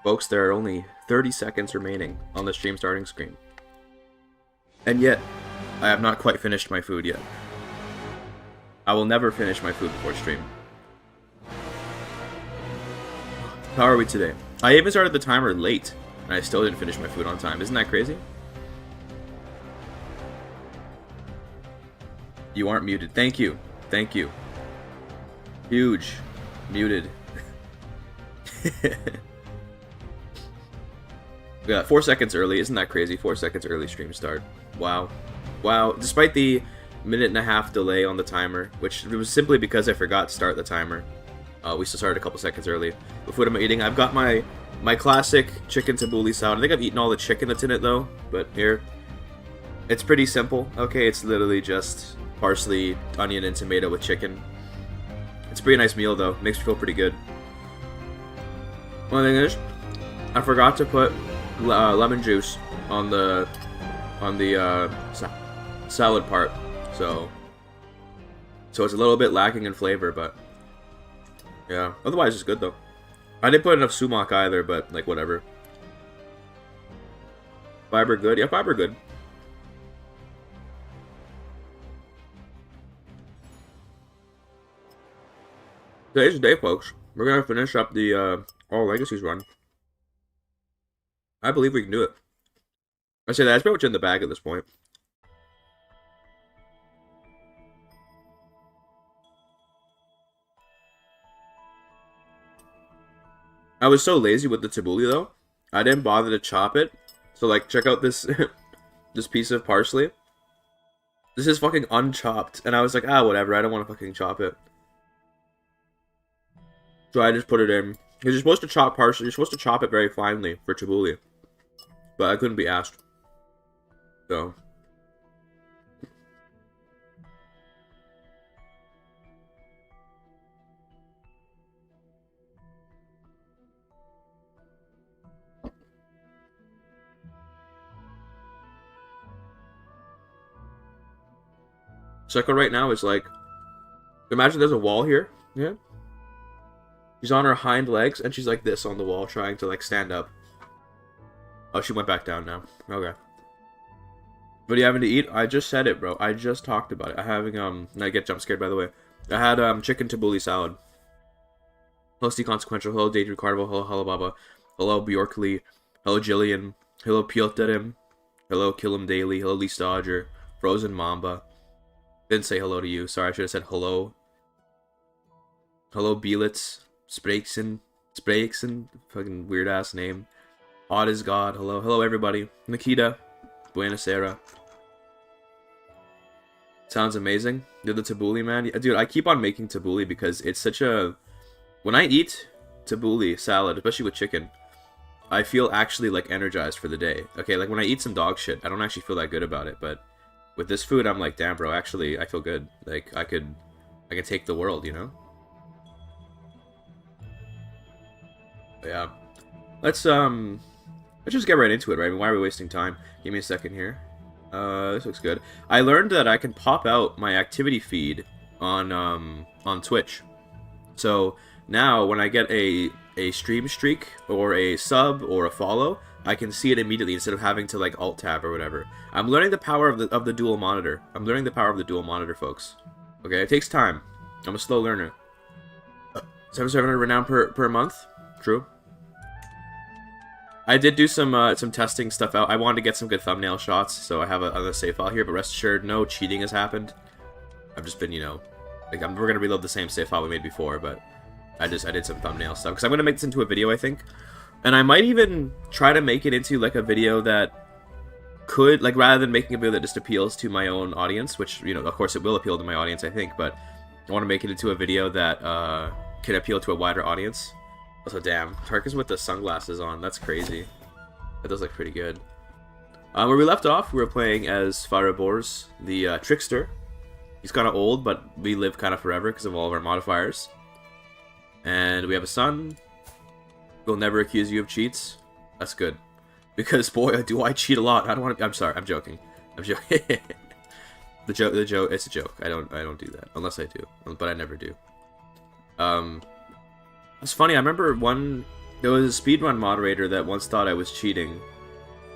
Folks, there are only 30 seconds remaining on the stream starting screen. And yet, I have not quite finished my food yet. I will never finish my food before stream. How are we today? I even started the timer late, and I still didn't finish my food on time. Isn't that crazy? You aren't muted. Thank you. Thank you. Huge. Muted. Yeah, 4 seconds early. Isn't that crazy? 4 seconds early stream start. Wow. Wow. Despite the minute-and-a-half delay on the timer, which was simply because I forgot to start the timer. We still started a couple seconds early. The food I'm eating, I've got my classic chicken tabbouleh salad. I think I've eaten all the chicken that's in it, though. But here, it's pretty simple. Okay, it's literally just parsley, onion, and tomato with chicken. It's a pretty nice meal, though. Makes me feel pretty good. One thing is, I forgot to put lemon juice on the salad part, so it's a little bit lacking in flavor, but yeah, otherwise it's good though. I didn't put enough sumac either, but like whatever. Fiber good? Yeah, fiber good. Today's the day, folks. We're gonna finish up the all legacies run. I believe we can do it. I say that's pretty much in the bag at this point. I was so lazy with the tabbouleh though. I didn't bother to chop it. So like, check out this this piece of parsley. This is fucking unchopped, and I was like, ah, whatever. I don't want to fucking chop it. So I just put it in. Because you're supposed to chop parsley. You're supposed to chop it very finely for tabbouleh. But I couldn't be asked. So. Psycho right now is like, imagine there's a wall here. Yeah. She's on her hind legs and she's like this on the wall trying to like stand up. Oh, she went back down now. Okay. What are you having to eat? I just said it, bro. I just talked about it. I'm having, I get jump scared, by the way. I had, chicken tabbouleh salad. Hello, Steve Consequential. Hello, Daydream Carnival. Hello, Hello Baba. Hello, Bjorkley. Hello, Jillian. Hello, Piotrim. Hello, Kill 'em Daily. Hello, Lee Stodger. Frozen Mamba. Didn't say hello to you. Sorry, I should have said hello. Hello, Bielitz. Sprakeson. Fucking weird-ass name. Odd as God. Hello. Hello, everybody. Nikita. Buenasera. Sounds amazing. You're the tabbouleh, man. Dude, I keep on making tabbouleh because it's such a... When I eat tabbouleh salad, especially with chicken, I feel actually, like, energized for the day. Okay, like, when I eat some dog shit, I don't actually feel that good about it, but with this food, I'm like, damn, bro, actually, I feel good. Like, I can take the world, you know? But yeah. Let's just get right into it, right? I mean, why are we wasting time? Give me a second here. This looks good. I learned that I can pop out my activity feed on Twitch. So now when I get a stream streak or a sub or a follow, I can see it immediately instead of having to like alt tab or whatever. I'm learning the power of the dual monitor. I'm learning the power of the dual monitor, folks. Okay, it takes time. I'm a slow learner. 700 renown per month. True. I did do some testing stuff out. I wanted to get some good thumbnail shots, so I have a save file here, but rest assured, no cheating has happened. I've just been, you know, Like, we're gonna reload the same save file we made before, but I did some thumbnail stuff because I'm gonna make this into a video, I think, and I might even try to make it into like a video that could, like, rather than making a video that just appeals to my own audience, which, you know, of course it will appeal to my audience, I think, but I want to make it into a video that can appeal to a wider audience. Also, damn, Tarkus with the sunglasses on, that's crazy. That does look pretty good. Where we left off, we were playing as Farabors, the trickster. He's kind of old, but we live kind of forever because of all of our modifiers. And we have a son. We'll never accuse you of cheats. That's good. Because, boy, do I cheat a lot. I don't want to... I'm sorry, I'm joking. I'm joking. the joke, it's a joke. I don't do that. Unless I do. But I never do. It's funny, I remember there was a speedrun moderator that once thought I was cheating.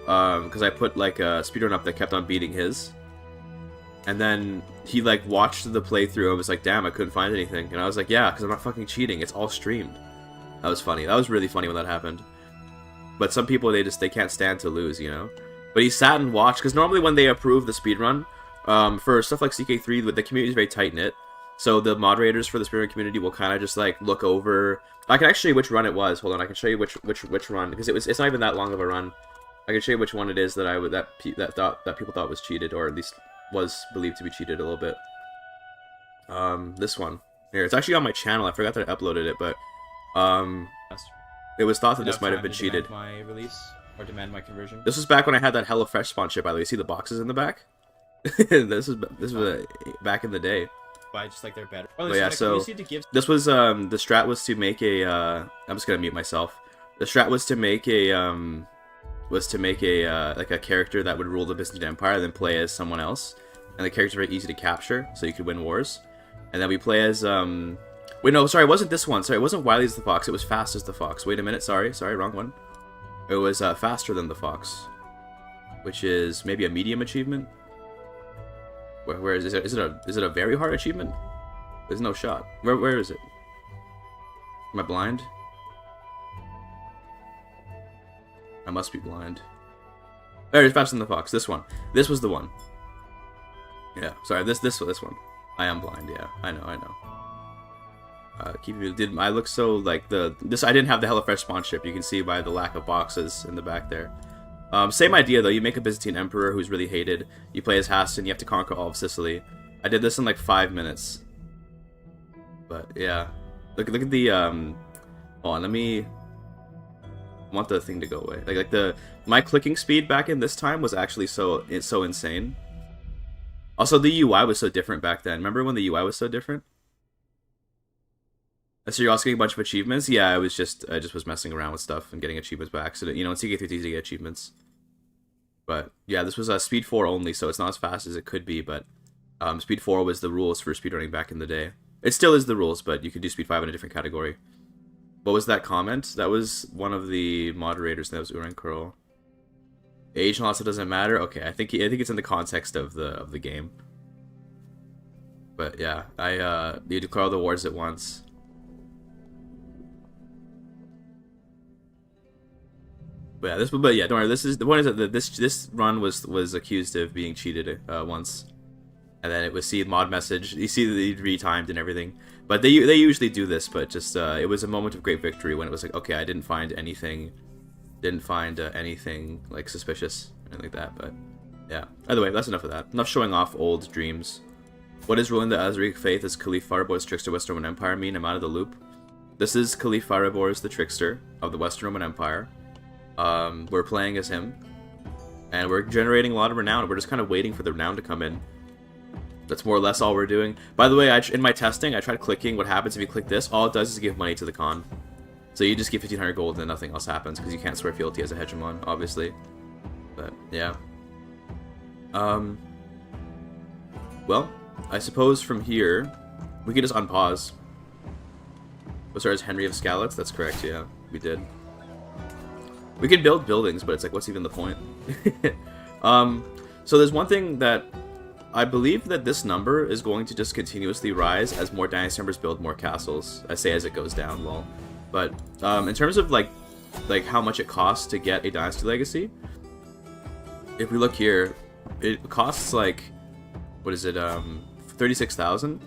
Because I put, like, a speedrun up that kept on beating his. And then he, like, watched the playthrough and was like, damn, I couldn't find anything. And I was like, yeah, because I'm not fucking cheating. It's all streamed. That was funny. That was really funny when that happened. But some people, they can't stand to lose, you know? But he sat and watched, because normally when they approve the speedrun, for stuff like CK3, the community is very tight-knit. So the moderators for the speedrun community will kind of just, like, look over... I can actually show you which run it was. Hold on, I can show you which run, because it's not even that long of a run. I can show you which one it is that people thought was cheated, or at least was believed to be cheated a little bit. This one. Here, it's actually on my channel. I forgot that I uploaded it, but it was thought that this might have been cheated. My release or demand my conversion. This was back when I had that HelloFresh sponsorship. By the way, you see the boxes in the back? this was back in the day. But I just like they're better. Oh, yeah, so this was the strat was to make a. I'm just gonna mute myself. The strat was to make a like a character that would rule the Byzantine Empire, then play as someone else, and the character's very easy to capture, so you could win wars. And then we play as wait, no, sorry, it wasn't this one. Sorry, it wasn't Wily as the Fox. It was Fast as the Fox. Wait a minute, sorry, wrong one. It was Faster than the Fox, which is maybe a medium achievement. Where is it? Is it a very hard achievement? There's no shot. Where is it? Am I blind? I must be blind. There, it's Faster than the Fox. This one. This was the one. Yeah, sorry. This one. I am blind. Yeah, I know. I look so like this. I didn't have the HelloFresh sponsorship. You can see by the lack of boxes in the back there. Same idea though. You make a Byzantine emperor who's really hated. You play as Hassan. You have to conquer all of Sicily. I did this in like 5 minutes. But yeah, look at the Hold on, let me. I want the thing to go away. My clicking speed back in this time was actually so insane. Also, the UI was so different back then. Remember when the UI was so different? So you're also getting a bunch of achievements? Yeah, I just was messing around with stuff and getting achievements by accident. You know, in CK3 it's easy to get achievements. But yeah, this was speed 4 only, so it's not as fast as it could be, but speed 4 was the rules for speedrunning back in the day. It still is the rules, but you could do speed 5 in a different category. What was that comment? That was one of the moderators, that was Uran Curl. Age also doesn't matter? Okay, I think it's in the context of the game. But yeah, you declare all the wars at once. But yeah, don't worry. The point is that this run was accused of being cheated once, and then it was see mod message. You see the retimed and everything. But they usually do this, but just it was a moment of great victory when it was like, okay, I didn't find anything like suspicious or anything like that. But yeah. Either way, that's enough of that. Enough showing off old dreams. What does ruling the Aztec faith as Caliph Farabor's trickster Western Roman Empire mean? I'm out of the loop. This is Caliph Farabor's the trickster of the Western Roman Empire. We're playing as him, and we're generating a lot of renown. We're just kind of waiting for the renown to come in. That's more or less all we're doing. By the way, in my testing, I tried clicking. What happens if you click this? All it does is give money to the Khan. So you just get 1,500 gold and nothing else happens, because you can't swear fealty as a hegemon, obviously. But, yeah. Well, I suppose from here, we can just unpause. Was there as Henry of Skalitz? That's correct, yeah. We did. We can build buildings, but it's like, what's even the point? So there's one thing that I believe that this number is going to just continuously rise as more dynasty members build more castles. I say as it goes down, lol. But in terms of like how much it costs to get a dynasty legacy, if we look here, it costs like, what is it, 36,000.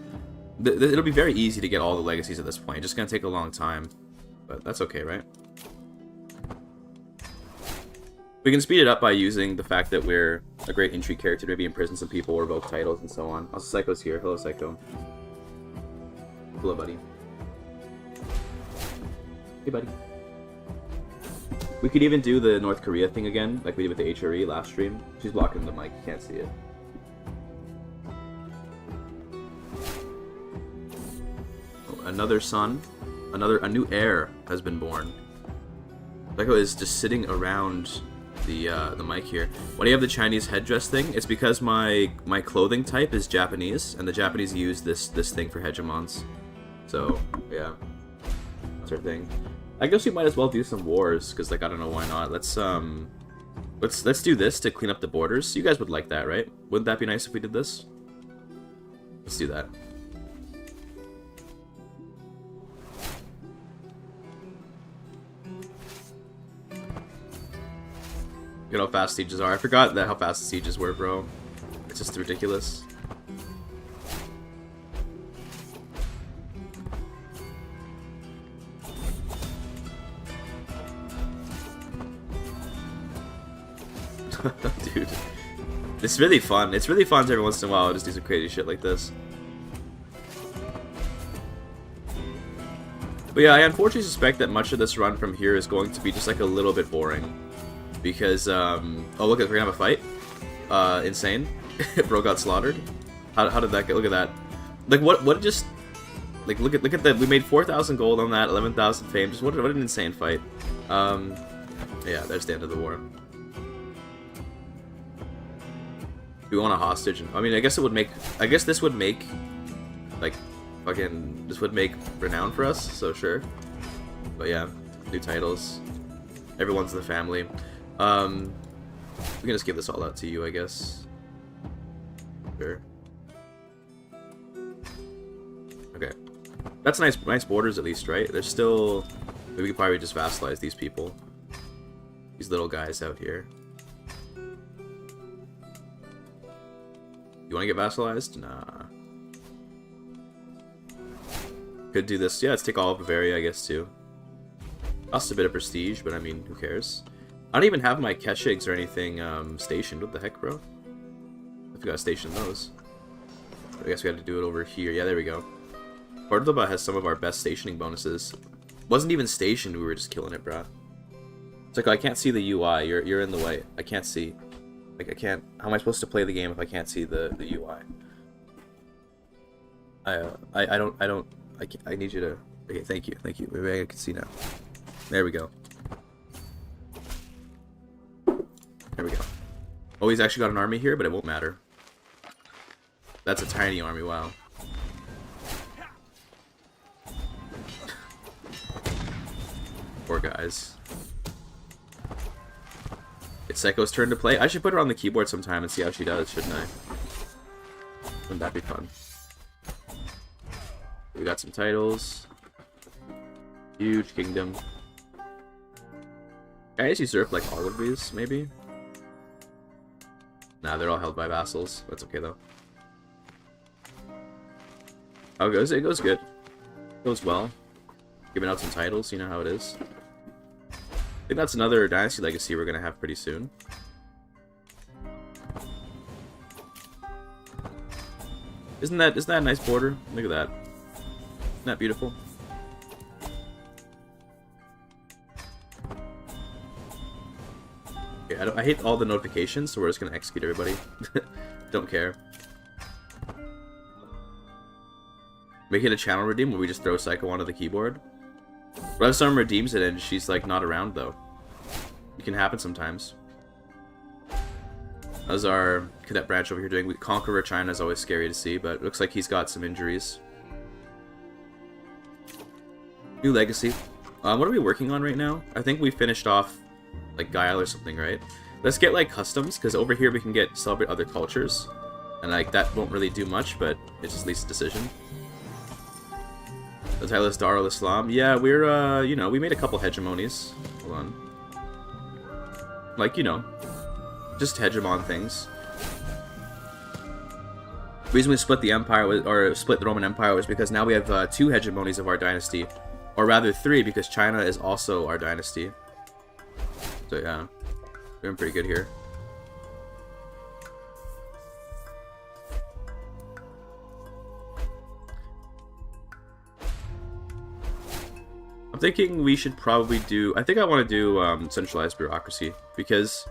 It'll be very easy to get all the legacies at this point. Just gonna take a long time. But that's okay, right? We can speed it up by using the fact that we're a great intrigue character to maybe imprison some people or revoke titles and so on. Also, Psycho's here. Hello, Psycho. Hello, buddy. Hey, buddy. We could even do the North Korea thing again, like we did with the HRE last stream. She's blocking the mic, you can't see it. Oh, another son. A new heir has been born. Psycho is just sitting around the mic here. When you have the Chinese headdress thing, it's because my clothing type is Japanese, and the Japanese use this thing for hegemons. So yeah, that's our thing. I guess we might as well do some wars, because like I don't know why not. Let's do this to clean up the borders. You guys would like that, right? Wouldn't that be nice if we did this? Let's do that. Look at how fast sieges are. I forgot how fast the sieges were, bro. It's just ridiculous. Dude. It's really fun. It's really fun every once in a while to just do some crazy shit like this. But yeah, I unfortunately suspect that much of this run from here is going to be just like a little bit boring. Because, oh look, we're gonna have a fight. Insane. Bro got slaughtered. How did that go? Look at that. Like, what just... Like, look at that. We made 4,000 gold on that, 11,000 fame. Just what an insane fight. Yeah, there's the end of the war. We want a hostage. I mean, I guess it would make... I guess this would make... Like, fucking... This would make renown for us, so sure. But yeah, new titles. Everyone's in the family. We can just give this all out to you, I guess. Sure. Okay. That's nice borders at least, right? There's still... Maybe we could probably just vassalize these people. These little guys out here. You want to get vassalized? Nah. Could do this. Yeah, let's take all of Bavaria, I guess, too. Costs a bit of prestige, but I mean, who cares? I don't even have my Keshigs or anything stationed. What the heck, bro? I forgot to station those. I guess we had to do it over here. Yeah, there we go. Cordoba has some of our best stationing bonuses. Wasn't even stationed, we were just killing it, bro. It's like, I can't see the UI. You're in the way. I can't see. Like, I can't... How am I supposed to play the game if I can't see the UI? I need you to... Okay, thank you. Maybe I can see now. There we go. There we go. Oh, he's actually got an army here, but it won't matter. That's a tiny army, wow. Poor guys. It's Psycho's turn to play. I should put her on the keyboard sometime and see how she does, shouldn't I? Wouldn't that be fun? We got some titles. Huge kingdom. Can I just usurp like all of these, maybe? Nah, they're all held by vassals. That's okay though. How it goes? It goes good. It goes well. Giving out some titles, you know how it is. I think that's another Dynasty legacy we're gonna have pretty soon. Isn't that a nice border? Look at that. Isn't that beautiful? Okay, I hate all the notifications, so we're just gonna execute everybody. Don't care. Make it a channel redeem where we just throw Psycho onto the keyboard. What if someone redeems it and she's like not around though? It can happen sometimes. How's our cadet branch over here doing? Conqueror China is always scary to see, but it looks like he's got some injuries. New legacy. What are we working on right now? I think we finished off like Guile or something, right? Let's get like customs, because over here we can get celebrate other cultures. And like that won't really do much, but it just leads to decision. The title is Dar al-Islam. Yeah, we're, you know, we made a couple hegemonies. Hold on. Like, you know, just hegemon things. reason we split the empire or split the Roman Empire was because now we have 2 hegemonies of our dynasty, or rather 3, because China is also our dynasty. So yeah, doing pretty good here. I'm thinking we should probably do... I think I want to do centralized bureaucracy, because,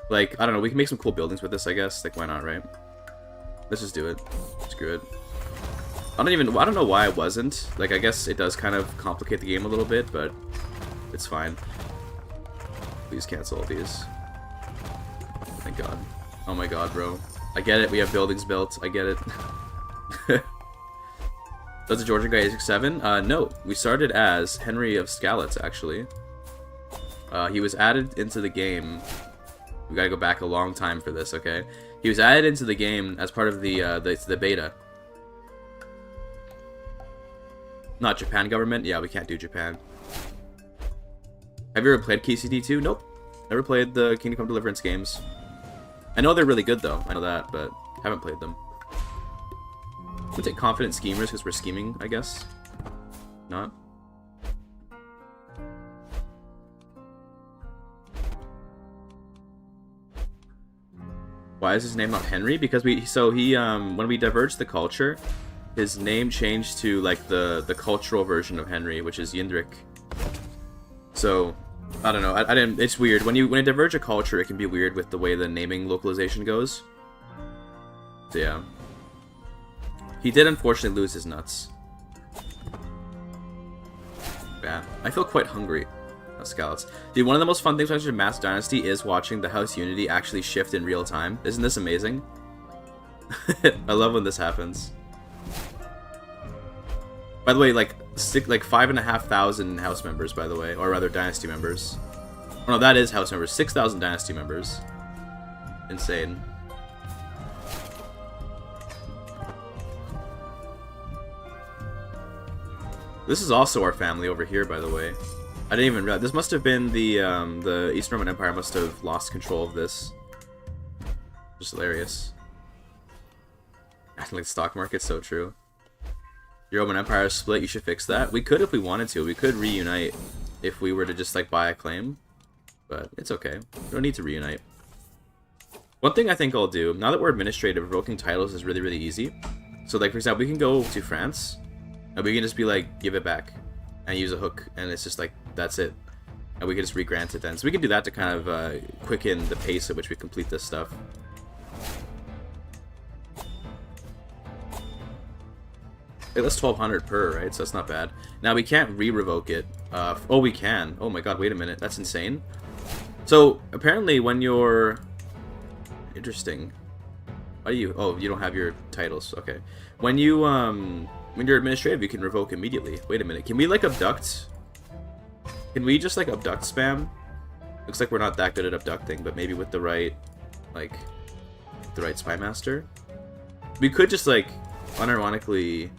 like, I don't know, we can make some cool buildings with this, I guess. Like, why not, right? Let's just do it. Screw it. I don't know why I wasn't. Like, I guess it does kind of complicate the game a little bit, but it's fine. Please cancel all these. Thank God. Oh my God, bro. I get it, we have buildings built. I get it. Does the Georgian guy age 7? No. We started as Henry of Skalitz, actually. He was added into the game. We gotta go back a long time for this, okay? He was added into the game as part of the beta. Not Japan government? Yeah, we can't do Japan. Have you ever played KCD2? Nope. Never played the Kingdom Come Deliverance games. I know they're really good, though. I know that, but haven't played them. We'll take Confident Schemers because we're scheming, I guess. Not. Why is his name not Henry? Because when we diverged the culture, his name changed to like the cultural version of Henry, which is Yindrik. So I don't know. I didn't. It's weird when you diverge a culture. It can be weird with the way the naming localization goes. So yeah. He did unfortunately lose his nuts. Yeah, I feel quite hungry. Scouts. Dude, one of the most fun things about Mass Dynasty is watching the House Unity actually shift in real time. Isn't this amazing? I love when this happens. By the way, like 5,500 house members, by the way, or rather Dynasty members. Oh no, that is house members. 6,000 Dynasty members. Insane. This is also our family over here, by the way. I didn't even realize. This must have been the Eastern Roman Empire must have lost control of this. Just hilarious. Acting like the stock market's so true. Your Roman Empire is split, you should fix that. We could if we wanted to. We could reunite if we were to just like buy a claim. But it's okay. We don't need to reunite. One thing I think I'll do, now that we're administrative, revoking titles is really, really easy. So like for example, we can go to France. And we can just be like, give it back, and use a hook, and it's just like, that's it. And we can just re-grant it then. So we can do that to kind of quicken the pace at which we complete this stuff. Hey, that's 1,200 per, right? So that's not bad. Now we can't re-revoke it. Oh, we can. Oh my god, wait a minute. That's insane. So apparently when you're... Interesting. Why do you... Oh, you don't have your titles. Okay. When you, when you're administrative, you can revoke immediately. Wait a minute. Can we, like, abduct? Can we just, like, abduct spam? Looks like we're not that good at abducting, but maybe with the right, like, the right spy master? We could just, like, unironically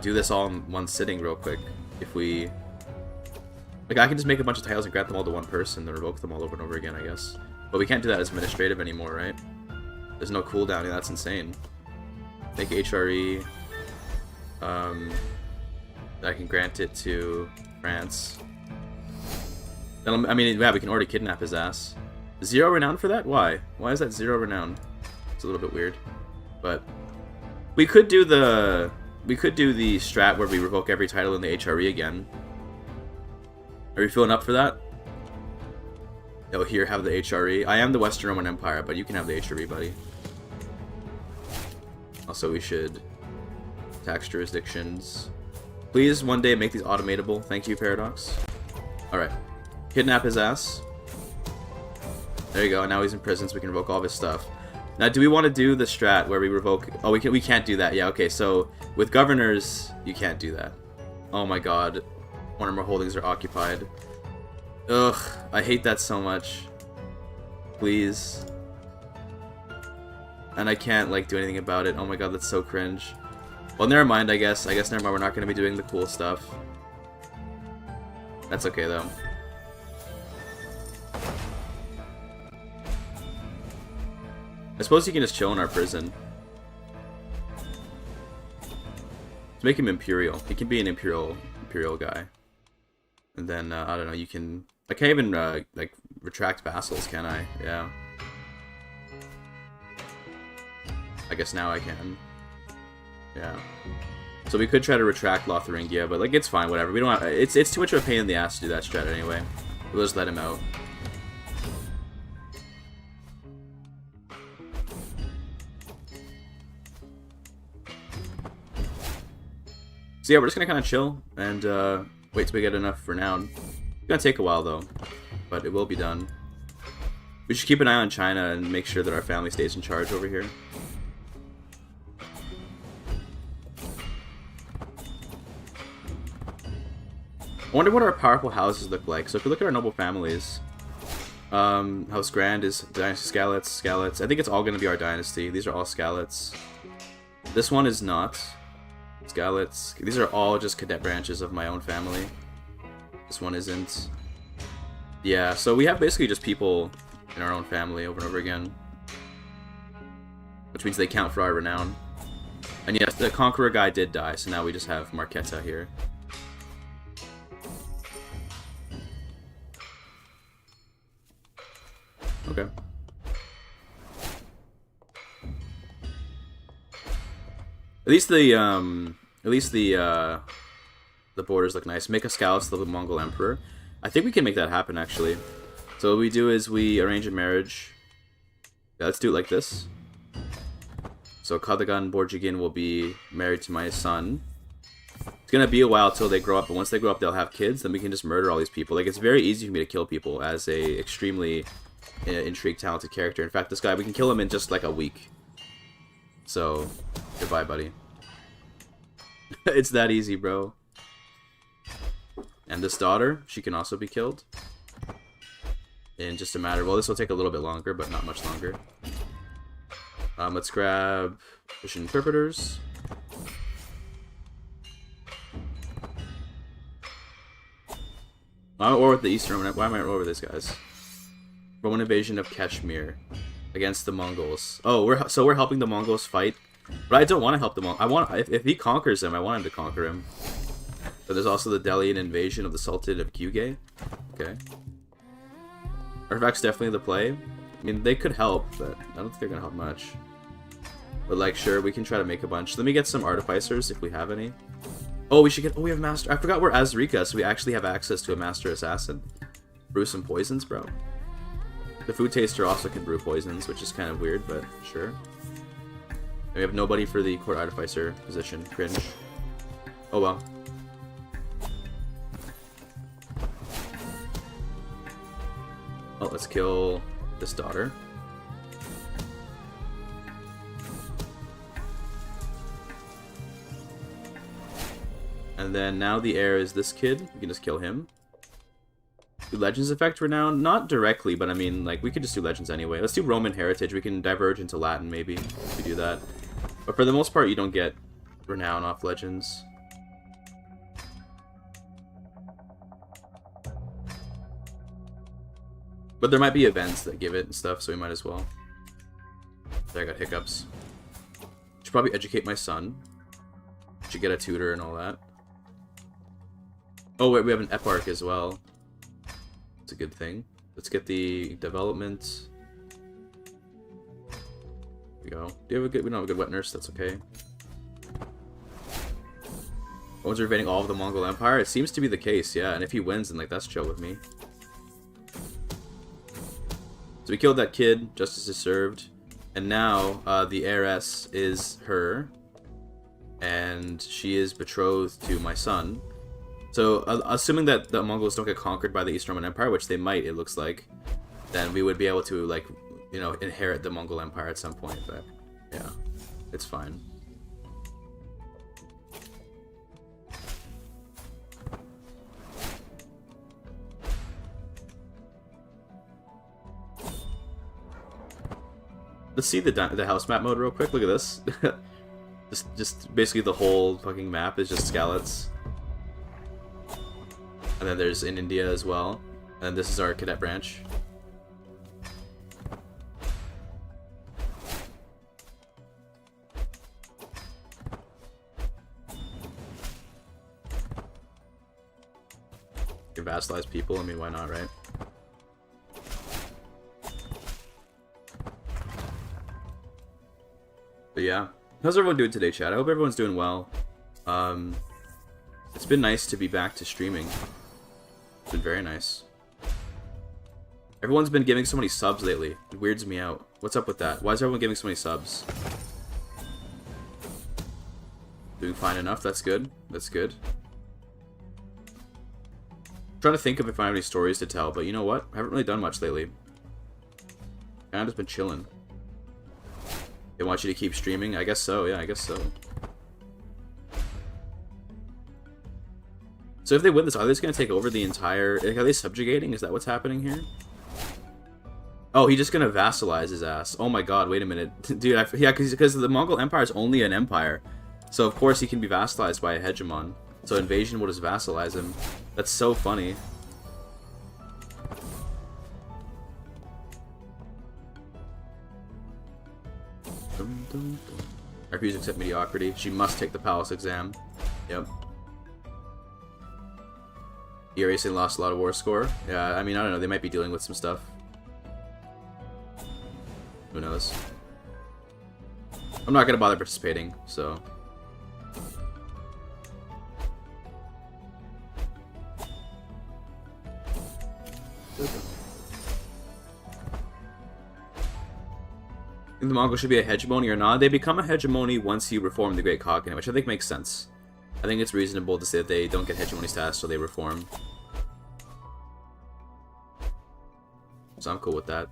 do this all in one sitting real quick. If we... Like, I can just make a bunch of titles and grant them all to one person and revoke them all over and over again, I guess. But we can't do that as administrative anymore, right? There's no cooldown. Yeah, that's insane. Make HRE... I can grant it to France. Then, I mean, yeah, we can already kidnap his ass. 0 renown for that? Why? Why is that 0 renown? It's a little bit weird. But we could do the strat where we revoke every title in the HRE again. Are you feeling up for that? Oh, here, have the HRE. I am the Western Roman Empire, but you can have the HRE, buddy. Also, we should tax jurisdictions. Please, one day, make these automatable. Thank you, Paradox. Alright. Kidnap his ass. There you go. Now he's in prison, so we can revoke all of his stuff. Now, do we want to do the strat where we revoke... Oh, we can't do that. Yeah, okay. So, with governors, you can't do that. Oh my god. One or more holdings are occupied. Ugh. I hate that so much. Please. And I can't, like, do anything about it. Oh my god, that's so cringe. Well, never mind, I guess. Never mind, we're not going to be doing the cool stuff. That's okay, though. I suppose you can just chill in our prison. To make him imperial. He can be an imperial guy. And then, I don't know, you can... I can't even, like, retract vassals, can I? Yeah. I guess now I can. Yeah. So we could try to retract Lotharingia, but, like, it's fine, whatever. We don't have... It's too much of a pain in the ass to do that strat anyway. We'll just let him out. So yeah, we're just gonna kind of chill and wait till we get enough renown. It's gonna take a while though, but it will be done. We should keep an eye on China and make sure that our family stays in charge over here. I wonder what our powerful houses look like. So if we look at our noble families, House Grand is Dynasty Scalets. I think it's all gonna be our dynasty. These are all Scalets. This one is not. Scalets. These are all just cadet branches of my own family. This one isn't. Yeah, so we have basically just people in our own family over and over again. Which means they count for our renown. And yes, the Conqueror guy did die, so now we just have Marquetta here. Okay. At least the borders look nice. Make a Scalus the Mongol Emperor. I think we can make that happen, actually. So what we do is we arrange a marriage. Yeah, let's do it like this. So Kadagan Borjigin will be married to my son. It's gonna be a while till they grow up, but once they grow up, they'll have kids. Then we can just murder all these people. Like, it's very easy for me to kill people as a extremely intrigue talented character. In fact, this guy, we can kill him in just like a week. So, goodbye, buddy. It's that easy, bro. And this daughter, she can also be killed. In just a matter... Well, this will take a little bit longer, but not much longer. Let's grab Mission Interpreters. I'm at war with the Eastern Roman... Why am I at war with these guys? Roman invasion of Kashmir against the Mongols. Oh, we're helping the Mongols fight. But I don't want to help them all. I want if he conquers them, I want him to conquer him. But there's also the Delian invasion of the Sultan of Gyuge. Okay. Artifacts definitely the play. I mean, they could help, but I don't think they're gonna help much. But like, sure, we can try to make a bunch. Let me get some artificers if we have any. Oh, we should get. Oh, we have master. I forgot we're Azrika, so we actually have access to a master assassin. Brew some poisons, bro. The food taster also can brew poisons, which is kind of weird, but sure. And we have nobody for the court artificer position. Cringe. Oh well. Oh, let's kill this daughter. And then now the heir is this kid. We can just kill him. Do Legends affect renown? Not directly, but I mean, like, we could just do Legends anyway. Let's do Roman Heritage. We can diverge into Latin, maybe, if we do that. But for the most part, you don't get renown off Legends. But there might be events that give it and stuff, so we might as well. I got hiccups. Should probably educate my son. Should get a tutor and all that. Oh wait, we have an eparch as well. It's a good thing. Let's get the development. There we go. Do you have a good? We don't have a good wet nurse. That's okay. One's invading all of the Mongol Empire. It seems to be the case, yeah. And if he wins, then like that's chill with me. So we killed that kid. Justice is served. And now the heiress is her, and she is betrothed to my son. So, assuming that the Mongols don't get conquered by the East Roman Empire, which they might, it looks like, then we would be able to, like, you know, inherit the Mongol Empire at some point, but, yeah, it's fine. Let's see the house map mode real quick. Look at this. just basically the whole fucking map is just Scalets. And then there's in India as well. And this is our cadet branch. can vassalize people. I mean, why not, right? But yeah. How's everyone doing today, chat? I hope everyone's doing well. It's been nice to be back to streaming. It's been very nice. Everyone's been giving so many subs lately. It weirds me out. What's up with that? Why is everyone giving so many subs? Doing fine enough. That's good. That's good. I'm trying to think of if I have any stories to tell, but you know what? I haven't really done much lately. I've just been chilling. They want you to keep streaming? I guess so. Yeah, I guess so. So if they win this, are they just going to take over the entire... Are they subjugating? Is that what's happening here? Oh, he's just going to vassalize his ass. Oh my god, wait a minute. Dude, yeah, because the Mongol Empire is only an empire. So of course he can be vassalized by a hegemon. So invasion will just vassalize him. That's so funny. I refuse to accept mediocrity. She must take the palace exam. Yep. You recently lost a lot of war score. Yeah, I mean, I don't know. They might be dealing with some stuff. Who knows? I'm not gonna bother participating, so. I think the Mongol should be a hegemony or not. They become a hegemony once you reform the Great Khaganate, which I think makes sense. I think it's reasonable to say that they don't get hegemony status till they reform. So I'm cool with that.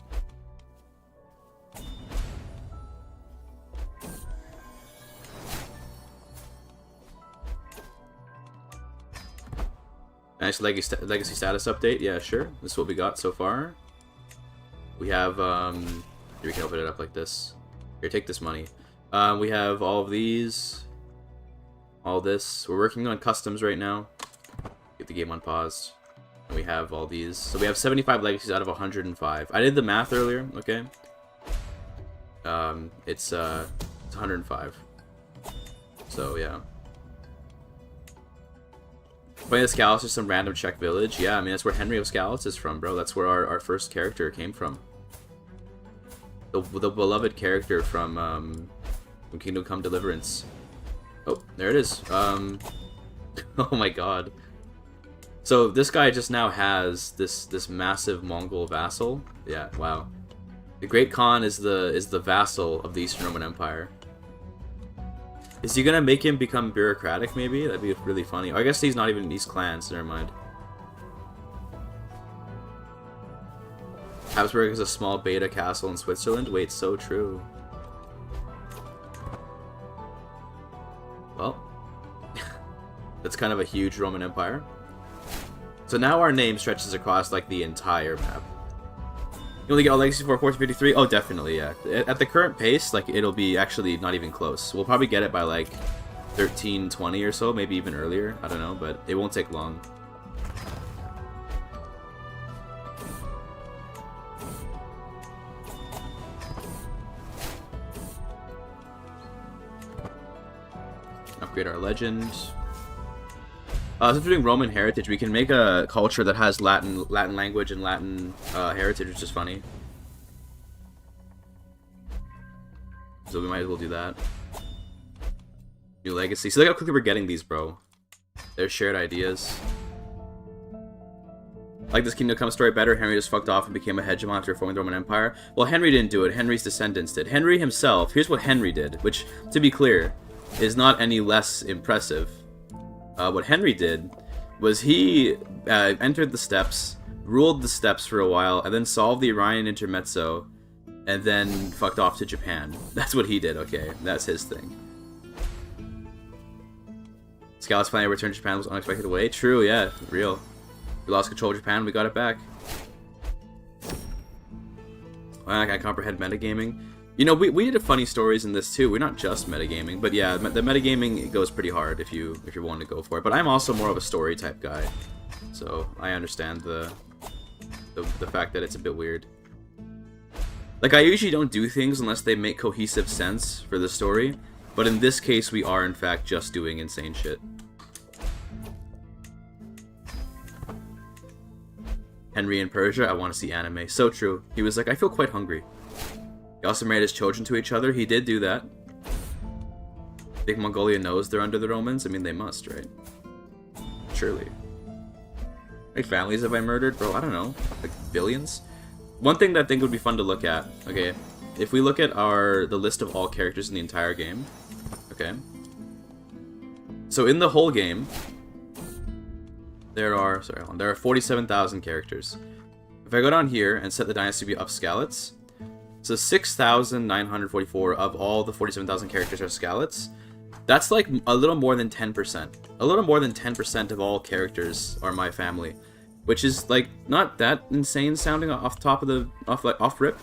Nice legacy status update. Yeah, sure. This is what we got so far. We have, here we can open it up like this. Here, take this money. We have all of these. All this. We're working on customs right now. Get the game unpaused. And we have all these. So we have 75 legacies out of 105. I did the math earlier, okay? It's 105. So, yeah. Playing the Scalus is some random Czech village. Yeah, I mean, that's where Henry of Scalus is from, bro. That's where our first character came from. The beloved character from Kingdom Come Deliverance. Oh, there it is. Oh my god. So this guy just now has this massive Mongol vassal. Yeah, wow. The Great Khan is the vassal of the Eastern Roman Empire. Is he gonna make him become bureaucratic, maybe? That'd be really funny. I guess he's not even in these clans, never mind. Habsburg is a small beta castle in Switzerland? Wait, so true. Well, that's kind of a huge Roman Empire. So now our name stretches across, like, the entire map. You only get all legacy for 1453? Oh, definitely, yeah. At the current pace, like, it'll be actually not even close. We'll probably get it by, like, 1320 or so, maybe even earlier. I don't know, but it won't take long. Upgrade our legend. Since we're doing Roman heritage, we can make a culture that has Latin language and Latin heritage, which is funny. So we might as well do that. New legacy. See, look how quickly we're getting these, bro. They're shared ideas. I like this Kingdom Come story better. Henry just fucked off and became a hegemon after reforming the Roman Empire. Well, Henry didn't do it. Henry's descendants did. Henry himself, here's what Henry did, which, to be clear, is not any less impressive. What Henry did was he entered the steppes, ruled the steppes for a while, and then solved the Iranian intermezzo, and then fucked off to Japan. That's what he did, okay? That's his thing. Scalus finally returned to Japan was unexpected way. True, yeah, real. We lost control of Japan, we got it back. Well, I can't comprehend metagaming. You know, we did funny stories in this too. We're not just metagaming, but yeah, the metagaming goes pretty hard if you're willing to go for it. But I'm also more of a story type guy, so I understand the fact that it's a bit weird. Like, I usually don't do things unless they make cohesive sense for the story, but in this case, we are in fact just doing insane shit. Henry in Persia, I want to see anime. So true. He was like, I feel quite hungry. He also married his children to each other. He did do that. I think Mongolia knows they're under the Romans. I mean, they must, right? Surely. How many families have I murdered? Bro, I don't know. Like, billions? One thing that I think would be fun to look at, okay, if we look at the list of all characters in the entire game, okay, so in the whole game, there are 47,000 characters. If I go down here and set the dynasty to be upscalates, so 6,944 of all the 47,000 characters are scalates. That's like a little more than 10%. A little more than 10% of all characters are my family, which is like not that insane sounding off rip,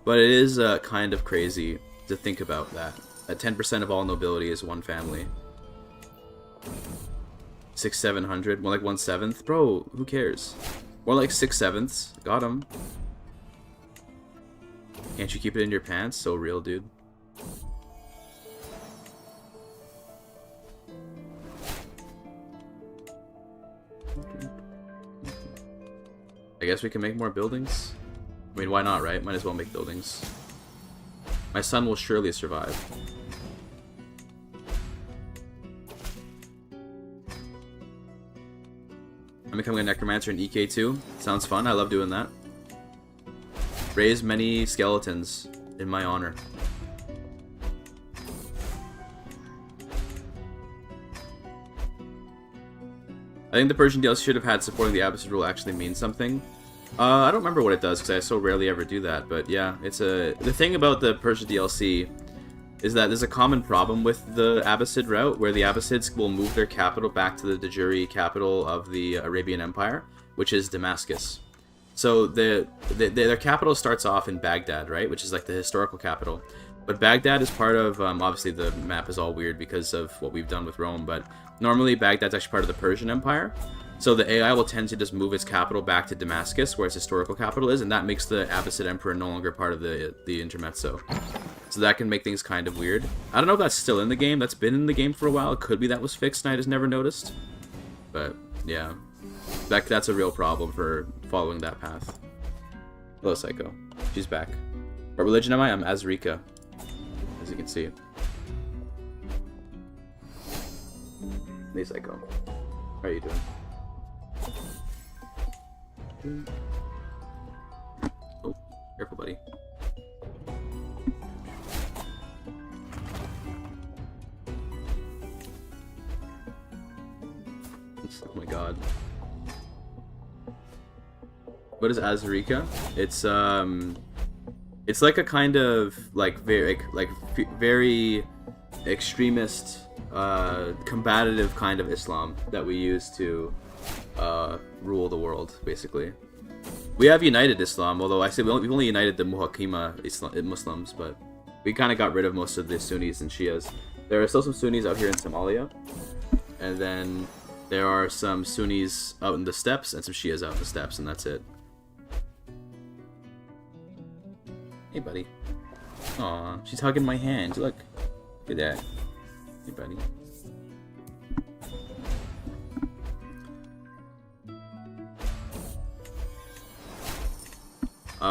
but it is kind of crazy to think about that. That 10% of all nobility is one family. 600-700, more like 1/7. Bro, who cares? More like 6/7. Got him. Can't you keep it in your pants? So real, dude. I guess we can make more buildings. I mean, why not, right? Might as well make buildings. My son will surely survive. I'm becoming a necromancer in EK2. Sounds fun. I love doing that. Raise many skeletons in my honor. I think the Persian DLC should have had supporting the Abbasid rule actually mean something. I don't remember what it does because I so rarely ever do that, but yeah, the thing about the Persian DLC is that there's a common problem with the Abbasid route where the Abbasids will move their capital back to the de jure capital of the Arabian Empire, which is Damascus. So their capital starts off in Baghdad, right, which is like the historical capital. But Baghdad is part of, obviously the map is all weird because of what we've done with Rome, but normally Baghdad's actually part of the Persian Empire. So the AI will tend to just move its capital back to Damascus, where its historical capital is, and that makes the Abbasid Emperor no longer part of the intermezzo. So that can make things kind of weird. I don't know if that's still in the game. That's been in the game for a while. It could be that was fixed and I just never noticed. But, yeah. That's a real problem for following that path. Hello, Psycho. She's back. What religion am I? I'm Azrika, as you can see. Hey, Psycho. How are you doing? Oh, careful, buddy. Oh my god. What is Azrika? It's like a kind of like very extremist, combative kind of Islam that we use to rule the world, basically. We have united Islam, although I say we've only united the Muhakkima Muslims, but we kind of got rid of most of the Sunnis and Shias. There are still some Sunnis out here in Somalia, and then there are some Sunnis out in the steppes and some Shias out in the steppes, and that's it. Hey, buddy. Aw, she's hugging my hand. Look. Look at that. Hey, buddy.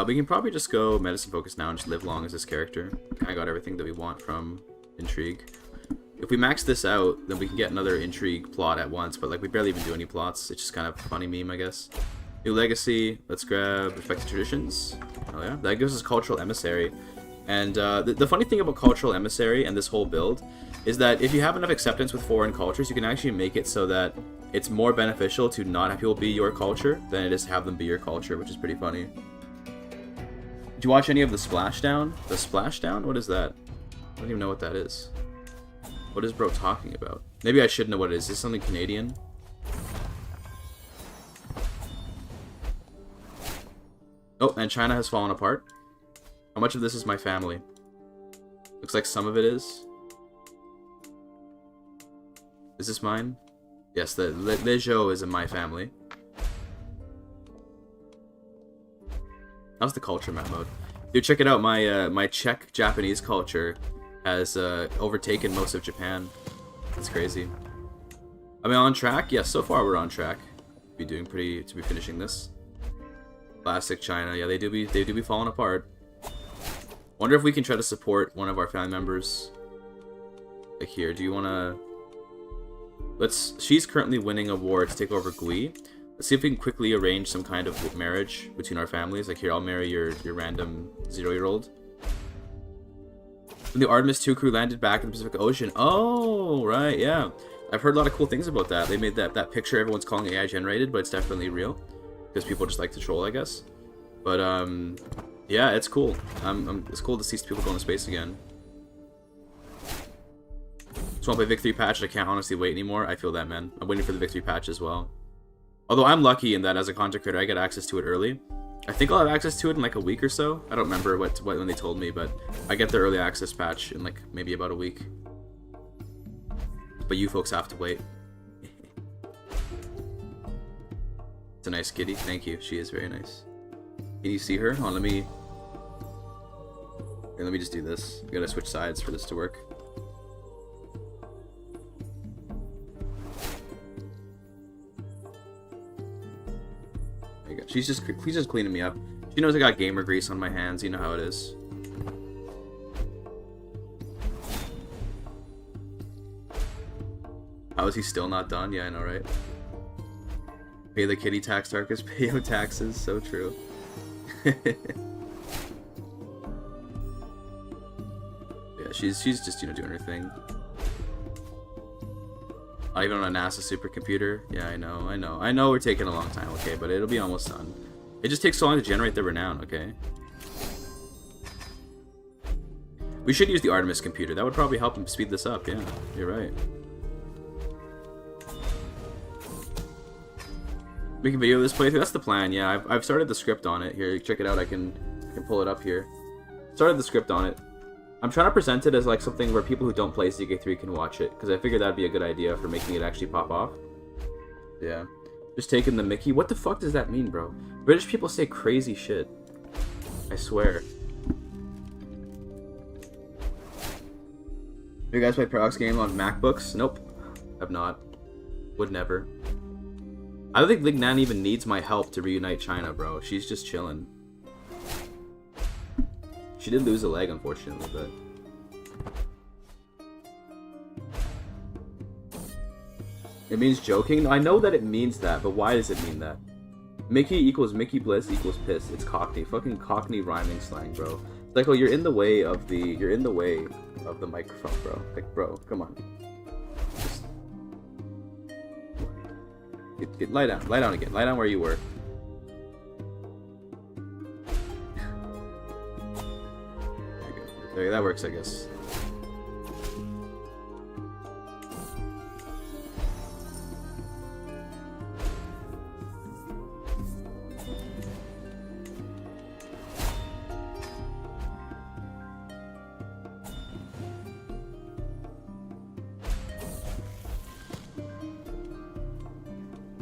We can probably just go medicine focus now and just live long as this character. Kinda got everything that we want from intrigue. If we max this out, then we can get another intrigue plot at once, but like we barely even do any plots. It's just kind of a funny meme, I guess. New legacy. Let's grab respected traditions. Oh yeah, that gives us cultural emissary. And the funny thing about cultural emissary and this whole build is that if you have enough acceptance with foreign cultures, you can actually make it so that it's more beneficial to not have people be your culture than it is to have them be your culture, which is pretty funny. Did you watch any of the Splashdown? The Splashdown? What is that? I don't even know what that is. What is bro talking about? Maybe I should know what it is. Is this something Canadian? Oh, and China has fallen apart. How much of this is my family? Looks like some of it is. Is this mine? Yes, the Lejo is in my family. How's the culture map mode? Dude, check it out. My Czech Japanese culture has overtaken most of Japan. That's crazy. Are we on track? Yes, so far we're on track. To be finishing this. Classic China. Yeah, they do be falling apart. Wonder if we can try to support one of our family members. Like here, do you wanna... She's currently winning a war to take over Gui. Let's see if we can quickly arrange some kind of marriage between our families. Like here, I'll marry your random 0-year-old. When the Artemis II crew landed back in the Pacific Ocean. Oh, right, yeah. I've heard a lot of cool things about that. They made that picture everyone's calling AI generated, but it's definitely real. Because people just like to troll, I guess. But, yeah, it's cool. It's cool to see people go into space again. Just want to play Victory patch. I can't honestly wait anymore. I feel that, man. I'm waiting for the Victory patch as well. Although I'm lucky in that as a content creator, I get access to it early. I think I'll have access to it in like a week or so. I don't remember when they told me, but I get the early access patch in like maybe about a week. But you folks have to wait. It's a nice kitty. Thank you. She is very nice. Can you see her? Hold on, let me just do this. We gotta switch sides for this to work. There you go. She's just cleaning me up. She knows I got gamer grease on my hands. You know how it is. How is he still not done? Yeah, I know, right? Pay the kitty tax, Tarkus. Pay your taxes. So true. Yeah, she's just, you know, doing her thing. Not even on a NASA supercomputer. Yeah, I know we're taking a long time, okay, but it'll be almost done. It just takes so long to generate the renown, okay? We should use the Artemis computer. That would probably help him speed this up, yeah. You're right. Make a video of this playthrough. That's the plan. Yeah, I've started the script on it. Here, check it out. I can pull it up here. Started the script on it. I'm trying to present it as like something where people who don't play CK3 can watch it, because I figured that'd be a good idea for making it actually pop off. Yeah, just taking the Mickey. What the fuck does that mean, bro? British people say crazy shit. I swear. You guys play Paradox game on MacBooks? Nope, have not. Would never. I don't think Lignan even needs my help to reunite China, bro. She's just chilling. She did lose a leg, unfortunately, but... It means joking? I know that it means that, but why does it mean that? Mickey equals Mickey Bliss equals piss. It's Cockney. Fucking Cockney rhyming slang, bro. It's like, oh, you're in the way of the microphone, bro. Like, bro, come on. Lie down again. Lie down where you were. There, that works, I guess.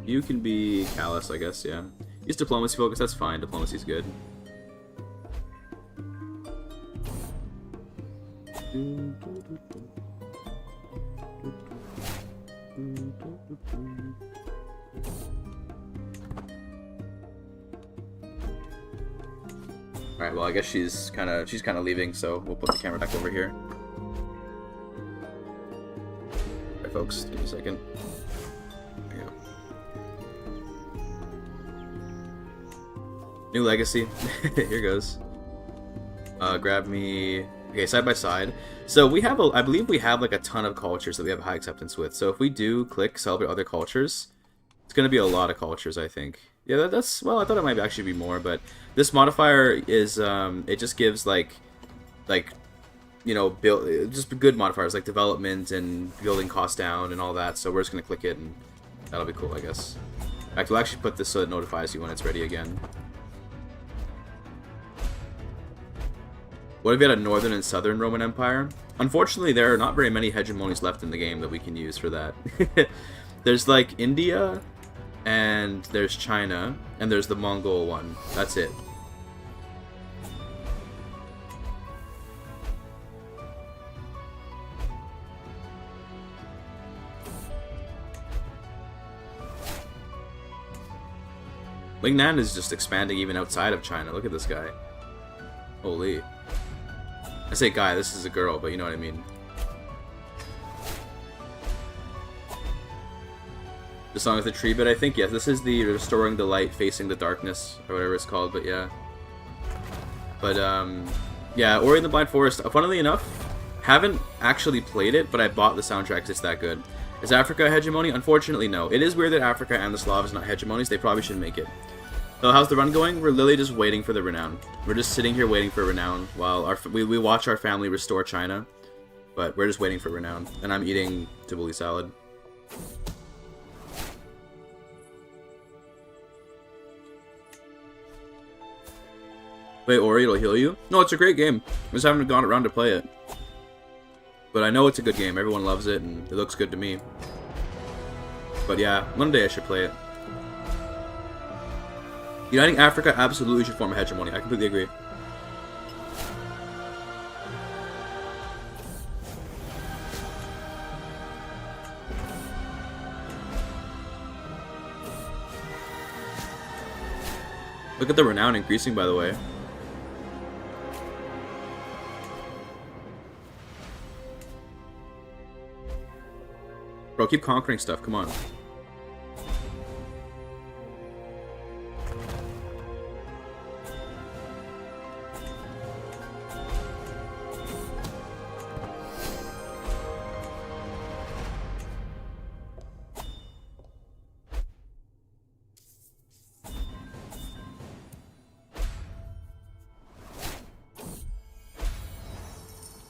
You can be callous, I guess, yeah. Use diplomacy focus, that's fine. Diplomacy's good. Alright, well I guess she's kinda leaving, so we'll put the camera back over here. Alright folks, give me a second. There you go. New legacy. Here goes. Grab me. Okay, side by side. So we have I believe we have like a ton of cultures that we have high acceptance with. So if we do click celebrate other cultures, it's gonna be a lot of cultures, I think. Yeah, that's well. I thought it might actually be more, but this modifier is it just gives like you know just good modifiers like development and building costs down and all that. So we're just gonna click it and that'll be cool, I guess. In fact, we'll actually put this so it notifies you when it's ready again. What if you had a northern and southern Roman Empire? Unfortunately, there are not very many hegemonies left in the game that we can use for that. There's like India, and there's China, and there's the Mongol one. That's it. Mingnan is just expanding even outside of China. Look at this guy. Holy. I say guy, this is a girl, but you know what I mean. The song of the tree, but I think, yes, this is the restoring the light facing the darkness, or whatever it's called, but yeah. But, yeah, Ori and the Blind Forest, funnily enough, haven't actually played it, but I bought the soundtrack because it's that good. Is Africa a hegemony? Unfortunately, no. It is weird that Africa and the Slavs not hegemonies. They probably should make it. So how's the run going? We're literally just waiting for the renown. We're just sitting here waiting for renown while we watch our family restore China. But we're just waiting for renown. And I'm eating tabbouleh salad. Play Ori, it'll heal you? No, it's a great game. I just haven't gone around to play it. But I know it's a good game. Everyone loves it, and it looks good to me. But yeah, one day I should play it. Uniting Africa absolutely should form a hegemony. I completely agree. Look at the renown increasing, by the way. Bro, keep conquering stuff, come on.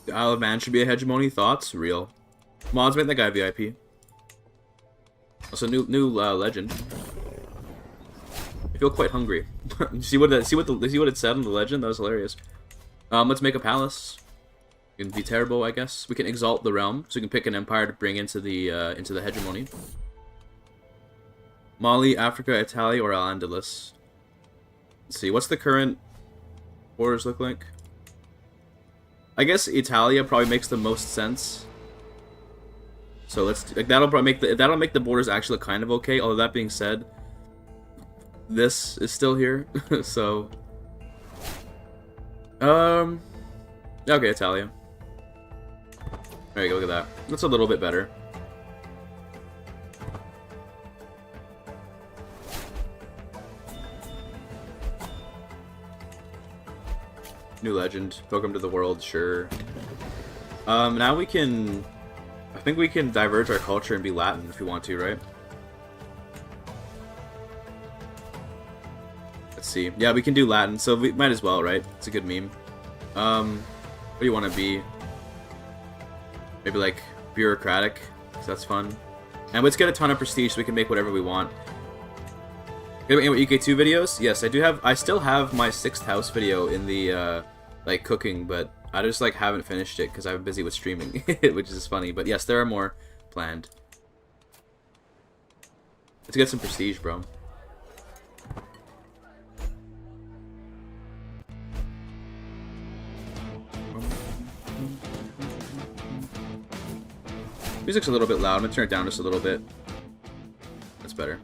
The Isle of Man should be a hegemony. Thoughts? Real. Mods, make that guy VIP. Also, new legend. I feel quite hungry. see what it said in the legend? That was hilarious. Let's make a palace. It can be terrible, I guess. We can exalt the realm, so we can pick an empire to bring into the hegemony. Mali, Africa, Italy, or Al-Andalus. Let's see. What's the current borders look like? I guess Italia probably makes the most sense. So let's that'll probably make the borders actually look kind of okay. Although that being said, this is still here, so okay, Italia. There you go. Look at that. That's a little bit better. New legend. Welcome to the world. Sure. Now we can. I think we can diverge our culture and be Latin if we want to, right? Let's see. Yeah, we can do Latin, so we might as well, right? It's a good meme. What do you want to be? Maybe like bureaucratic, because that's fun. And let's get a ton of prestige so we can make whatever we want. EK2 videos? Yes, I do have. I still have my 6th house video in the like cooking, but I just like haven't finished it because I'm busy with streaming, which is funny. But yes, there are more planned. Let's get some prestige, bro. Music's a little bit loud. I'm gonna turn it down just a little bit. That's better.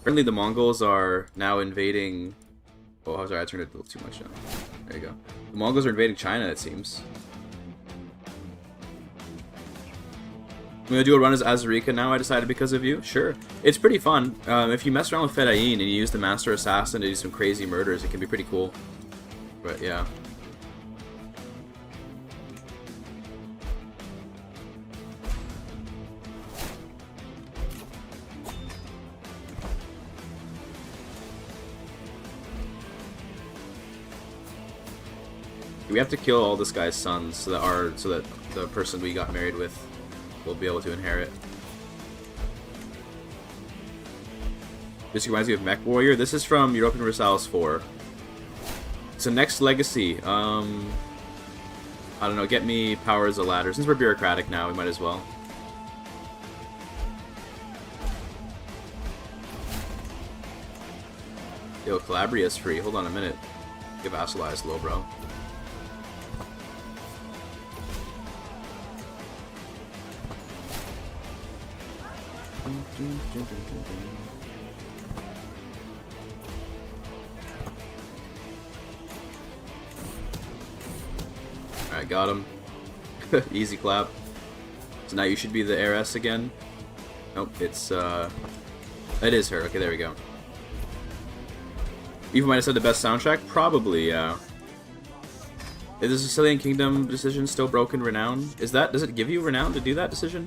Apparently the Mongols are now invading... Oh, sorry, I turned it a little too much down. There you go. The Mongols are invading China, it seems. I'm gonna do a run as Azarika now, I decided, because of you. Sure. It's pretty fun. If you mess around with Fedayeen and you use the Master Assassin to do some crazy murders, it can be pretty cool. But yeah. We have to kill all this guy's sons so that the person we got married with will be able to inherit. This reminds me of Mech Warrior. This is from Europa Universalis 4. So next legacy. I don't know. Get me power as a ladder. Since we're bureaucratic now, we might as well. Yo, Calabria's free. Hold on a minute. Get vassalized, low bro. Alright, got him. Easy clap. So now you should be the heiress again. Nope, it's, it is her. Okay, there we go. Even might have said the best soundtrack? Probably, yeah. Is the Sicilian Kingdom decision still broken renown? Is that, does it give you renown to do that decision?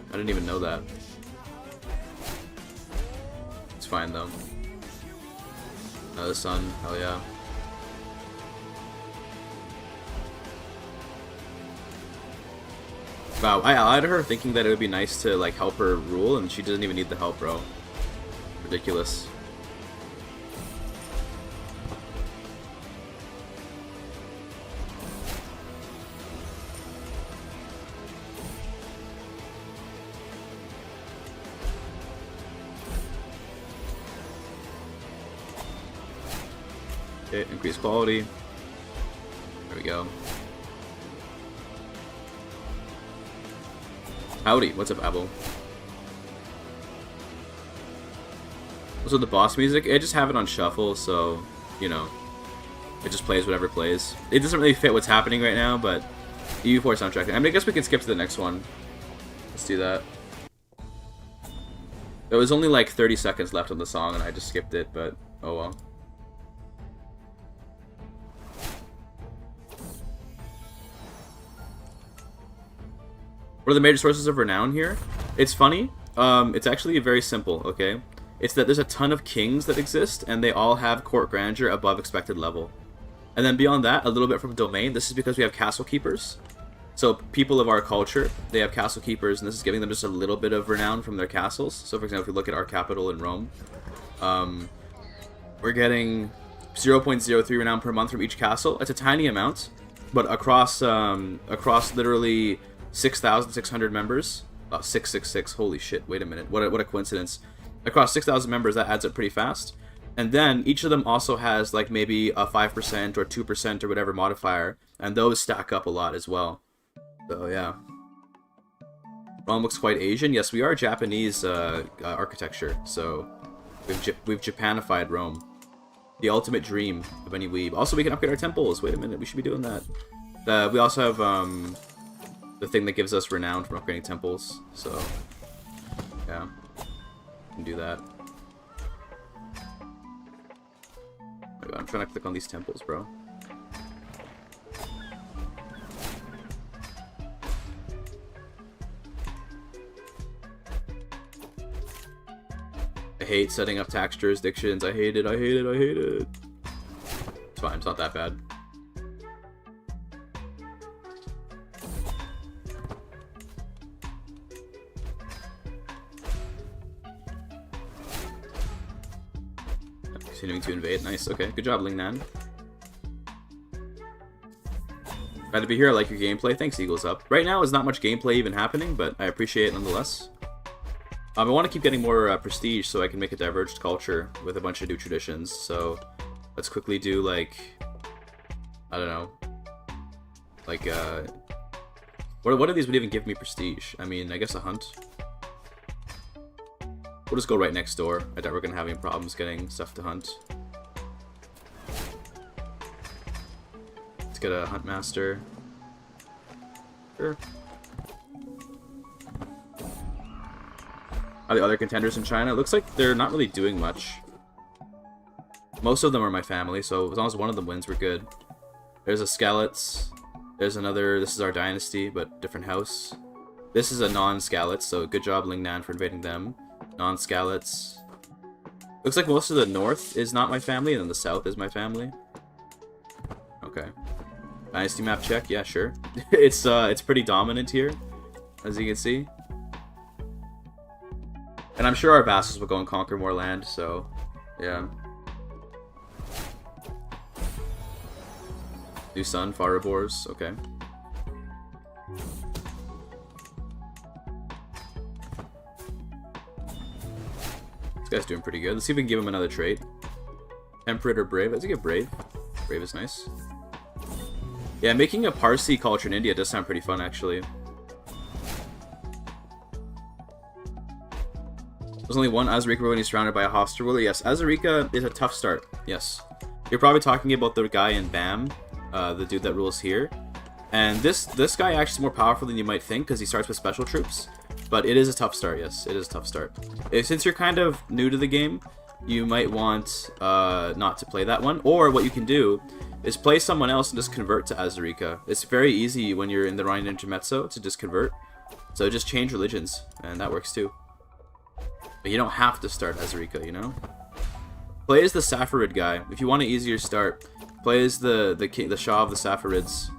I didn't even know that. It's fine, though. Another sun, hell yeah. Wow, I allied her thinking that it would be nice to, like, help her rule, and she doesn't even need the help, bro. Ridiculous. Okay, increase quality. There we go. Howdy, what's up, Abel? Also, the boss music, I just have it on shuffle, so, you know, it just plays whatever plays. It doesn't really fit what's happening right now, but EU4 soundtrack. I mean, I guess we can skip to the next one. Let's do that. There was only like 30 seconds left on the song, and I just skipped it, but oh well. What are the major sources of renown here? It's funny. It's actually very simple, okay? It's that there's a ton of kings that exist, and they all have court grandeur above expected level. And then beyond that, a little bit from domain. This is because we have castle keepers. So people of our culture, they have castle keepers, and this is giving them just a little bit of renown from their castles. So for example, if we look at our capital in Rome, we're getting 0.03 renown per month from each castle. It's a tiny amount, but across literally 6,600 members. 666. Holy shit! Wait a minute. What a coincidence. Across 6,000 members, that adds up pretty fast. And then each of them also has like maybe a 5% or 2% or whatever modifier, and those stack up a lot as well. So yeah. Rome looks quite Asian. Yes, we are Japanese architecture, so we've Japanified Rome. The ultimate dream of any weeb. Also, we can upgrade our temples. Wait a minute, we should be doing that. We also have the thing that gives us renown from upgrading temples, so yeah, we can do that. Oh my God, I'm trying to click on these temples, bro. I hate setting up tax jurisdictions. I hate it, I hate it, I hate it. It's fine, it's not that bad. Continuing to invade. Nice. Okay. Good job, Lingnan. Glad to be here. I like your gameplay. Thanks, Eagles Up. Right now, is not much gameplay even happening, but I appreciate it nonetheless. I want to keep getting more prestige so I can make a diverged culture with a bunch of new traditions. So let's quickly do, like, I don't know. Like, what of these would even give me prestige? I mean, I guess a hunt. We'll just go right next door. I doubt we're gonna have any problems getting stuff to hunt. Let's get a hunt master. Sure. Are the other contenders in China? It looks like they're not really doing much. Most of them are my family, so as long as one of them wins, we're good. There's a Scalets. There's another. This is our dynasty, but different house. This is a non-Scalets, so good job, Lingnan, for invading them. Non-Scalets. Looks like most of the north is not my family, and then the south is my family. Okay. Dynasty map check, yeah, sure. It's pretty dominant here, as you can see. And I'm sure our vassals will go and conquer more land, so yeah. New sun, Farabors, okay. Guy's doing pretty good. Let's see if we can give him another trait. Temperate or Brave. Let's get Brave. Brave is nice. Yeah, making a Parsi culture in India does sound pretty fun, actually. There's only one Azarika when he's surrounded by a hostile ruler. Yes, Azarika is a tough start. Yes. You're probably talking about the guy in BAM. the dude that rules here. And this guy actually is more powerful than you might think because he starts with special troops. But it is a tough start, yes. It is a tough start. Since you're kind of new to the game, you might want not to play that one. Or what you can do is play someone else and just convert to Azurica. It's very easy when you're in the Rhine Intermezzo to just convert. So just change religions, and that works too. But you don't have to start Azurica, you know? Play as the Safarid guy. If you want an easier start, play as the Shah of the Safarids.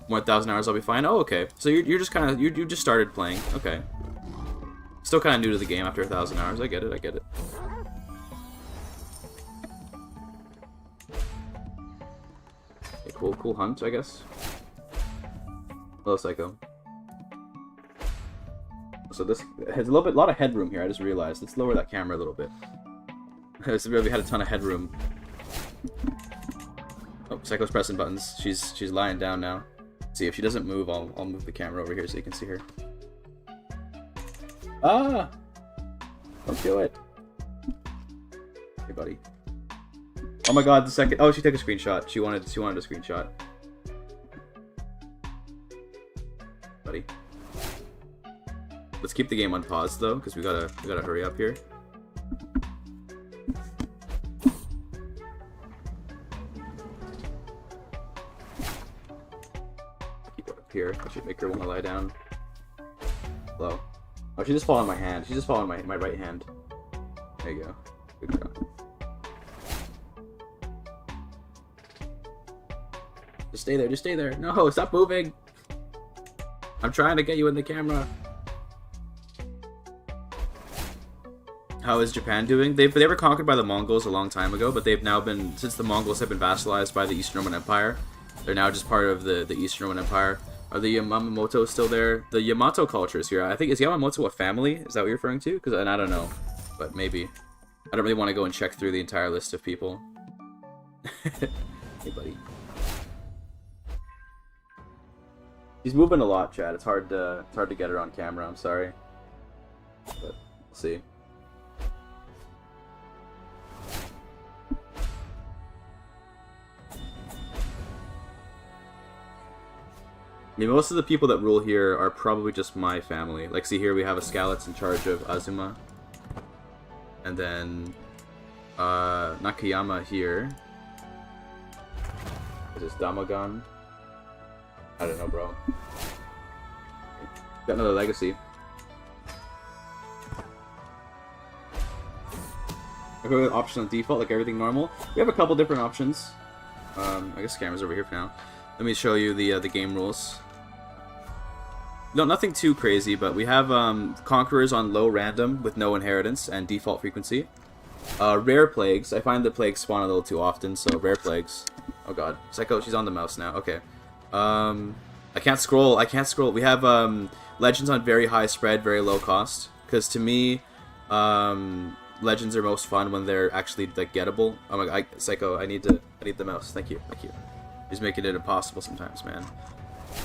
1,000 hours, I'll be fine. Oh, okay. So you're just kind of you just started playing. Okay. Still kind of new to the game after 1,000 hours. I get it. I get it. Okay, cool hunt, I guess. Hello, Psycho. So this has a lot of headroom here. I just realized. Let's lower that camera a little bit. We had a ton of headroom. Oh, Psycho's pressing buttons. She's lying down now. See, if she doesn't move, I'll move the camera over here so you can see her. Ah! Don't do it. Hey, buddy. Oh my god, the second... Oh, she took a screenshot. She wanted a screenshot. Buddy. Let's keep the game on pause, though, because we gotta hurry up here. Here, I should make her want to lie down. Hello. Oh, she just fall on my hand. She just fall on my right hand. There you go. Good job. Just stay there. Just stay there. No, stop moving. I'm trying to get you in the camera. How is Japan doing? They were conquered by the Mongols a long time ago, but they've now been, since the Mongols have been vassalized by the Eastern Roman Empire, they're now just part of the Eastern Roman Empire. Are the Yamamoto still there? The Yamato culture is here. I think, is Yamamoto a family? Is that what you're referring to? Because I don't know, but maybe. I don't really want to go and check through the entire list of people. Hey, buddy. She's moving a lot, Chad. It's hard to get her on camera. I'm sorry, but we'll see. I mean, most of the people that rule here are probably just my family. Like, see here, we have a Skalitz in charge of Azuma. And then, Nakayama here. Is this Damagan? I don't know, bro. Got another legacy. I go with option on default, like everything normal. We have a couple different options. I guess camera's over here for now. Let me show you the game rules. No, nothing too crazy, but we have conquerors on low random with no inheritance and default frequency. Rare plagues. I find the plagues spawn a little too often, so rare plagues. Oh god, Psycho, she's on the mouse now. Okay. I can't scroll. We have legends on very high spread, very low cost. Because to me, legends are most fun when they're actually like gettable. Oh my god, Psycho, I need the mouse. Thank you. He's making it impossible sometimes, man.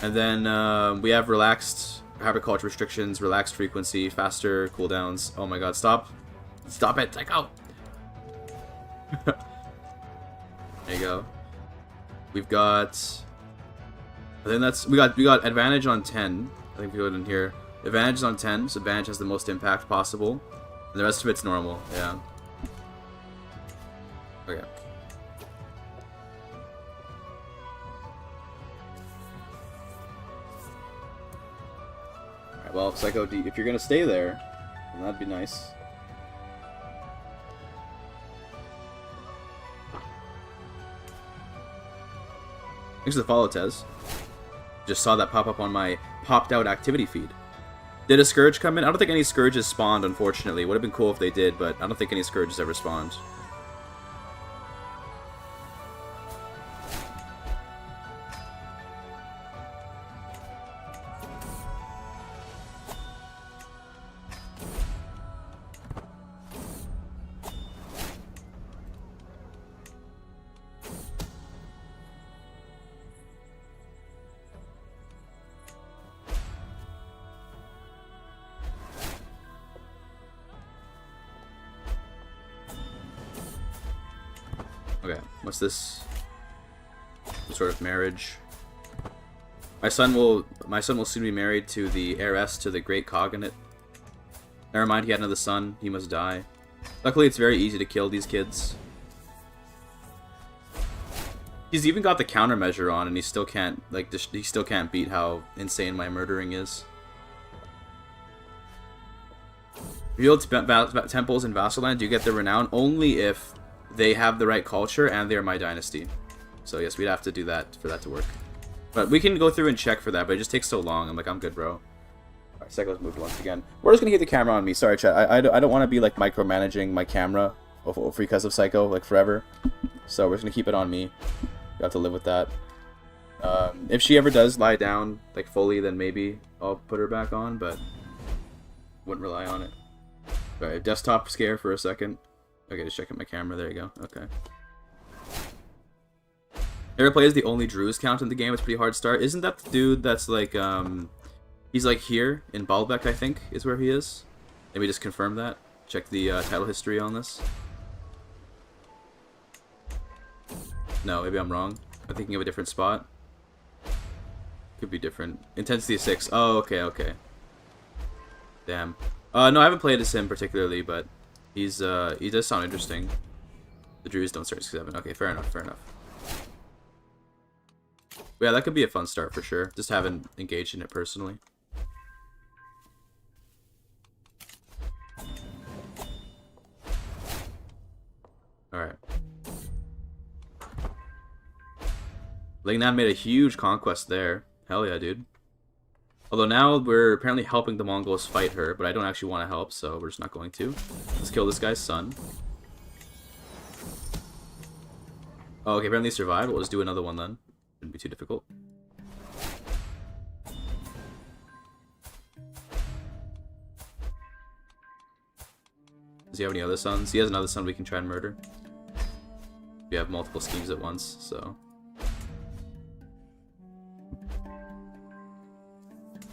And then we have relaxed agriculture restrictions, relaxed frequency, faster cooldowns. Oh my god, stop it, Psycho. There you go. We've got. I think that's we got advantage on 10. I think we put it in here. Advantage is on 10, so advantage has the most impact possible, and the rest of it's normal. Yeah. Okay. Alright, well, Psycho, if you're gonna stay there, then that'd be nice. Thanks for the follow, Tez. Just saw that pop up on my popped out activity feed. Did a Scourge come in? I don't think any Scourges spawned, unfortunately. Would have been cool if they did, but I don't think any Scourges ever spawned. Okay, what's this? some sort of marriage. My son will soon be married to the heiress to the great cognate. Never mind, he had another son. He must die. Luckily, it's very easy to kill these kids. He's even got the countermeasure on, and he still can't he still can't beat how insane my murdering is. Revealed temples in Vassalland, you get the renown only if they have the right culture and they're my dynasty. So yes, we'd have to do that for that to work. But we can go through and check for that, but it just takes so long. I'm like, I'm good, bro. Alright, Psycho's moved once again. We're just gonna get the camera on me. Sorry, chat. I don't want to be like micromanaging my camera because of Psycho like forever. So we're just gonna keep it on me. You have to live with that. If she ever does lie down like fully, then maybe I'll put her back on, but wouldn't rely on it. Alright, desktop scare for a second. Okay, just checking my camera. There you go. Okay. Ever plays the only Druze count in the game? It's pretty hard to start. Isn't that the dude that's like, he's like here in Baalbek, I think, is where he is? Let me just confirm that. Check the title history on this. No, maybe I'm wrong. I'm thinking of a different spot. Could be different. Intensity 6. Oh, okay, okay. Damn. No, I haven't played as him particularly, but he's he does sound interesting. The Druze don't start 7. Okay, fair enough, fair enough. Yeah, that could be a fun start for sure. Just haven't engaged in it personally. Alright. Lignan made a huge conquest there. Hell yeah, dude. Although now we're apparently helping the Mongols fight her, but I don't actually want to help, so we're just not going to. Let's kill this guy's son. Oh, okay, apparently he survived. We'll just do another one then. Shouldn't be too difficult. Does he have any other sons? He has another son we can try and murder. We have multiple schemes at once, so...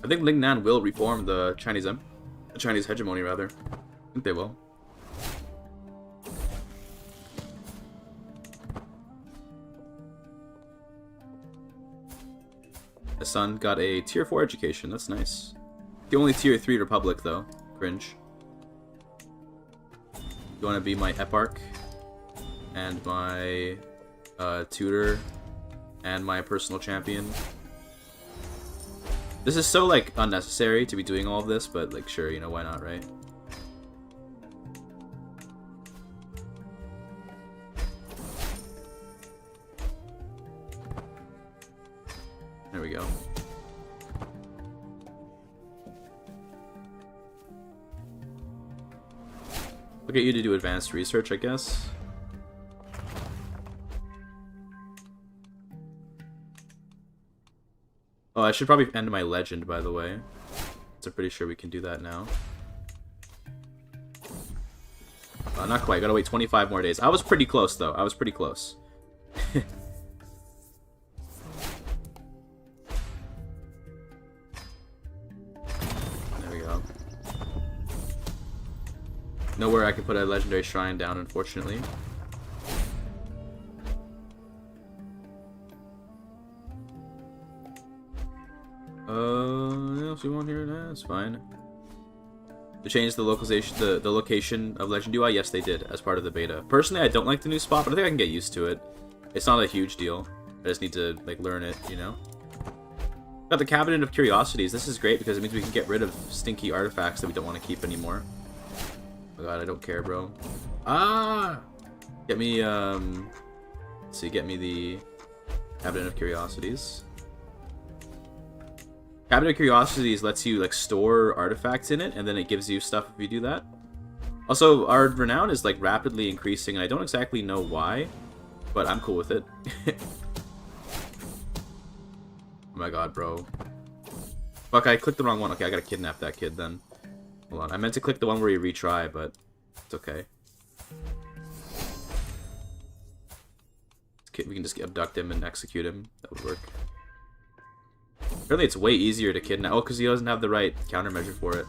I think Lingnan will reform the Chinese hegemony, rather. I think they will. His son got a tier 4 education. That's nice. The only tier 3 republic, though. Cringe. You want to be my eparch and my tutor and my personal champion. This is so, like, unnecessary to be doing all of this, but, like, sure, you know, why not, right? There we go. Look at you to do advanced research, I guess. Oh, I should probably end my legend, by the way. So I'm pretty sure we can do that now. Not quite. Gotta wait 25 more days. I was pretty close, though. I was pretty close. There we go. Nowhere I can put a legendary shrine down, unfortunately. What else we want here? Nah, that's fine. To change the localization, the location of Legend UI, yes, they did as part of the beta. Personally, I don't like the new spot, but I think I can get used to it. It's not a huge deal. I just need to like learn it, you know. Got the Cabinet of Curiosities. This is great because it means we can get rid of stinky artifacts that we don't want to keep anymore. Oh god, I don't care, bro. Ah! Get me, let's see, get me the Cabinet of Curiosities. Cabinet of Curiosities lets you, like, store artifacts in it, and then it gives you stuff if you do that. Also, our renown is, like, rapidly increasing, and I don't exactly know why, but I'm cool with it. Oh my god, bro. Fuck, I clicked the wrong one. Okay, I gotta kidnap that kid, then. Hold on, I meant to click the one where you retry, but it's okay. We can just abduct him and execute him. That would work. Apparently it's way easier to kidnap. Oh, because he doesn't have the right countermeasure for it.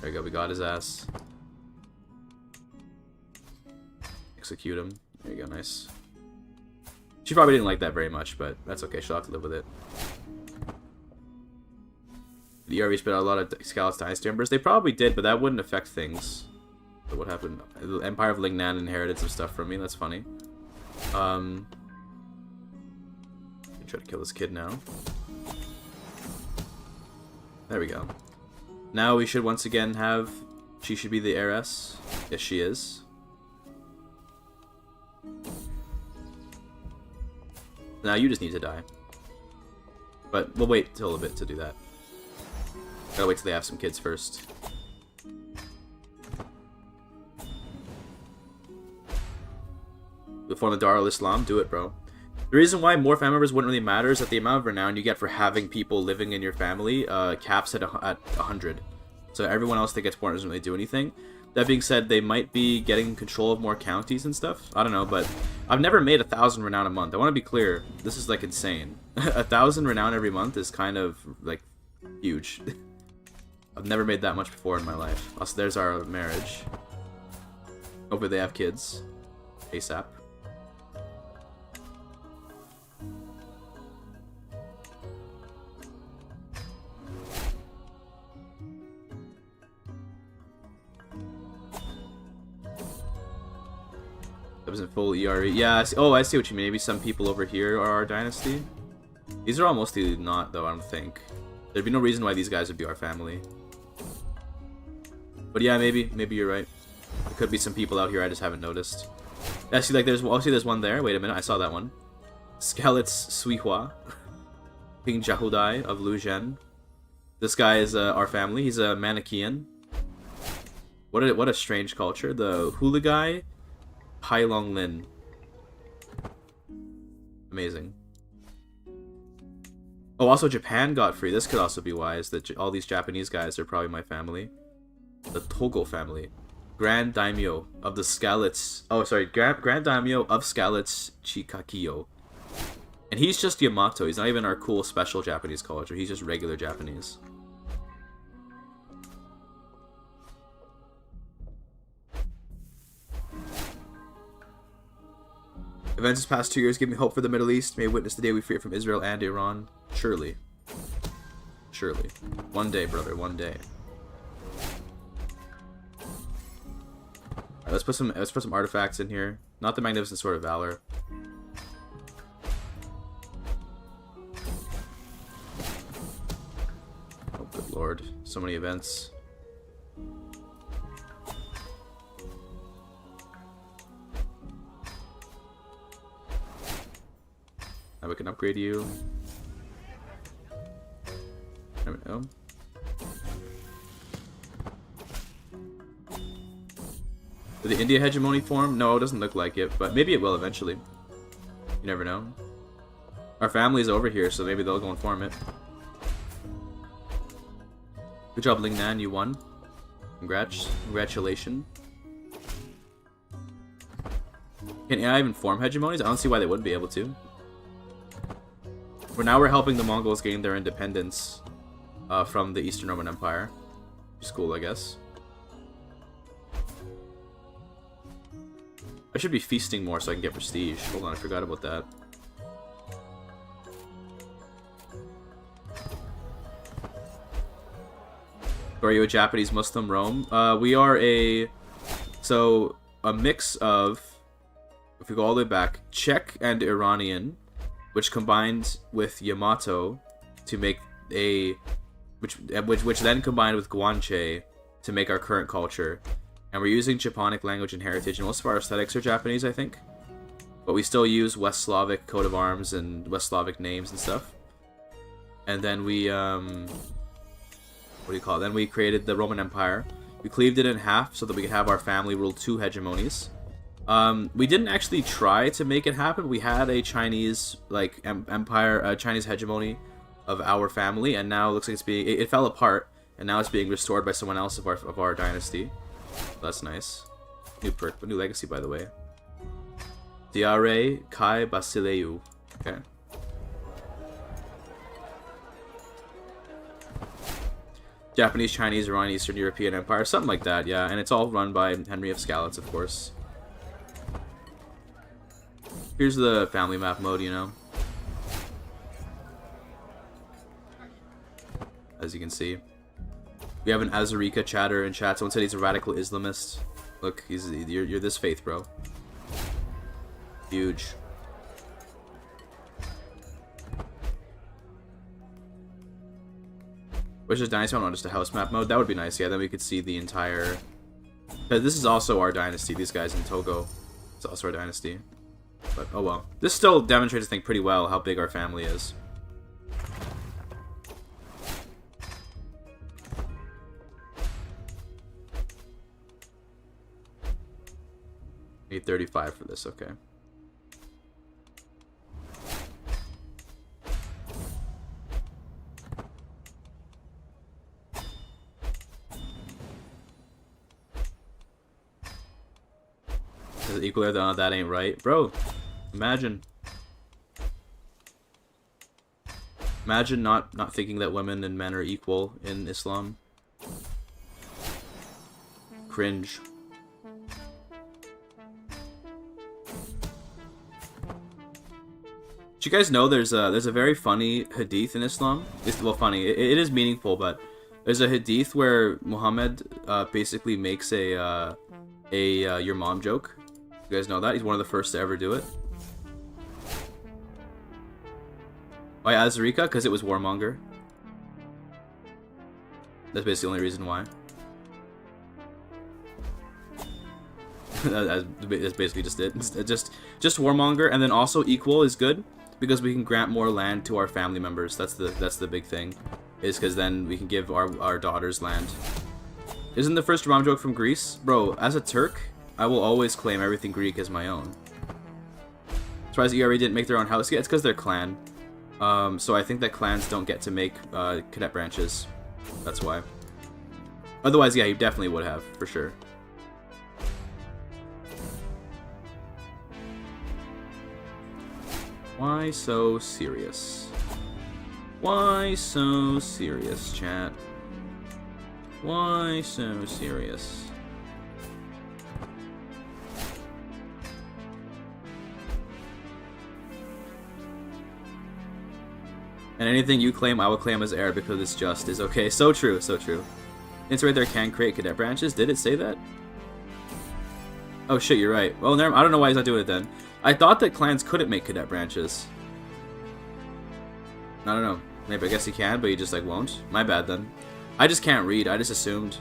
There we go, we got his ass. Execute him. There you go, nice. She probably didn't like that very much, but that's okay. She'll have to live with it. The ERV spit out a lot of Scallops Dynasty members. They probably did, but that wouldn't affect things. So what happened? The Empire of Lingnan inherited some stuff from me. That's funny. Try to kill this kid now. There we go. Now we should once again have... She should be the heiress. Yes, she is. Now you just need to die. But we'll wait till a bit to do that. Gotta wait till they have some kids first. The form of Dar al-Islam, do it, bro. The reason why more family members wouldn't really matter is that the amount of renown you get for having people living in your family caps at 100. So everyone else that gets born doesn't really do anything. That being said, they might be getting control of more counties and stuff. I don't know, but I've never made 1,000 renown a month. I want to be clear. This is, like, insane. 1,000 renown every month is kind of, like, huge. I've never made that much before in my life. Also, there's our marriage. Hopefully they have kids. ASAP. That was in full ERE. Yeah, I see. Oh, I see what you mean. Maybe some people over here are our dynasty. These are all mostly not, though, I don't think. There'd be no reason why these guys would be our family. But yeah, maybe you're right. There could be some people out here I just haven't noticed. Yeah, see, like, there's one there. Wait a minute, I saw that one. Skalitz Suihua. King Jahudai of Luzhen. This guy is our family. He's a Manichaean. What a strange culture. The Hulagai Hailong Lin. Amazing. Oh, also Japan got free. This could also be wise, that all these Japanese guys are probably my family. The Togo family. Grand Daimyo of the Skalitz... Oh, sorry. Grand Daimyo of Skalitz Chikakiyo. And he's just Yamato. He's not even our cool special Japanese culture. He's just regular Japanese. Events this past 2 years give me hope for the Middle East. May witness the day we free it from Israel and Iran. Surely. Surely. One day, brother. One day. Alright, let's put some artifacts in here. Not the Magnificent Sword of Valor. Oh, good lord. So many events. Now we can upgrade you. There we go. Did the India hegemony form? No, it doesn't look like it, but maybe it will eventually. You never know. Our family's over here, so maybe they'll go and form it. Good job, Lingnan, you won. Congrats. Congratulations. Can AI even form hegemonies? I don't see why they wouldn't be able to. Now we're helping the Mongols gain their independence from the Eastern Roman Empire. Which is cool, I guess. I should be feasting more so I can get prestige. Hold on, I forgot about that. Are you a Japanese Muslim Rome? We are a mix of, if we go all the way back, Czech and Iranian, which combined with Yamato to make a, which then combined with Guanche to make our current culture. And we're using Japonic language and heritage, and most of our aesthetics are Japanese, I think. But we still use West Slavic coat of arms and West Slavic names and stuff. And then we, what do you call it? Then we created the Roman Empire. We cleaved it in half so that we could have our family rule 2 hegemonies. We didn't actually try to make it happen. We had a Chinese, like, empire, Chinese hegemony of our family, and now it looks like it's being, it fell apart, and now it's being restored by someone else of our dynasty. That's nice. New perk, new legacy, by the way. Diare Kai Basileu. Okay. Japanese, Chinese, Iranian, Eastern European Empire, something like that, yeah. And it's all run by Henry of Skalitz, of course. Here's the family map mode, you know. As you can see. We have an Azarika chatter in chat. Someone said he's a radical Islamist. Look, you're this faith, bro. Huge. Which is Dynasty, not just a house map mode. That would be nice, yeah, then we could see the entire... This is also our Dynasty, these guys in Togo. It's also our Dynasty. But, oh well. This still demonstrates, I think, pretty well how big our family is. Need 35 for this, okay. Is it equal? No, that ain't right. Bro, imagine. Imagine not thinking that women and men are equal in Islam. Cringe. Did you guys know there's a very funny hadith in Islam? It's, well, funny. It is meaningful, but there's a hadith where Muhammad basically makes a your mom joke. You guys know that? He's one of the first to ever do it. Why Azarika? Because it was warmonger. That's basically the only reason why. That's basically just it. Just warmonger, and then also equal is good because we can grant more land to our family members. That's the big thing, is because then we can give our daughters land. Isn't the first mom joke from Greece, bro? As a Turk, I will always claim everything Greek as my own. Surprised ERA didn't make their own house yet. It's because they're clan. So I think that clans don't get to make cadet branches. That's why. Otherwise, yeah, you definitely would have, for sure. Why so serious? Why so serious, chat? Why so serious? And anything you claim, I will claim as heir because it's just is okay. So true, so true. It's right there can create cadet branches. Did it say that? Oh shit, you're right. Well, never, I don't know why he's not doing it then. I thought that clans couldn't make cadet branches. I don't know. Maybe I guess he can, but he just like won't. My bad then. I just can't read. I just assumed.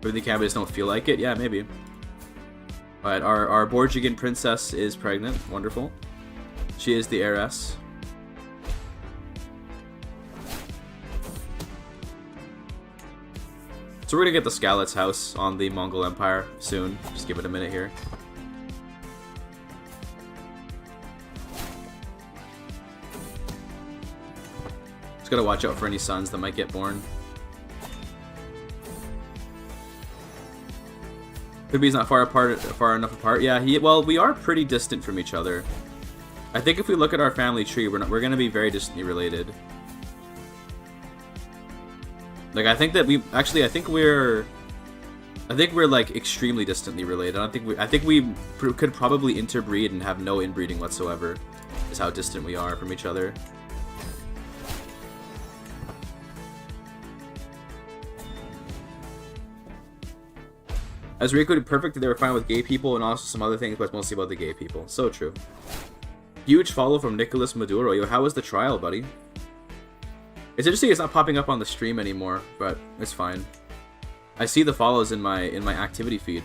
Maybe they can, but just don't feel like it. Yeah, maybe. Alright, our Borgigan princess is pregnant. Wonderful. She is the heiress. So we're gonna get the Skalit's house on the Mongol Empire soon. Just give it a minute here. Just gotta watch out for any sons that might get born. Could be he's not far enough apart. Yeah, well, we are pretty distant from each other. I think if we look at our family tree, we're gonna be very distantly related. Like, I think that I think we're like extremely distantly related. I think we could probably interbreed and have no inbreeding whatsoever. Is how distant we are from each other. As Rico did perfect, they were fine with gay people and also some other things, but it's mostly about the gay people. So true. Huge follow from Nicolas Maduro. Yo, how was the trial, buddy? It's interesting it's not popping up on the stream anymore, but it's fine. I see the follows in my activity feed.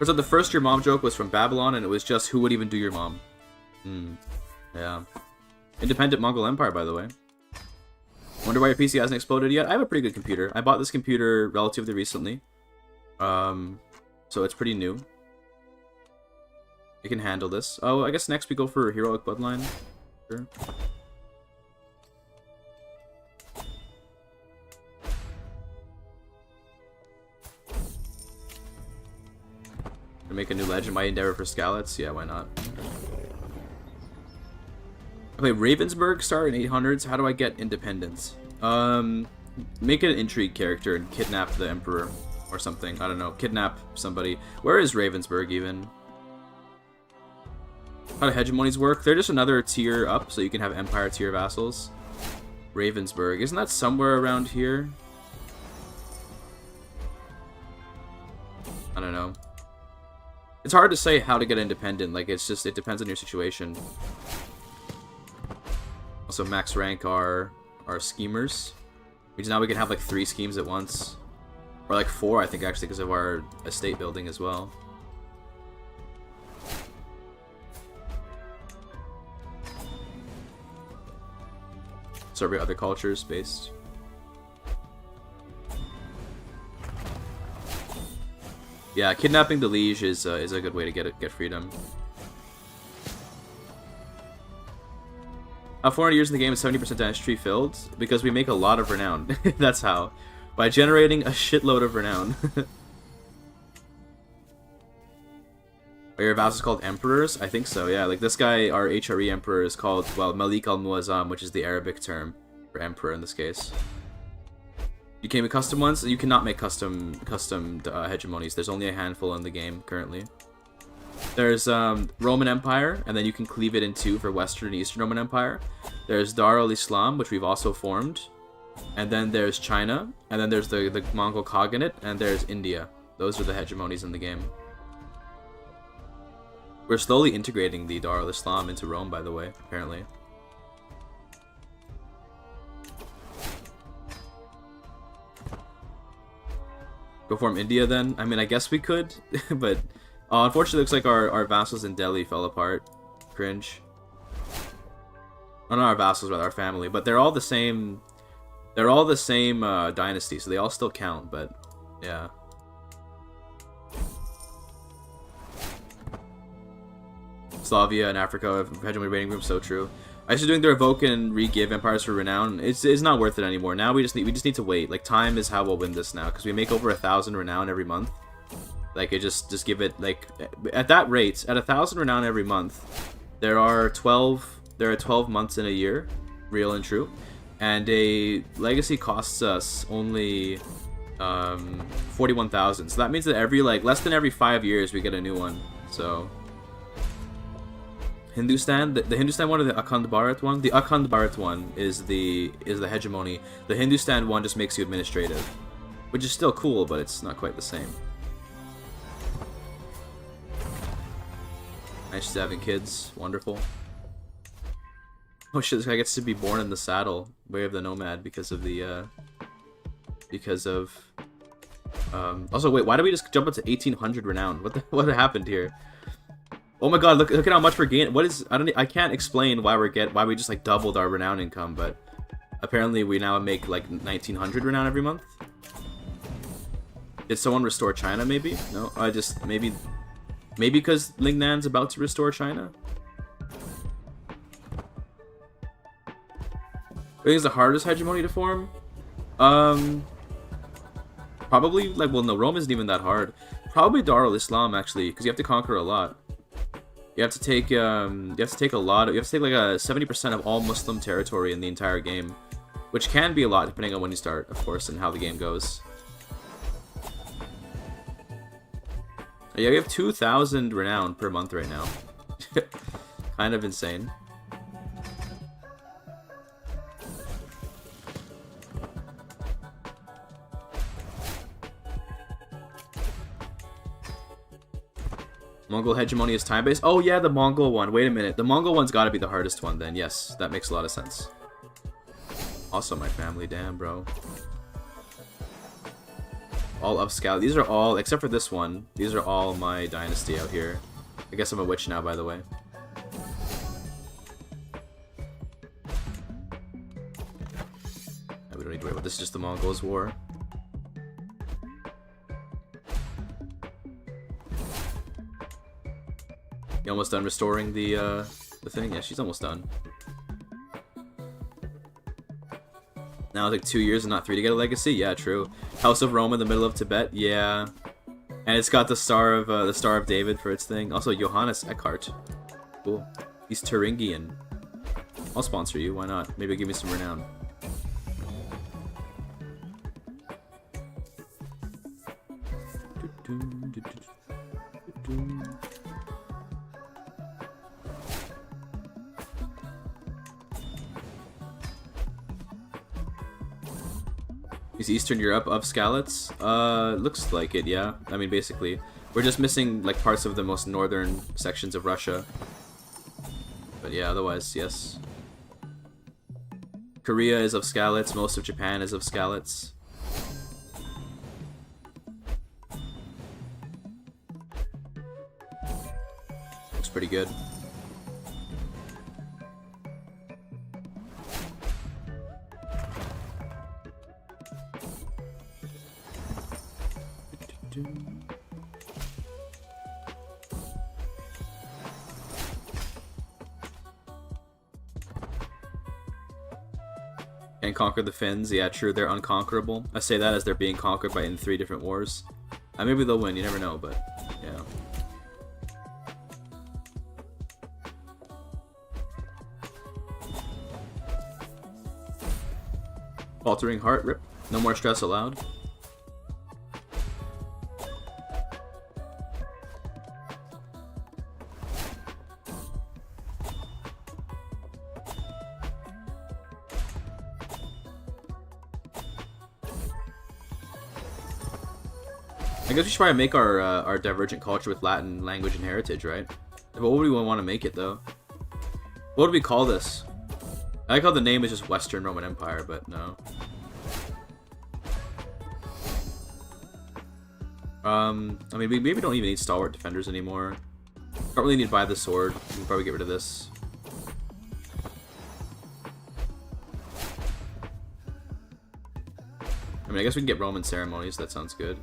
So the first your mom joke was from Babylon, and it was just who would even do your mom? Yeah. Independent Mongol Empire, by the way. Wonder why your PC hasn't exploded yet? I have a pretty good computer. I bought this computer relatively recently. So it's pretty new. It can handle this. Oh, I guess next we go for Heroic Bloodline. Sure. To make a new legend, my endeavor for Skalit's? Yeah, why not? Okay, Ravensburg started in 800s. How do I get independence? make an intrigue character and kidnap the emperor or something. I don't know. Kidnap somebody. Where is Ravensburg even? How do hegemonies work? They're just another tier up, so you can have empire tier vassals. Ravensburg. Isn't that somewhere around here? I don't know. It's hard to say how to get independent. Like, it's just, it depends on your situation. Also, max rank are schemers. Which now we can have like 3 schemes at once. Or like 4, I think, actually, because of our estate building as well. Survey other cultures based. Yeah, kidnapping the liege is a good way to get freedom. 400 years in the game is 70% dynasty filled because we make a lot of renown. That's how. By generating a shitload of renown. Are your vassals called emperors? I think so, yeah. Like this guy, our HRE emperor, is called, well, Malik al-Muazzam, which is the Arabic term for emperor in this case. You can make custom ones? You cannot make custom hegemonies. There's only a handful in the game currently. There's Roman Empire, and then you can cleave it in 2 for Western and Eastern Roman Empire. There's Dar al-Islam, which we've also formed. And then there's China, and then there's the Mongol Khaganate, and there's India. Those are the hegemonies in the game. We're slowly integrating the Dar al-Islam into Rome, by the way, apparently. Go form India then? I mean, I guess we could, but unfortunately it looks like our vassals in Delhi fell apart. Cringe. Oh, not our vassals, rather, our family, but they're all the same. They're all the same dynasty, so they all still count, but yeah. Slavia and Africa, hegemony rating room, so true. I used to doing the revoke and re-give empires for renown. It's not worth it anymore. Now we just need to wait. Like time is how we'll win this now, because we make over 1,000 renown every month. Like it just give it like at that rate, at 1,000 renown every month, there are 12 months in a year, real and true, and a legacy costs us only 41,000. So that means that every less than every 5 years we get a new one. So. Hindustan, the Hindustan one or the Akhand Bharat one? The Akhand Bharat one is the hegemony. The Hindustan one just makes you administrative, which is still cool, but it's not quite the same. Nice just having kids, wonderful. Oh shit, this guy gets to be born in the saddle, Way of the Nomad, because of the also wait, why did we just jump up to 1800 renown? What happened here? Oh my god, look at how much we're gaining. What is, I can't explain why we just like doubled our renown income, but apparently we now make like 1900 renown every month. Did someone restore China maybe? No, maybe because Lingnan's about to restore China. I think it's the hardest hegemony to form. Probably well no, Rome isn't even that hard. Probably Dar al-Islam actually, because you have to conquer a lot. You have to take like a 70% of all Muslim territory in the entire game, which can be a lot depending on when you start, of course, and how the game goes. Yeah, we have 2,000 renown per month right now. Kind of insane. Mongol hegemony is time-based? Oh yeah, the Mongol one. Wait a minute. The Mongol one's gotta be the hardest one then. Yes, that makes a lot of sense. Also my family, damn bro. All upscale. These are all, except for this one, these are all my dynasty out here. I guess I'm a witch now, by the way. We don't need to worry about this, is just the Mongols' war. You almost done restoring the thing? Yeah, she's almost done. Now it's like 2 years and not 3 to get a legacy? Yeah, true. House of Rome in the middle of Tibet? Yeah. And it's got the Star of David for its thing. Also, Johannes Eckhart. Cool. He's Thuringian. I'll sponsor you, why not? Maybe give me some renown. Is Eastern Europe of Skalitz? Looks like it, yeah. I mean, basically. We're just missing, like, parts of the most northern sections of Russia. But yeah, otherwise, yes. Korea is of Skalitz, most of Japan is of Skalitz. Looks pretty good. And conquer the Finns. Yeah, true, they're unconquerable. I say that as they're being conquered in 3 different wars. Maybe they'll win, you never know, but yeah. Faltering heart, rip. No more stress allowed. I guess we should probably make our divergent culture with Latin language and heritage, right? But what would we want to make it, though? What would we call this? I like how the name is just Western Roman Empire, but no. I mean, we maybe don't even need stalwart defenders anymore. Don't really need to buy the sword. We can probably get rid of this. I mean, I guess we can get Roman ceremonies. That sounds good.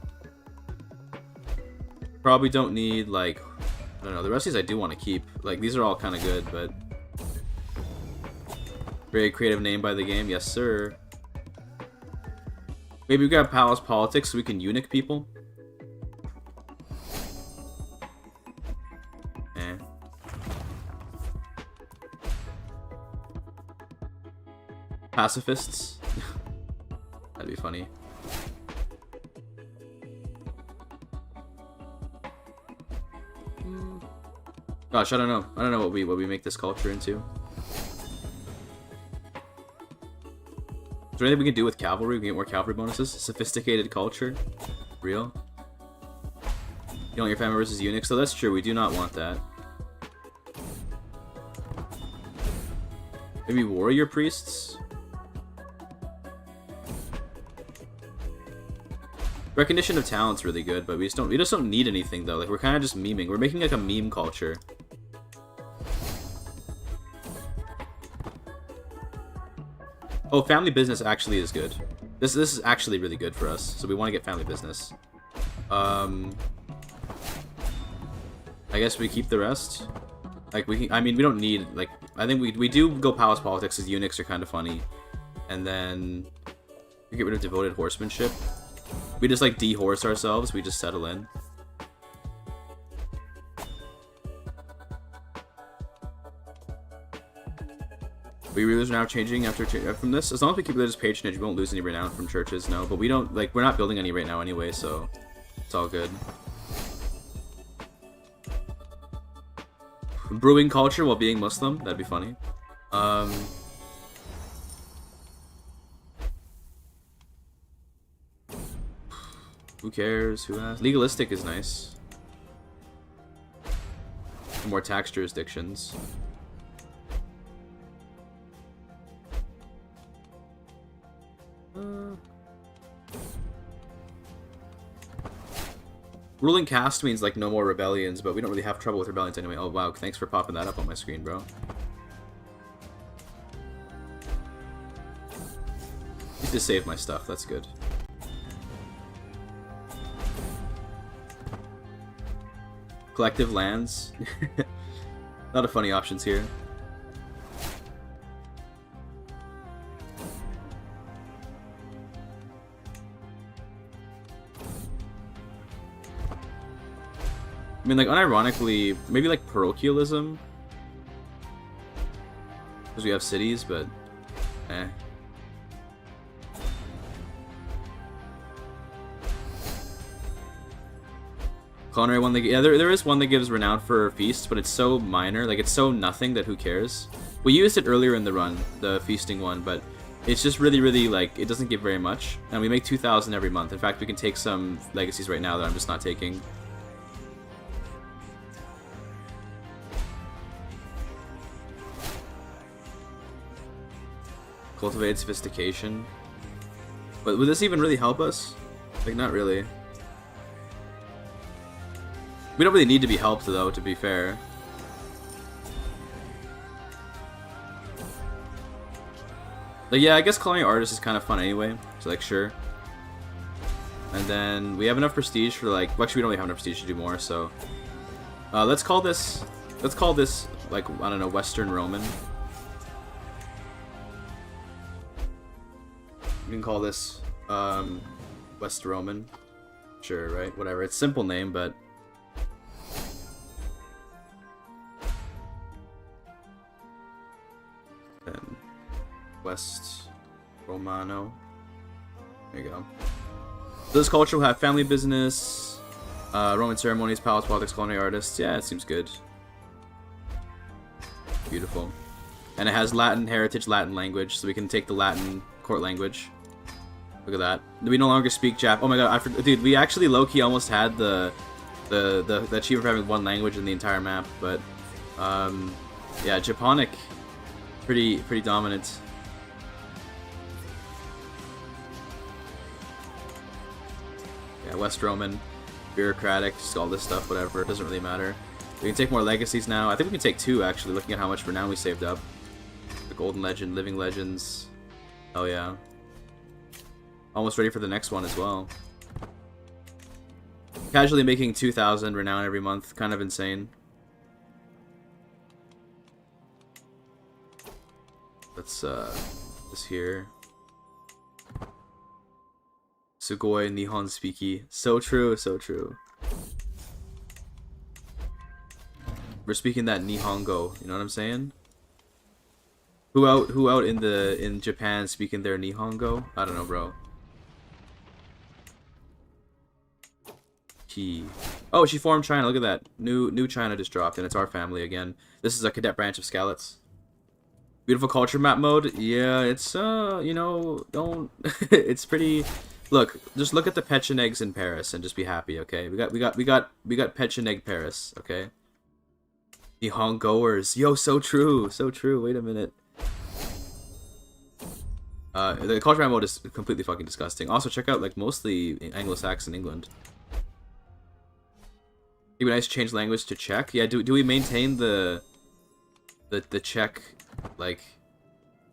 Probably don't need, like, I don't know, the rest of these I do want to keep. Like, these are all kind of good, but... Very creative name by the game, yes sir. Maybe we got palace politics so we can eunuch people. Pacifists. That'd be funny. Gosh, I don't know. I don't know what we make this culture into. Is there anything we can do with cavalry? We can get more cavalry bonuses. Sophisticated culture. Real. You don't want your family versus eunuchs, so that's true. We do not want that. Maybe warrior priests. Recognition of talent's really good, but we just don't need anything though. Like, we're kind of just memeing. We're making like a meme culture. Oh, family business actually is good. This is actually really good for us. So we want to get family business. I guess we keep the rest. Like I mean, we don't need, like, I think we do go palace politics because eunuchs are kind of funny, and then we get rid of devoted horsemanship. We just like dehorse ourselves. We just settle in. We rulers are now changing from this. As long as we keep religious patronage, we won't lose any renown from churches. No, but we don't, like, we're not building any right now anyway, so it's all good. Brewing culture while being Muslim, that'd be funny. Who cares? Who has? Legalistic is nice. More tax jurisdictions. Ruling caste means, like, no more rebellions, but we don't really have trouble with rebellions anyway. Oh, wow, thanks for popping that up on my screen, bro. Need to save my stuff, that's good. Collective lands. Not a funny options here. I mean, like, unironically, maybe, like, parochialism. Because we have cities, but... eh. Culinary one, yeah, there is one that gives renown for feasts, but it's so minor, like it's so nothing that who cares. We used it earlier in the run, the feasting one, but it's just really, like, it doesn't give very much. And we make 2,000 every month. In fact, we can take some legacies right now that I'm just not taking. Cultivated sophistication. But would this even really help us? Like, not really. We don't really need to be helped, though, to be fair. Like, yeah, I guess calling artist is kind of fun anyway. So, like, sure. And then we have enough prestige for, like... Well, actually, we don't really have enough prestige to do more, so... let's call this, like, I don't know, Western Roman. We can call this, West Roman. Sure, right? Whatever. It's a simple name, but... Then... West Romano. There you go. So this culture will have family business, Roman ceremonies, palace politics, culinary artists. Yeah, it seems good. Beautiful. And it has Latin heritage, Latin language, so we can take the Latin court language. Look at that. We no longer speak Jap. Oh my god, dude, we actually low-key almost had the achievement for having one language in the entire map, but yeah, Japonic, pretty dominant. Yeah, West Roman, bureaucratic, just all this stuff, whatever. It doesn't really matter. We can take more legacies now. I think we can take 2, actually, looking at how much renown we saved up. The Golden Legend, Living Legends. Oh, yeah. Almost ready for the next one as well. Casually making 2,000 renown every month. Kind of insane. Let's, this here. Sugoi Nihon Speaky. So true, so true. We're speaking that Nihongo, you know what I'm saying? Who out in Japan speaking their Nihongo? I don't know, bro. Key. Oh, she formed China. Look at that. New China just dropped, and it's our family again. This is a cadet branch of Scalets. Beautiful culture map mode. Yeah, it's you know, don't. It's pretty. Look, just look at the Pechenegs in Paris and just be happy, okay? We got Pecheneg Paris, okay? Nihon goers. Yo, so true. So true. Wait a minute. The culture map mode is completely fucking disgusting. Also, check out, like, mostly Anglo-Saxon England. It'd be nice to change language to Czech. Yeah, do we maintain the Czech, like,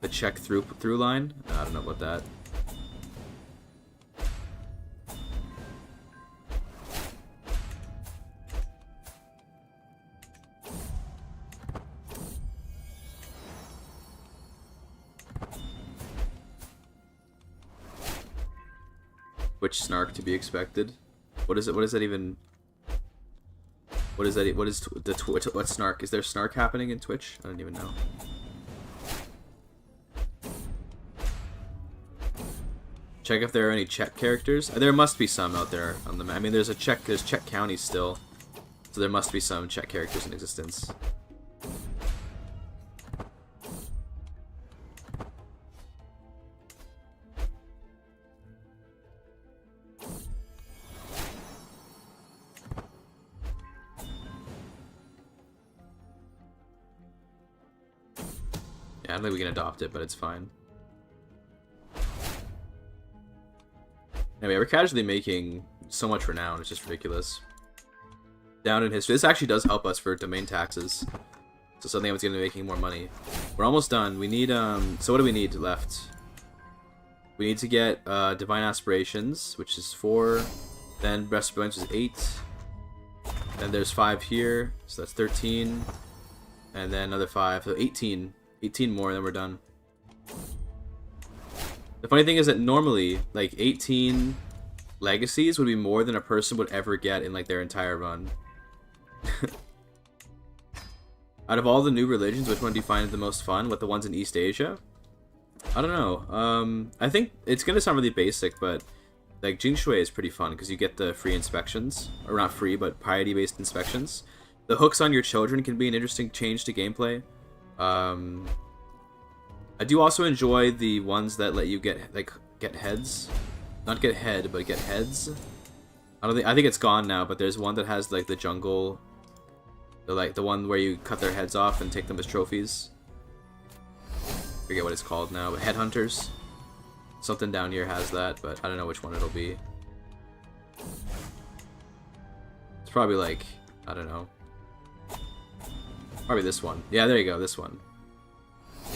the Czech through line? I don't know about that. Which snark to be expected? What is it? What is that even? What is that? What is what snark? Is there snark happening in Twitch? I don't even know. Check if there are any Czech characters. There must be some out there on the map. I mean, there's Czech counties still, so there must be some Czech characters in existence. I don't think we can adopt it, but it's fine. Anyway, we're casually making so much renown, it's just ridiculous. Down in history. This actually does help us for domain taxes. So suddenly I was going to be making more money. We're almost done. We need, so what do we need left? We need to get, Divine Aspirations, which is 4. Then Breast of Brilliance is 8. Then there's 5 here, so that's 13. And then another 5, so 18. 18 more, and then we're done. The funny thing is that normally, like, 18 legacies would be more than a person would ever get in, like, their entire run. Out of all the new religions, which one do you find the most fun? What, the ones in East Asia? I don't know. I think it's gonna sound really basic, but like Jing Shui is pretty fun because you get the free inspections, or not free, but piety-based inspections. The hooks on your children can be an interesting change to gameplay. I do also enjoy the ones that let you get heads, not get head, but get heads. I think it's gone now, but there's one that has like the jungle, the one where you cut their heads off and take them as trophies. Forget what it's called now, but headhunters. Something down here has that, but I don't know which one it'll be. It's probably like, I don't know. Probably this one. Yeah, there you go, this one.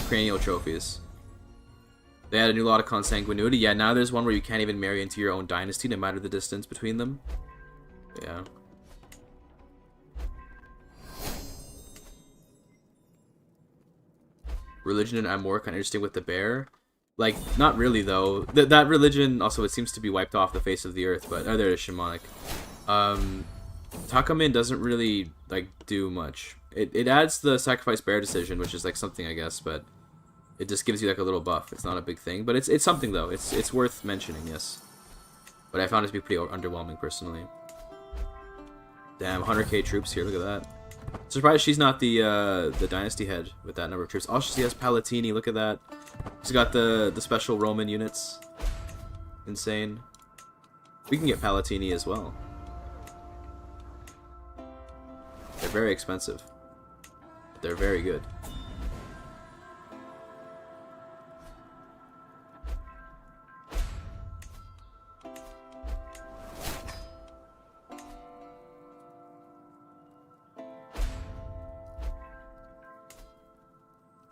Cranial trophies. They added a new lot of consanguinity. Yeah, now there's one where you can't even marry into your own dynasty, no matter the distance between them. Yeah. Religion and Amor kind of interesting with the bear. Like, not really though. That religion also, it seems to be wiped off the face of the earth, but there it is, shamanic. Takamin doesn't really like do much. It adds the sacrifice bear decision, which is like something, I guess, but it just gives you like a little buff. It's not a big thing, but it's something though. It's worth mentioning, yes. But I found it to be pretty underwhelming personally. Damn, 100k troops here. Look at that. Surprised she's not the dynasty head with that number of troops. Oh, she has Palatini. Look at that. She's got the special Roman units. Insane. We can get Palatini as well. They're very expensive. But they're very good.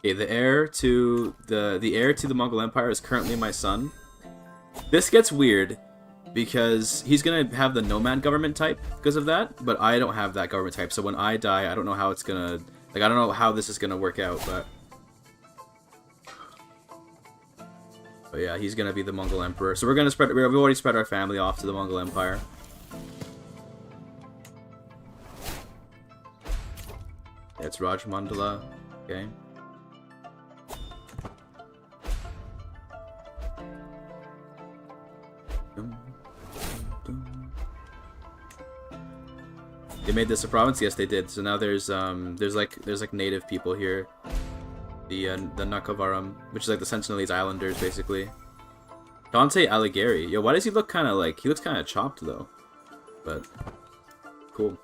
Okay, the heir to the Mongol Empire is currently my son. This gets weird because he's gonna have the nomad government type because of that, but I don't have that government type. So when I die, I don't know how it's gonna I don't know how this is gonna work out, but yeah, he's gonna be the Mongol Emperor. So we've already spread our family off to the Mongol Empire. Yeah, it's Rajmandala. Okay. They made this a province? Yes, they did. So now there's like native people here. The Nakavaram, which is like the Sentinelese Islanders, basically. Dante Alighieri. Yo, why does he look kind of like... He looks kind of chopped, though. But, cool.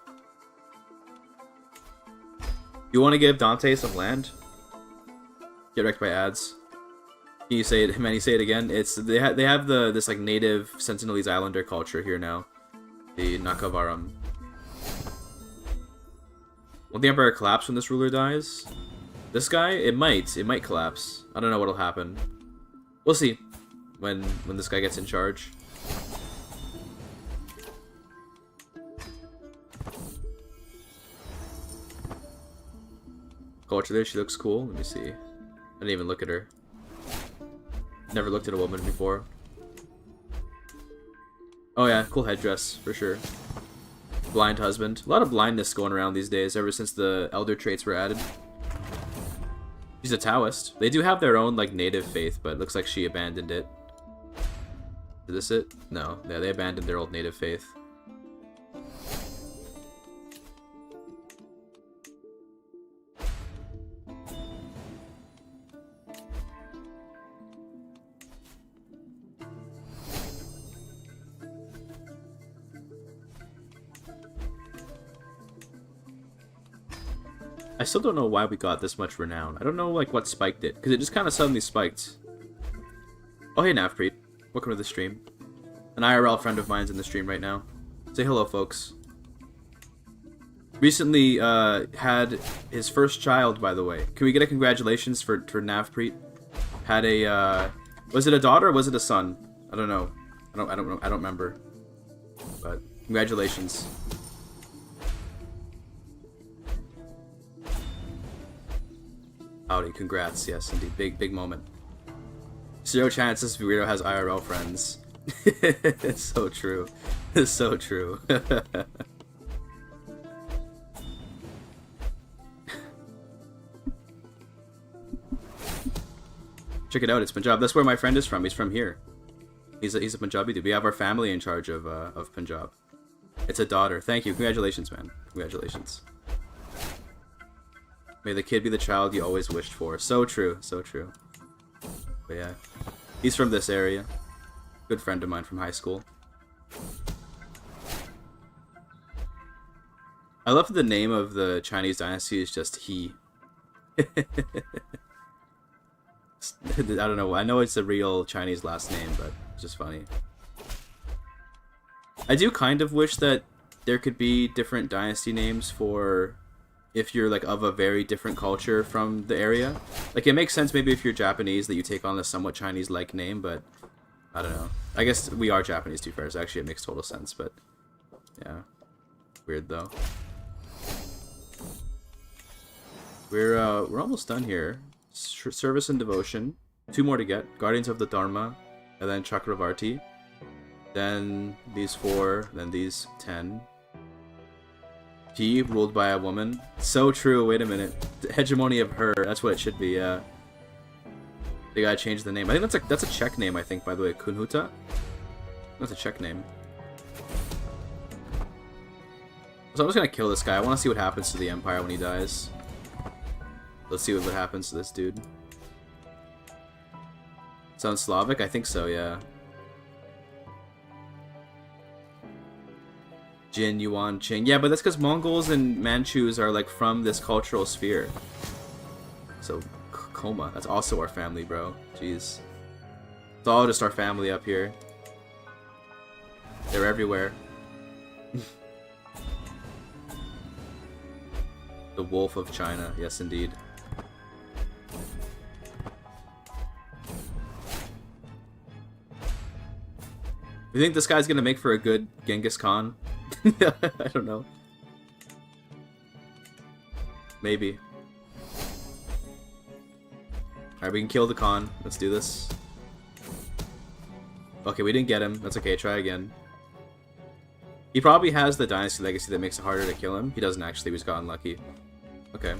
You want to give Dante some land? Get wrecked by ads. Can you say it, Manny, say it again? It's they have this like native Sentinelese Islander culture here now. The Nakavaram. Will the Empire collapse when this ruler dies? This guy? It might collapse. I don't know what'll happen. We'll see when this guy gets in charge. Culture there, she looks cool. Let me see. I didn't even look at her. Never looked at a woman before. Oh yeah, cool headdress, for sure. Blind husband. A lot of blindness going around these days, ever since the elder traits were added. She's a Taoist. They do have their own, like, native faith, but it looks like she abandoned it. Is this it? No. Yeah, they abandoned their old native faith. I still don't know why we got this much renown. I don't know like what spiked it, because it just kind of suddenly spiked. Oh hey Navpreet, welcome to the stream. An IRL friend of mine's in the stream right now. Say hello, folks. Recently had his first child, by the way. Can we get a congratulations for Navpreet? Had a was it a daughter or was it a son? I don't know. I don't remember. But congratulations. Howdy, congrats, yes, indeed. Big moment. Zero chances Virido has IRL friends. It's so true. It's so true. Check it out, it's Punjab. That's where my friend is from. He's from here. He's a Punjabi dude. We have our family in charge of Punjab. It's a daughter. Thank you. Congratulations, man. Congratulations. May the kid be the child you always wished for. So true. So true. But yeah. He's from this area. Good friend of mine from high school. I love that the name of the Chinese dynasty is just He. I don't know. I know it's a real Chinese last name, but it's just funny. I do kind of wish that there could be different dynasty names for if you're like of a very different culture from the area. Like it makes sense maybe if you're Japanese that you take on a somewhat Chinese-like name, but I don't know. I guess we are Japanese, to be fair, so actually it makes total sense, but yeah. Weird though. We're almost done here. Service and devotion. 2 more to get. Guardians of the Dharma, and then Chakravarti. Then these 4, then these 10. He ruled by a woman. So true. Wait a minute. The hegemony of her. That's what it should be. Yeah. They gotta change the name. I think that's a Czech name. I think, by the way, Kunhuta. That's a Czech name. So I'm just gonna kill this guy. I want to see what happens to the Empire when he dies. Let's see what happens to this dude. Sounds Slavic? I think so, yeah. Jin, Yuan, Qing. Yeah, but that's because Mongols and Manchus are like from this cultural sphere. So, Koma. That's also our family, bro. Jeez. It's all just our family up here. They're everywhere. The Wolf of China. Yes, indeed. You think this guy's gonna make for a good Genghis Khan? I don't know. Maybe. Alright, we can kill the Khan. Let's do this. Okay, we didn't get him. That's okay, try again. He probably has the Dynasty legacy that makes it harder to kill him. He doesn't actually, we just got unlucky. Okay.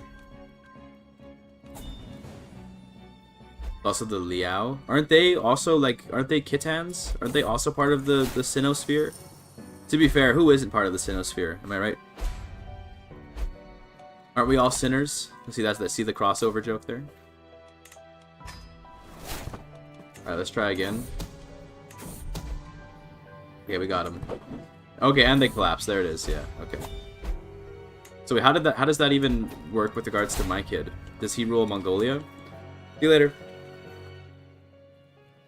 Also the Liao. Aren't they also like, aren't they Khitans? Aren't they also part of the Sinosphere? To be fair, who isn't part of the Sinosphere? Am I right? Aren't we all sinners? See see the crossover joke there? Alright, let's try again. Okay, we got him. Okay, and they collapse. There it is, yeah, okay. So wait, how does that even work with regards to my kid? Does he rule Mongolia? See you later.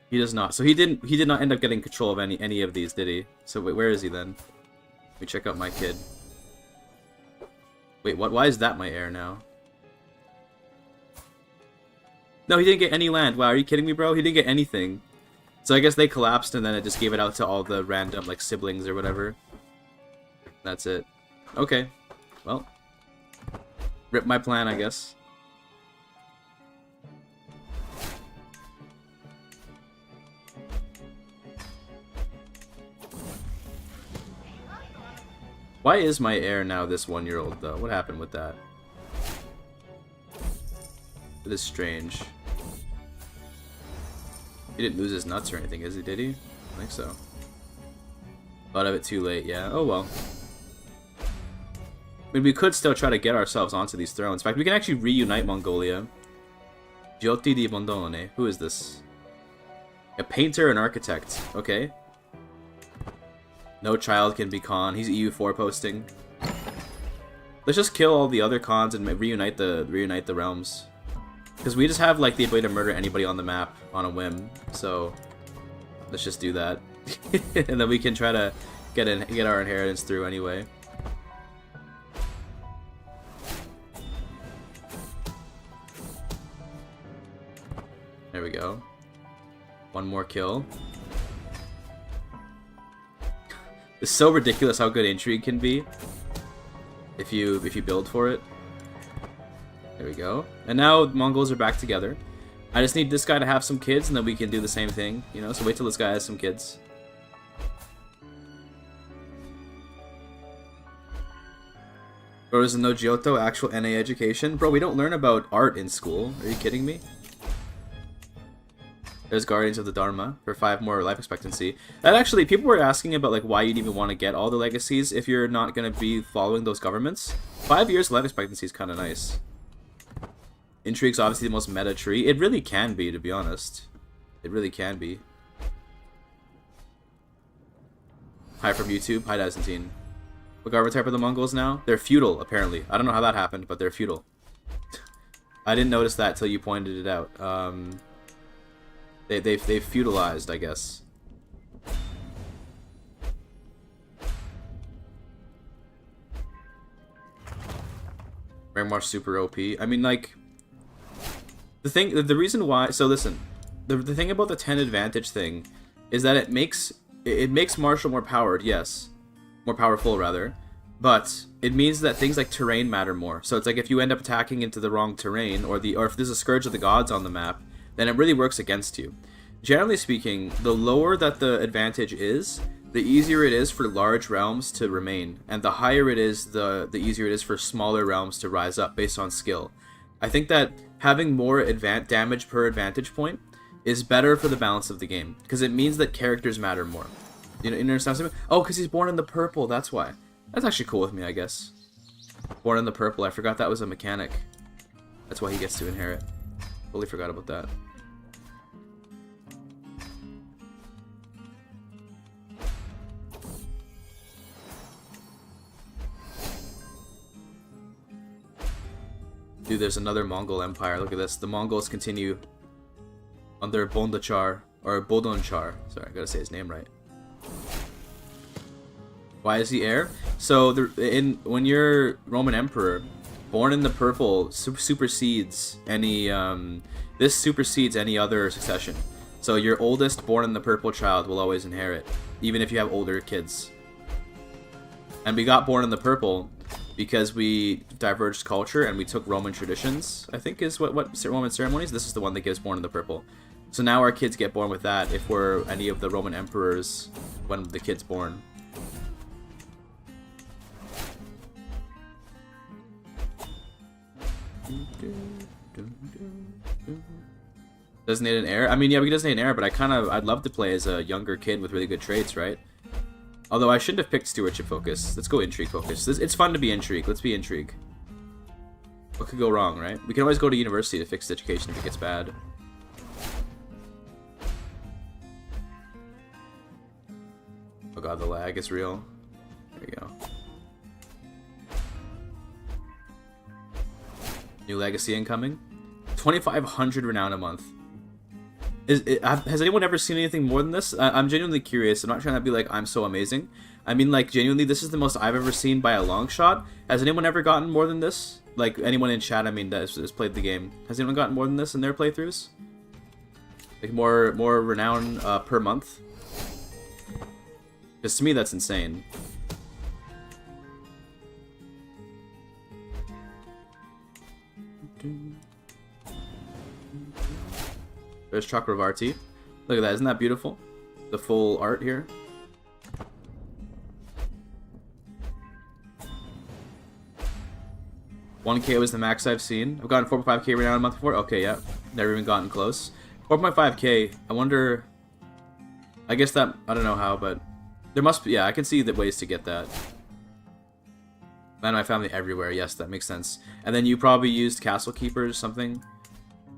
He does not. So he did not end up getting control of any of these, did he? So wait, where is he then? Let me check out my kid. Wait, what? Why is that my heir now? No, he didn't get any land. Wow, are you kidding me, bro? He didn't get anything. So I guess they collapsed and then it just gave it out to all the random like siblings or whatever. That's it. Okay. Well. Rip my plan, I guess. Why is my heir now this 1-year-old, though? What happened with that? It is strange. He didn't lose his nuts or anything, is he? Did he? I think so. Thought of it too late, yeah. Oh well. I mean, we could still try to get ourselves onto these thrones. In fact, we can actually reunite Mongolia. Jyoti di Bondone. Who is this? A painter and architect. Okay. No child can be Khan. He's EU4 posting. Let's just kill all the other Khans and reunite the realms. Because we just have like the ability to murder anybody on the map on a whim. So let's just do that. And then we can try to get our inheritance through anyway. There we go. One more kill. It's so ridiculous how good intrigue can be if you build for it. There we go. And now Mongols are back together. I just need this guy to have some kids and then we can do the same thing, you know? So wait till this guy has some kids. Bro, is no Giotto actual NA education? Bro, we don't learn about art in school. Are you kidding me? There's Guardians of the Dharma for 5 more life expectancy. That actually, people were asking about like why you'd even want to get all the legacies if you're not going to be following those governments. 5 years life expectancy is kind of nice. Intrigue's obviously the most meta tree. It really can be, to be honest. It really can be. Hi from YouTube. Hi, Dazentine. What government type are the Mongols now? They're feudal, apparently. I don't know how that happened, but they're feudal. I didn't notice that till you pointed it out. They've feudalized, I guess. Grandma's super OP. I mean, like, the reason why. So listen, the thing about the 10 advantage thing is that it makes Marshall more powered. Yes, more powerful rather. But it means that things like terrain matter more. So it's like if you end up attacking into the wrong terrain, or if there's a Scourge of the Gods on the map, then it really works against you. Generally speaking, the lower that the advantage is, the easier it is for large realms to remain, and the higher it is, the easier it is for smaller realms to rise up based on skill. I think that having more damage per advantage point is better for the balance of the game, because it means that characters matter more. You understand something? Oh, because he's born in the purple, that's why. That's actually cool with me, I guess. Born in the purple, I forgot that was a mechanic. That's why he gets to inherit. Totally forgot about that. Dude, there's another Mongol empire. Look at this. The Mongols continue under Bondachar, or Bodonchar. Sorry, I gotta say his name right. Why is he heir? So, when you're Roman Emperor, born in the purple supersedes any, this supersedes any other succession. So your oldest born in the purple child will always inherit, even if you have older kids. And we got born in the purple because we diverged culture and we took Roman traditions, I think is what Roman ceremonies. This is the one that gives born in the purple. So now our kids get born with that if we're any of the Roman emperors when the kid's born. Designate an heir? I mean, yeah, we can designate an heir, but I'd love to play as a younger kid with really good traits, right? Although I shouldn't have picked stewardship focus. Let's go intrigue focus. It's fun to be intrigue. Let's be intrigue. What could go wrong, right? We can always go to university to fix education if it gets bad. Oh god, the lag is real. There you go. New legacy incoming. 2,500 renown a month. Has anyone ever seen anything more than this? I'm genuinely curious. I'm not trying to be like, I'm so amazing. I mean, like, genuinely, this is the most I've ever seen by a long shot. Has anyone ever gotten more than this? Like, anyone in chat, I mean, that has played the game. Has anyone gotten more than this in their playthroughs? Like, more renown per month? Because to me, that's insane. There's Chakravarti. Look at that, isn't that beautiful? The full art here. $1K was the max I've seen. I've gotten 4.5K renown a month before. Okay, yeah. Never even gotten close. 4.5K, I wonder... I guess that... I don't know how, but... There must be... Yeah, I can see the ways to get that. Man, my family everywhere. Yes, that makes sense. And then you probably used Castle Keepers or something.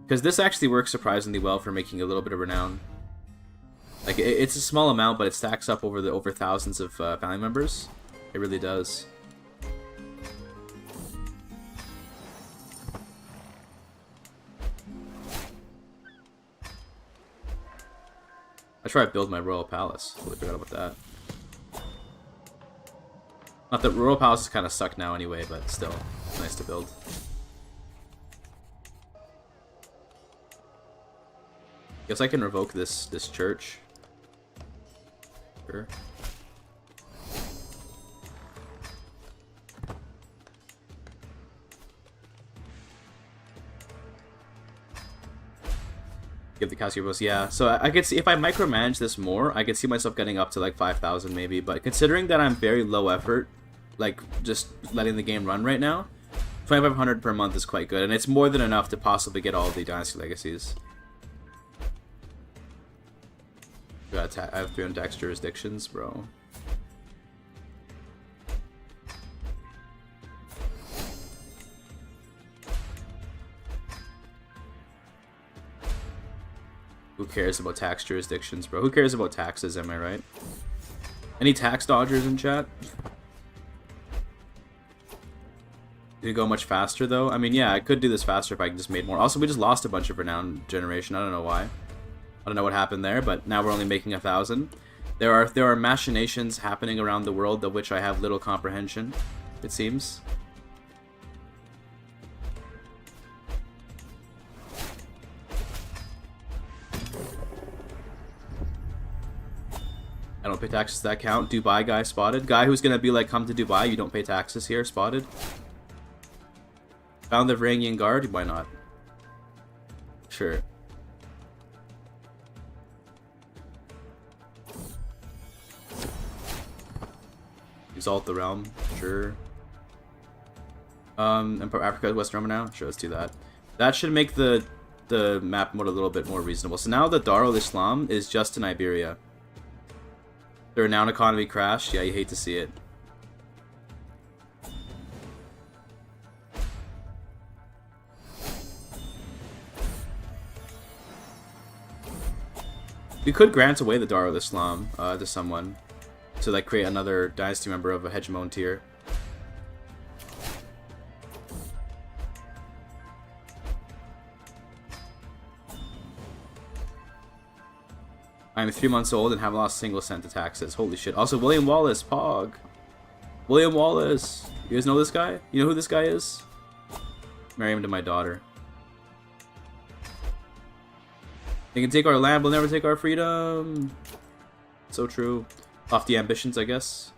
Because this actually works surprisingly well for making a little bit of renown. Like, it's a small amount, but it stacks up over thousands of family members. It really does. I try to build my royal palace. Totally forgot about that. Not that royal palaces kind of suck now anyway, but still, it's nice to build. Guess I can revoke this church. Sure. Give the Casio boost, yeah. So I could see if I micromanage this more, I could see myself getting up to like 5,000 maybe. But considering that I'm very low effort, like just letting the game run right now, 2,500 per month is quite good, and it's more than enough to possibly get all of the Dynasty legacies. I have 300 tax jurisdictions, bro. Who cares about tax jurisdictions, bro? Who cares about taxes, am I right? Any tax dodgers in chat? Did it go much faster, though? I mean, yeah, I could do this faster if I just made more. Also, we just lost a bunch of renown generation. I don't know why. I don't know what happened there, but now we're only making 1,000. There are machinations happening around the world of which I have little comprehension, it seems. I don't pay taxes, that count. Dubai guy spotted. Guy who's gonna be like, come to Dubai, you don't pay taxes here, spotted. Found the Varangian Guard, why not? Sure. Exalt the Realm, sure. Empire Africa, West Roma now? Sure, let's do that. That should make the map mode a little bit more reasonable. So now the Darul Islam is just in Iberia. The renown economy crashed. Yeah, you hate to see it. We could grant away the Darul Islam to someone to like create another dynasty member of a hegemon tier. I'm 3 months old and haven't lost a single cent to taxes. Holy shit. Also, William Wallace, Pog. William Wallace. You guys know this guy? You know who this guy is? Marry him to my daughter. They can take our land, we'll never take our freedom. So true. Lofty ambitions, I guess.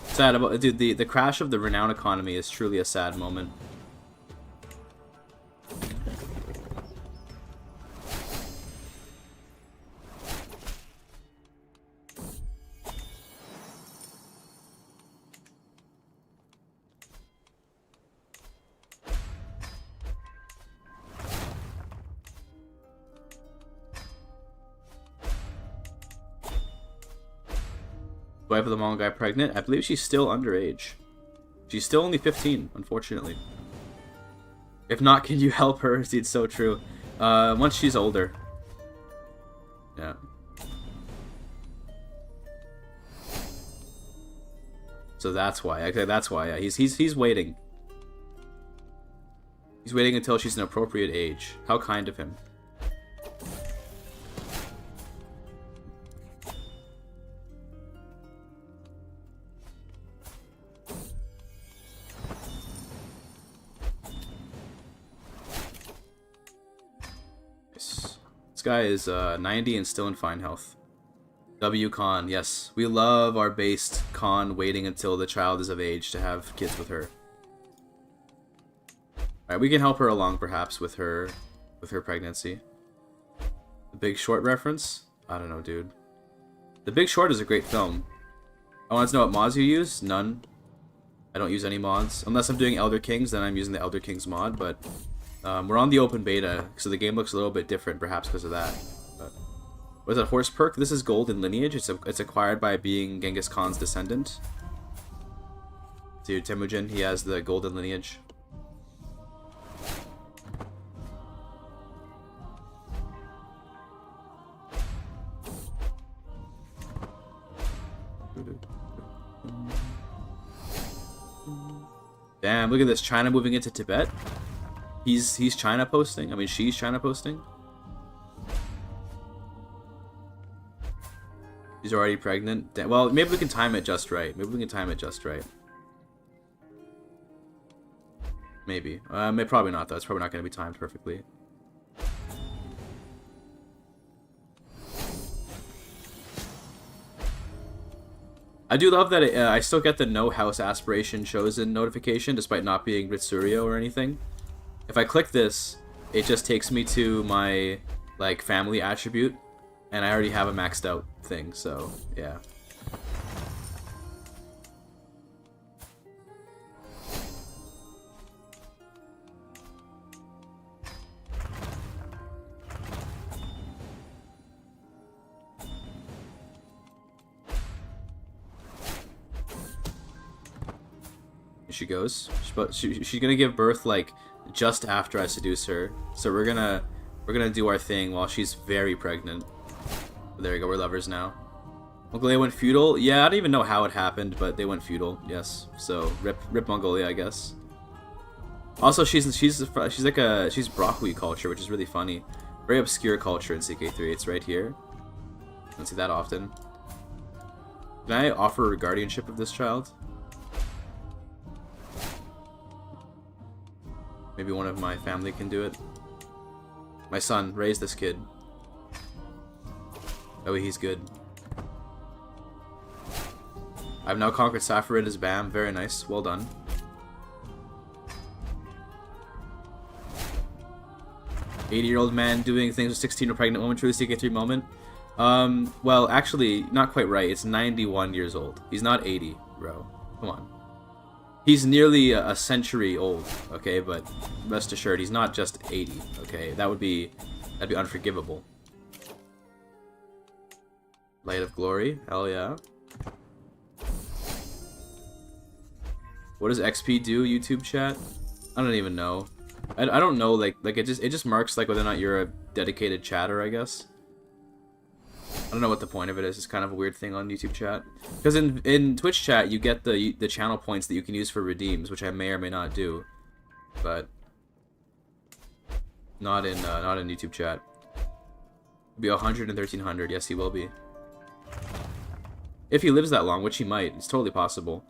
Sad about, dude, the crash of the renown economy is truly a sad moment. Wife of the Mongol guy pregnant? I believe she's still underage. She's still only 15, unfortunately. If not, can you help her? It's so true. Once she's older. Yeah. So that's why. Okay, that's why. Yeah, he's waiting. He's waiting until she's an appropriate age. How kind of him. This guy is 90 and still in fine health. W Khan, yes. We love our based Khan waiting until the child is of age to have kids with her. Alright, we can help her along perhaps with her pregnancy. The Big Short reference? I don't know, dude. The Big Short is a great film. I want to know what mods you use? None. I don't use any mods. Unless I'm doing Elder Kings, then I'm using the Elder Kings mod, but we're on the open beta, so the game looks a little bit different, perhaps because of that. But, what is that, horse perk? This is golden lineage. It's acquired by being Genghis Khan's descendant. Dude, Temujin, he has the golden lineage. Damn, look at this. China moving into Tibet. He's China posting. I mean, she's China posting. She's already pregnant. Damn, well, maybe we can time it just right. Maybe we can time it just right. Maybe. Probably not, though. It's probably not going to be timed perfectly. I do love that I still get the no house aspiration chosen notification, despite not being Ritsurio or anything. If I click this, it just takes me to my like family attribute And I already have a maxed out thing, so yeah. She goes, but she's gonna give birth like just after I seduce her. So we're gonna do our thing while she's very pregnant. There we go, we're lovers now. Mongolia went feudal. Yeah, I don't even know how it happened, but they went feudal. Yes. So rip Mongolia, I guess. Also, she's Brahwi culture, which is really funny. Very obscure culture in CK3. It's right here. Don't see that often. Can I offer guardianship of this child? Maybe one of my family can do it. My son, raise this kid. Oh, he's good. I've now conquered Safarid as Bam. Very nice. Well done. "80-year-old man doing things with 16-year-old pregnant woman." Truly CK3 moment. Well, actually, not quite right. It's 91 years old. He's not 80, bro. Come on. He's nearly a century old, okay? But rest assured, he's not just 80, okay? That'd be unforgivable. Light of Glory, hell yeah. What does XP do, YouTube chat? I don't even know. I don't know, like it just marks like whether or not you're a dedicated chatter, I guess. I don't know what the point of it is. It's kind of a weird thing on YouTube chat. Because in Twitch chat, you get the channel points that you can use for redeems, which I may or may not do. But not in YouTube chat. It'll be 100 and 1300. Yes, he will be. If he lives that long, which he might. It's totally possible.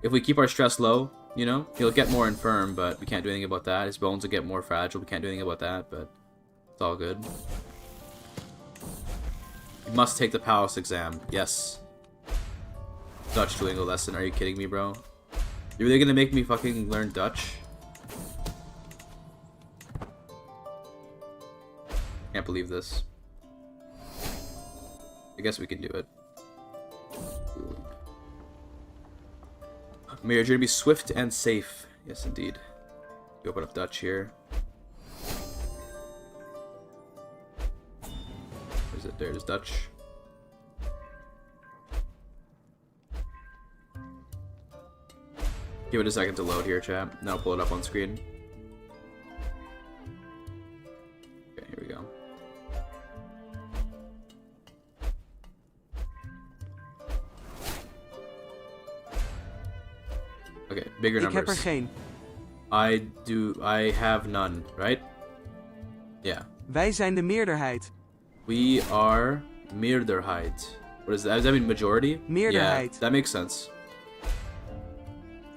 If we keep our stress low, you know, he'll get more infirm, but we can't do anything about that. His bones will get more fragile. We can't do anything about that, but it's all good. You must take the Palace exam. Yes. Dutch Duolingo lesson. Are you kidding me, bro? You're really gonna make me fucking learn Dutch? Can't believe this. I guess we can do it. May your journey be swift and safe. Yes, indeed. You open up Dutch here. Where's it? There's Dutch. Give it a second to load here, chat. Then I'll pull it up on screen. Okay, here we go. Okay, bigger numbers. Ik heb er geen. I have none, right? Yeah. Wij zijn de meerderheid. We are Meerderheid. What is that? Does that mean majority? Meerderheid. Yeah, that makes sense.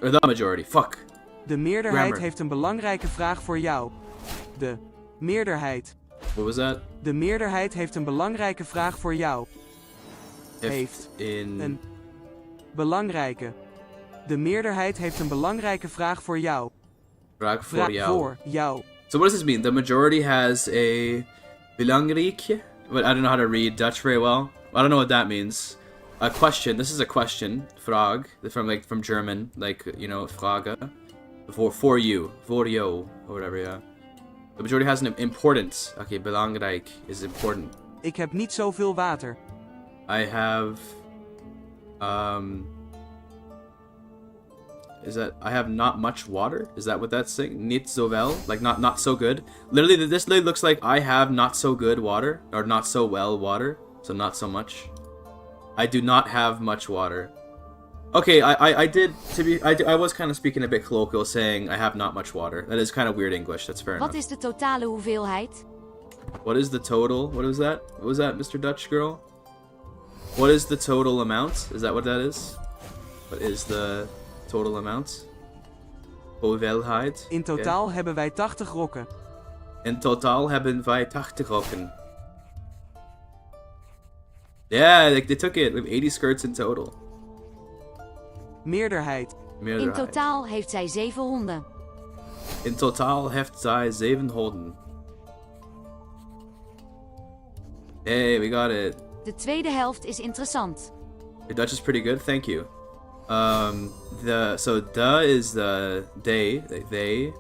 Or the majority. Fuck. De meerderheid Grammar. heeft een belangrijke vraag voor jou. De meerderheid. What was that? De meerderheid heeft een belangrijke vraag voor jou. Heeft een belangrijke. De meerderheid heeft een belangrijke vraag voor jou. Vraag voor jou. Voor jou. So what does this mean? The majority has a belangrijke, but I don't know how to read Dutch very well. I don't know what that means. A question. This is a question. Vraag. From German, like, you know, Frage. For you. Voor jou. Or whatever, yeah. The majority has an importance. Okay, belangrijk is important. Ik heb niet zoveel water. I have I have not much water? Is that what that's saying? Niet zo wel? Like not so good? Literally, this literally looks like I have not so good water. Or not so well water. So not so much. I do not have much water. Okay, I was kind of speaking a bit colloquial, saying I have not much water. That is kind of weird English. That's fair enough. Wat is de totale hoeveelheid? What is the total? What was that? What was that, Mr. Dutch girl? What is the total amount? Is that what that is? What is the total amount? Hoeveelheid? In totaal hebben wij 80 rokken. In totaal hebben wij 80 rokken. Yeah, like they took it. We have 80 skirts in total. Meerderheid. In totaal heeft zij 7 honden. In totaal heeft zij 7 honden. Hey, we got it. De tweede helft is interessant. Your Dutch is pretty good, thank you. So da is the day, they.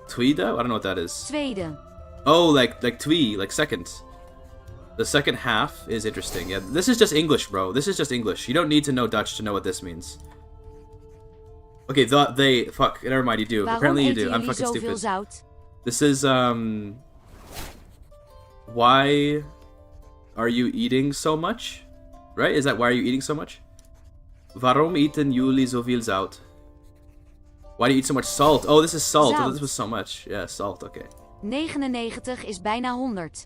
Tweede? I don't know what that is. Tweede. Oh, like twee, like second. The second half is interesting. Yeah, this is just English, bro. This is just English. You don't need to know Dutch to know what this means. Okay, they, fuck, never mind, you do. Waarom Apparently you eten do. I'm jullie fucking zoveel stupid. zout? This is, why are you eating so much? Right? Is that why are you eating so much? Waarom eten jullie zoveel zout? Why do you eat so much salt? Oh, this is salt. Oh, Zout. this was so much. Yeah, salt, okay. 99 is bijna 100.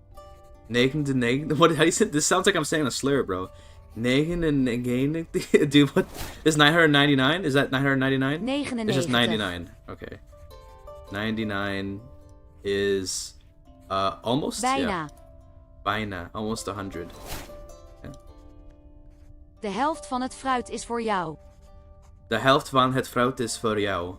99. What? How do you say? This sounds like I'm saying a slur, bro. 99. Dude, what? Is 999? Is that 999? 99. It's just 99. Okay. 99 is almost. Bijna. Yeah. Bijna. Almost 100. Okay. De helft van het fruit is voor jou. De helft van het fruit is voor jou.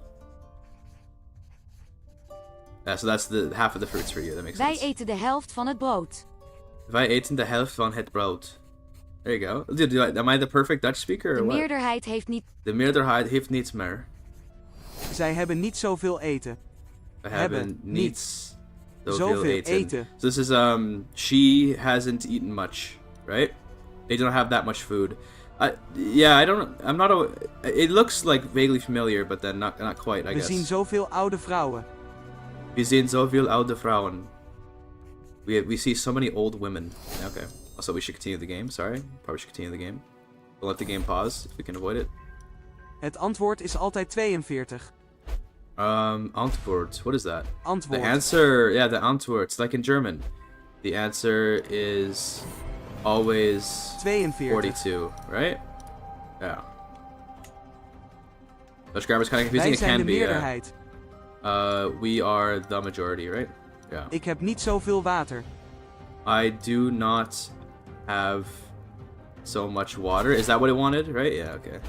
Yeah, so that's the half of the fruits for you. That makes Wij sense. eten de helft van het brood. Wij eten de helft van het brood. There you go. Dude, am I the perfect Dutch speaker or De what? meerderheid heeft niet... De meerderheid heeft niets meer. Zij hebben niet zoveel eten. We hebben niets Zoveel eten. So this is she hasn't eaten much, right? They don't have that much food. I'm not a. It looks like vaguely familiar, but then not quite. I We guess. zien zoveel oude vrouwen. We zien zoveel oude vrouwen. We see so many old women. Okay. Also, we should continue the game. Sorry. Probably should continue the game. We'll let the game pause if we can avoid it. Het antwoord is altijd 42. Antwoord. What is that? Antwoord. The answer. Yeah, the antwoord. It's like in German. The answer is always 42. 42, right? Yeah. Dutch grammar is kind of confusing. Wij It zijn can de be. meerderheid. We are the majority, right? Yeah. Ik heb niet zoveel water. I do not have so much water. Is that what it wanted? Right? Yeah. Okay.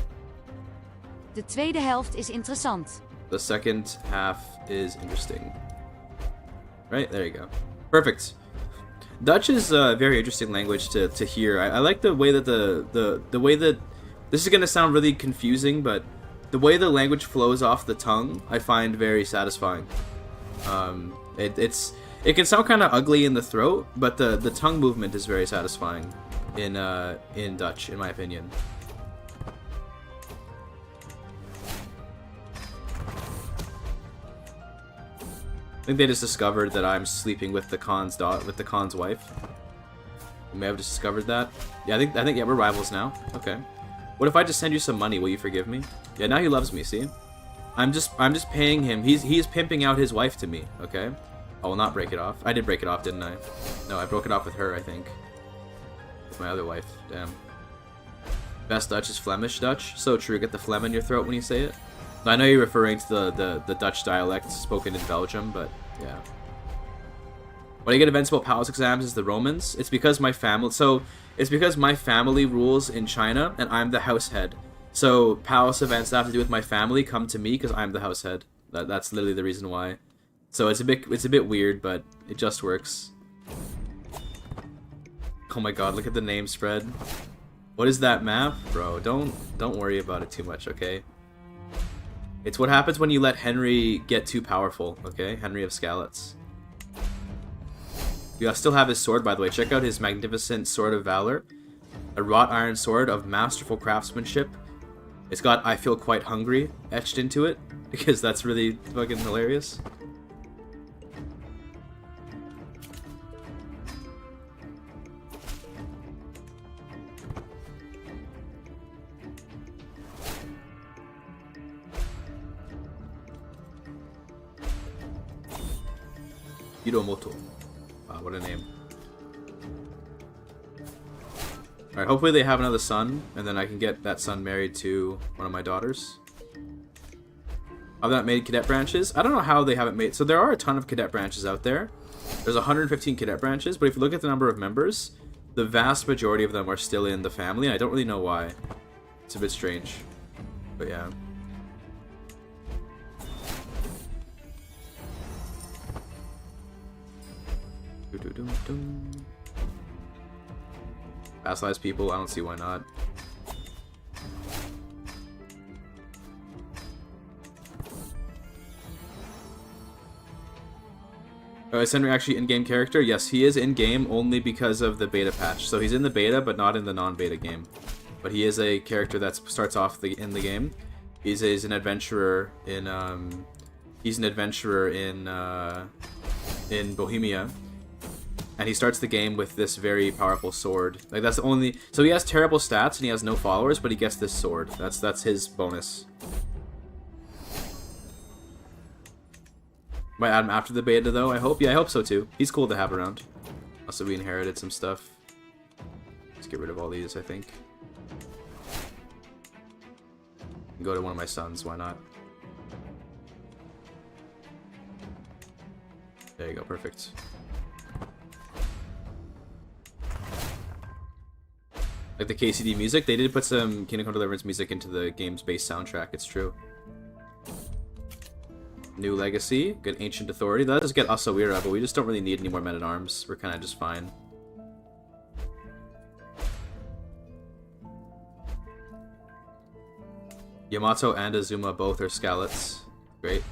De tweede helft is interessant. The second half is interesting. Right? There you go. Perfect. Dutch is a very interesting language to hear. I like the way that the way that this is gonna sound really confusing, but the way the language flows off the tongue, I find very satisfying. It can sound kind of ugly in the throat, but the tongue movement is very satisfying in Dutch, in my opinion. I think they just discovered that I'm sleeping with the Khan's wife. You may have just discovered that. Yeah, I think yeah, we're rivals now. Okay. What if I just send you some money? Will you forgive me? Yeah, now he loves me. See, I'm just paying him. He's pimping out his wife to me. Okay. I will not break it off. I did break it off, didn't I? No, I broke it off with her. I think. With my other wife. Damn. Best Dutch is Flemish Dutch. So true. Get the phlegm in your throat when you say it. I know you're referring to the Dutch dialect spoken in Belgium, but yeah. When I get invincible palace exams as the Romans, it's because my family rules in China and I'm the house head. So palace events that have to do with my family come to me because I'm the house head. That's literally the reason why. So it's a bit weird, but it just works. Oh my god, look at the name spread. What is that map? Bro, don't worry about it too much, okay? It's what happens when you let Henry get too powerful, okay? Henry of Skalitz. You still have his sword, by the way. Check out his magnificent Sword of Valor. A wrought iron sword of masterful craftsmanship. It's got I feel quite hungry etched into it, because that's really fucking hilarious. Hiromoto. Wow, what a name. Alright, hopefully they have another son, and then I can get that son married to one of my daughters. I've not made cadet branches. I don't know how they haven't made... So there are a ton of cadet branches out there. There's 115 cadet branches, but if you look at the number of members, the vast majority of them are still in the family, and I don't really know why. It's a bit strange. But yeah. Vassalize people, I don't see why not. Oh, is Henry actually in-game character? Yes, he is in-game only because of the beta patch. So he's in the beta, but not in the non-beta game. But he is a character that starts off in the game. He's an adventurer in in Bohemia, and he starts the game with this very powerful sword. Like that's the only. So he has terrible stats and he has no followers, but he gets this sword. That's his bonus. Might add him after the beta though. I hope. Yeah, I hope so too. He's cool to have around. Also, we inherited some stuff. Let's get rid of all these. I think. Go to one of my sons. Why not? There you go. Perfect. Like the KCD music, they did put some Kingdom Come Deliverance music into the game's base soundtrack. It's true. New legacy, good ancient authority. That does get Asawira, but we just don't really need any more men at arms. We're kind of just fine. Yamato and Azuma both are Scalets. Great.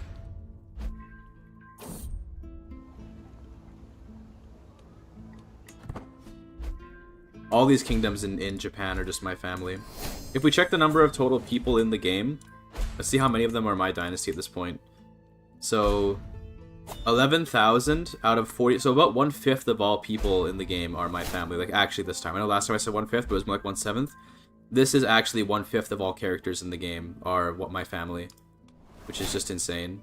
All these kingdoms in Japan are just my family. If we check the number of total people in the game, let's see how many of them are my dynasty at this point. So, 11,000 out of 40, so about 1/5 of all people in the game are my family. Like, actually this time. I know last time I said 1/5, but it was more like 1/7. This is actually 1/5 of all characters in the game are my family, which is just insane.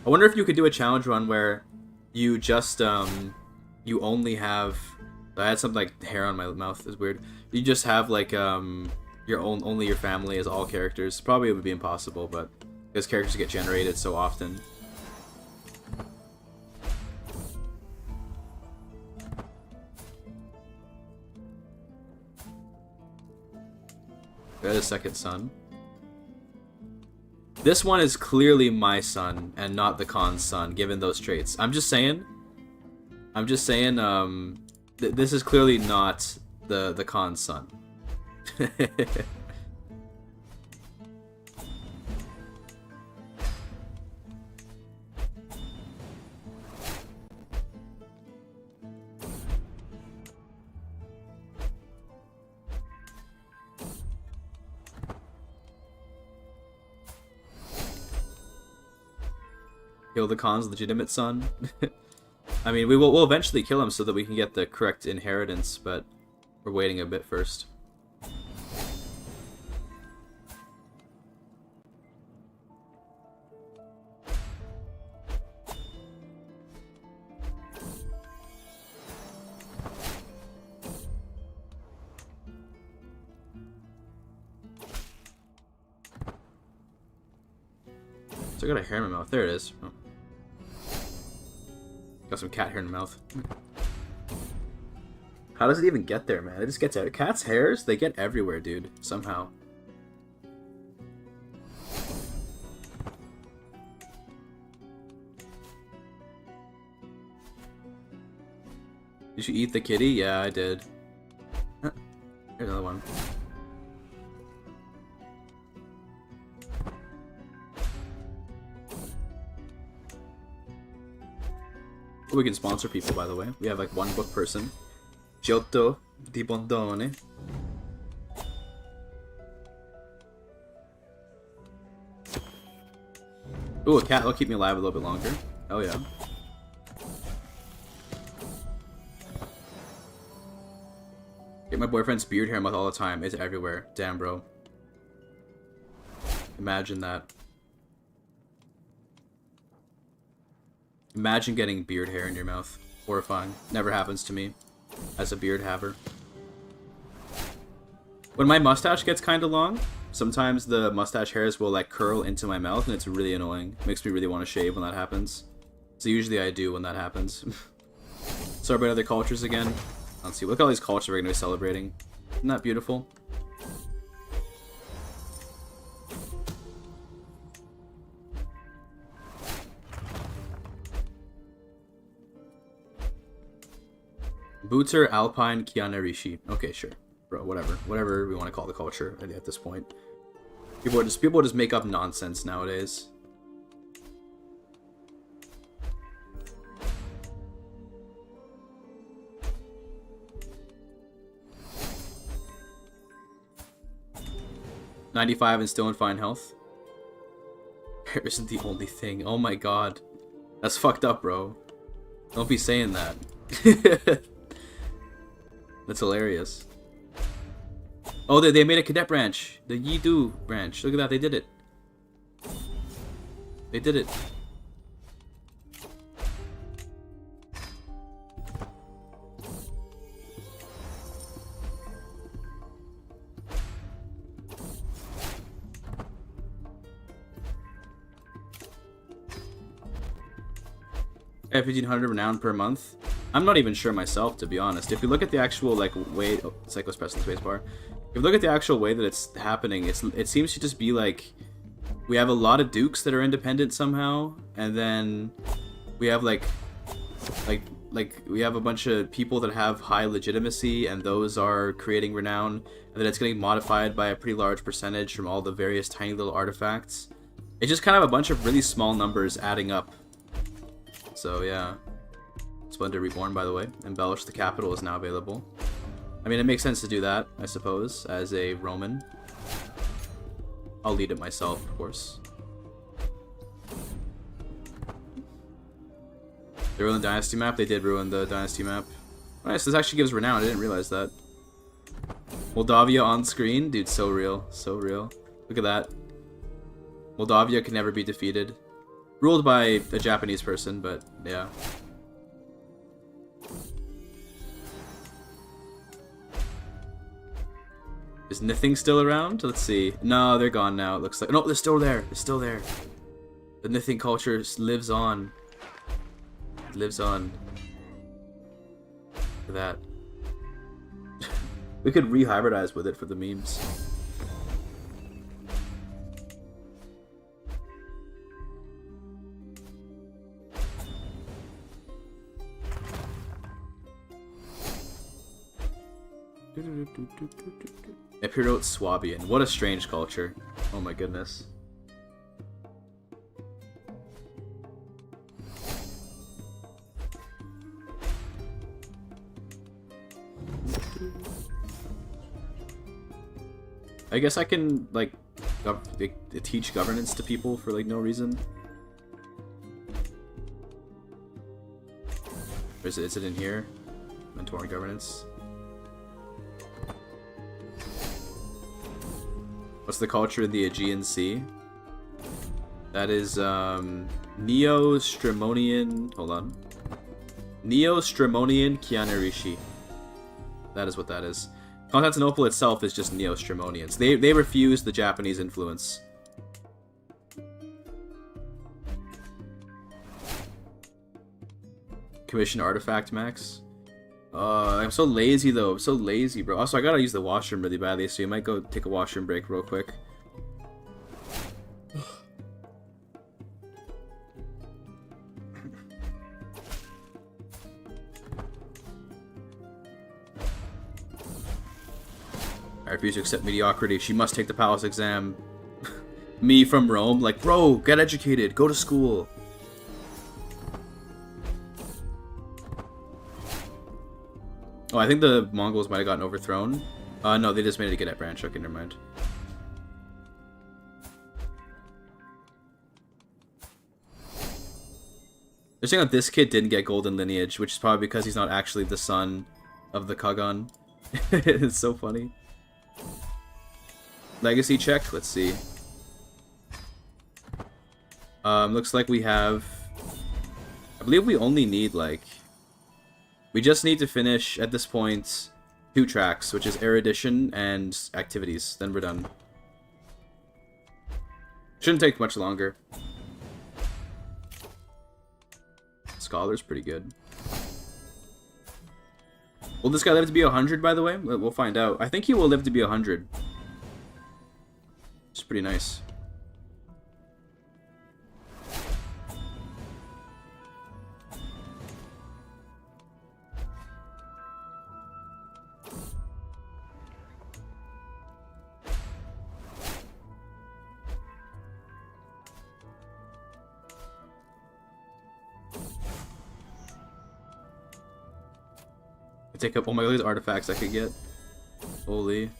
I wonder if you could do a challenge run where you just, you only have... I had something like hair on my mouth. It's weird. You just have like only your family as all characters. Probably it would be impossible, but because characters get generated so often. Got a second son. This one is clearly my son and not the Khan's son, given those traits. I'm just saying. This is clearly not the Khan's son. Kill the Khan's legitimate son. I mean, we'll eventually kill him so that we can get the correct inheritance, but we're waiting a bit first. So I got a hair in my mouth. There it is. Oh. Got some cat hair in the mouth. How does it even get there, man? It just gets out. Cats' hairs, they get everywhere, dude. Somehow. Did you eat the kitty? Yeah, I did. Here's another one. We can sponsor people, by the way. We have like one book person. Giotto di Bondone. Ooh, a cat. That'll keep me alive a little bit longer. Oh yeah. Get my boyfriend's beard hair mouth all the time. It's everywhere. Damn, bro. Imagine that. Imagine getting beard hair in your mouth. Horrifying. Never happens to me as a beard haver. When my mustache gets kind of long, sometimes the mustache hairs will like curl into my mouth and it's really annoying. It makes me really want to shave when that happens. So usually I do when that happens. Sorry about other cultures again. Let's see. Look at all these cultures we're going to be celebrating. Isn't that beautiful? Booter, Alpine, Kianarishi. Okay, sure. Bro, whatever. Whatever we want to call the culture at this point. People just make up nonsense nowadays. $95 and still in fine health. Hair isn't the only thing. Oh my god. That's fucked up, bro. Don't be saying that. That's hilarious. Oh, they made a cadet branch. The Yidu branch. Look at that, they did it. They did it. At 1500 renown per month. I'm not even sure myself, to be honest. If you look at the actual like way, Cyclo's pressing the spacebar. If you look at the actual way that it's happening, it seems to just be like we have a lot of dukes that are independent somehow, and then we have like we have a bunch of people that have high legitimacy, and those are creating renown, and then it's getting modified by a pretty large percentage from all the various tiny little artifacts. It's just kind of a bunch of really small numbers adding up. So yeah. Splendor Reborn, by the way. Embellish the Capital is now available. I mean, it makes sense to do that, I suppose, as a Roman. I'll lead it myself, of course. They ruined the Dynasty map? They did ruin the Dynasty map. Nice, this actually gives renown. I didn't realize that. Moldavia on screen? Dude, so real. So real. Look at that. Moldavia can never be defeated. Ruled by a Japanese person, but yeah. Is Nithing still around? Let's see. No, they're gone now, it looks like. No, they're still there. They're still there. The Nithing culture lives on. It lives on. Look at that. We could rehybridize with it for the memes. Epirote Swabian. What a strange culture. Oh my goodness. I guess I can, like, teach governance to people for, like, no reason. Or is it in here? Mentoring governance. What's the culture in the Aegean Sea? That is, Neo-Stramonian... Hold on. Neo-Stramonian Kianarishi. That is what that is. Constantinople itself is just Neo-Stramonians. They refuse the Japanese influence. Commission artifact max. I'm so lazy though. I'm so lazy, bro. Also, I gotta use the washroom really badly, so you might go take a washroom break real quick. I refuse to accept mediocrity. She must take the palace exam. Me from Rome, like, bro, get educated, go to school. Oh, I think the Mongols might have gotten overthrown. No, they just made it a cadet branch. Okay, never mind. They're saying that this kid didn't get golden lineage, which is probably because he's not actually the son of the Kagan. It's so funny. Legacy check? Let's see. Looks like we have... I believe we only need, like... We just need to finish, at this point, 2 tracks, which is erudition and activities. Then we're done. Shouldn't take much longer. Scholar's pretty good. Will this guy live to be 100, by the way? We'll find out. I think he will live to be 100. It's pretty nice. I take up. Oh my god, these artifacts I could get. Holy.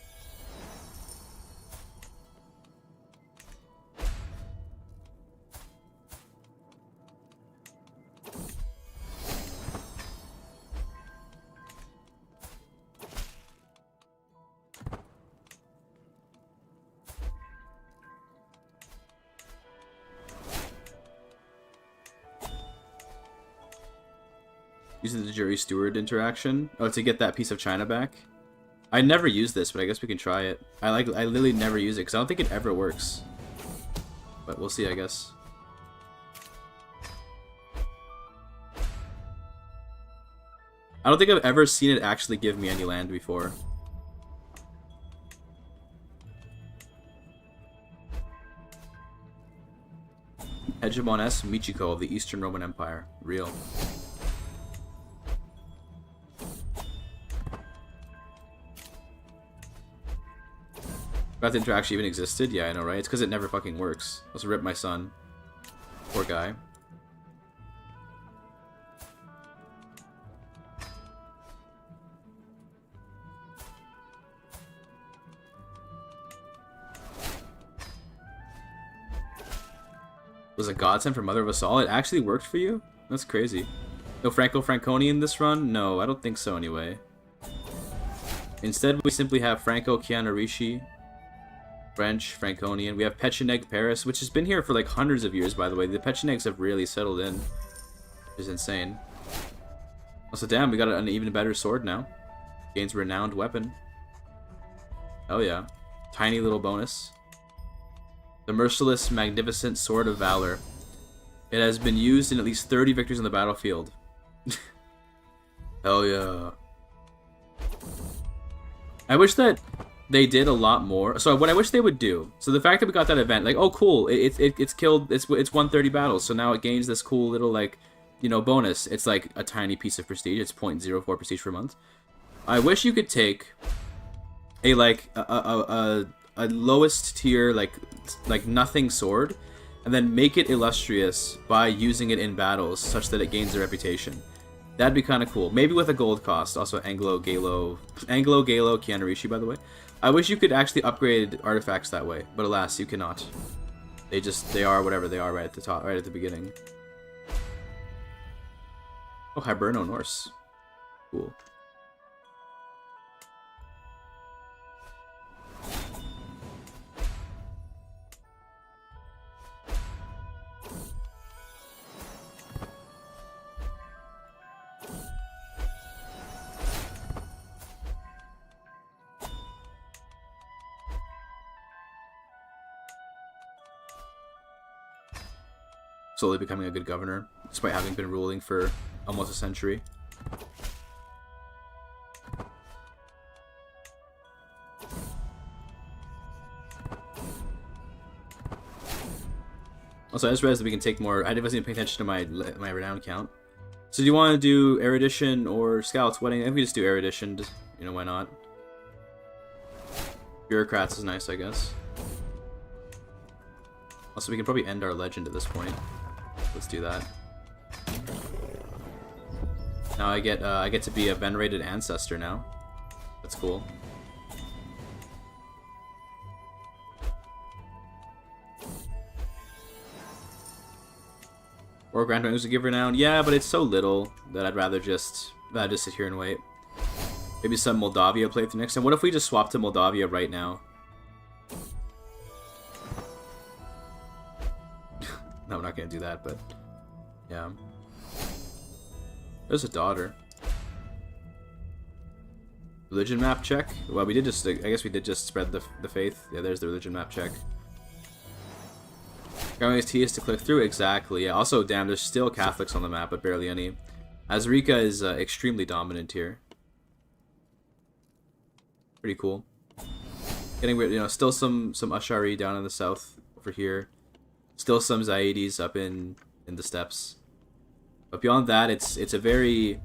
Using the jury steward interaction. Oh, to get that piece of china back. I never use this, but I guess we can try it. I literally never use it because I don't think it ever works. But we'll see, I guess. I don't think I've ever seen it actually give me any land before. Hegemon S. Michiko of the Eastern Roman Empire. Real. Forgot the interaction even existed? Yeah, I know, right? It's because it never fucking works. Let's rip my son. Poor guy. Was a godsend for Mother of Us All? It actually worked for you? That's crazy. No Franco-Franconi in this run? No, I don't think so anyway. Instead, we simply have Franco Chianarishi, French, Franconian. We have Pecheneg Paris, which has been here for like hundreds of years, by the way. The Pechenegs have really settled in, which is insane. Also, damn, we got an even better sword now. Gains renowned weapon. Oh yeah. Tiny little bonus. The Merciless Magnificent Sword of Valor. It has been used in at least 30 victories on the battlefield. Hell yeah. I wish that they did a lot more. So what I wish they would do. So the fact that we got that event, like, oh cool, it's killed. It's won 30 battles. So now it gains this cool little, like, you know, bonus. It's like a tiny piece of prestige. It's 0.04 prestige per month. I wish you could take a like a lowest tier like nothing sword, and then make it illustrious by using it in battles such that it gains a reputation. That'd be kind of cool. Maybe with a gold cost. Also Anglo-Galo Chianarishi, by the way. I wish you could actually upgrade artifacts that way, but alas, you cannot. They are whatever they are right at the top, right at the beginning. Oh, Hiberno Norse. Cool. Slowly becoming a good governor, despite having been ruling for almost a century. Also, I just realized that we can take more. I wasn't even paying attention to my renown count. So, do you want to do erudition or scouts wedding? I think we just do erudition. Just, you know, why not? Bureaucrats is nice, I guess. Also, we can probably end our legend at this point. Let's do that. Now I get to be a venerated ancestor now. That's cool. Or grant wings to give renown. Yeah, but it's so little that I'd rather just sit here and wait. Maybe some Moldavia playthrough next time. What if we just swap to Moldavia right now? No, we're not gonna do that, but yeah. There's a daughter. Religion map check? Well, we did just, I guess we did just spread the faith. Yeah, there's the religion map check. Going T is to click through? Exactly, yeah. Also, damn, there's still Catholics on the map, but barely any. Azrika is extremely dominant here. Pretty cool. Getting rid, you know, still some Ashari down in the south over here. Still some Zaidis up in the steppes. But beyond that, it's a very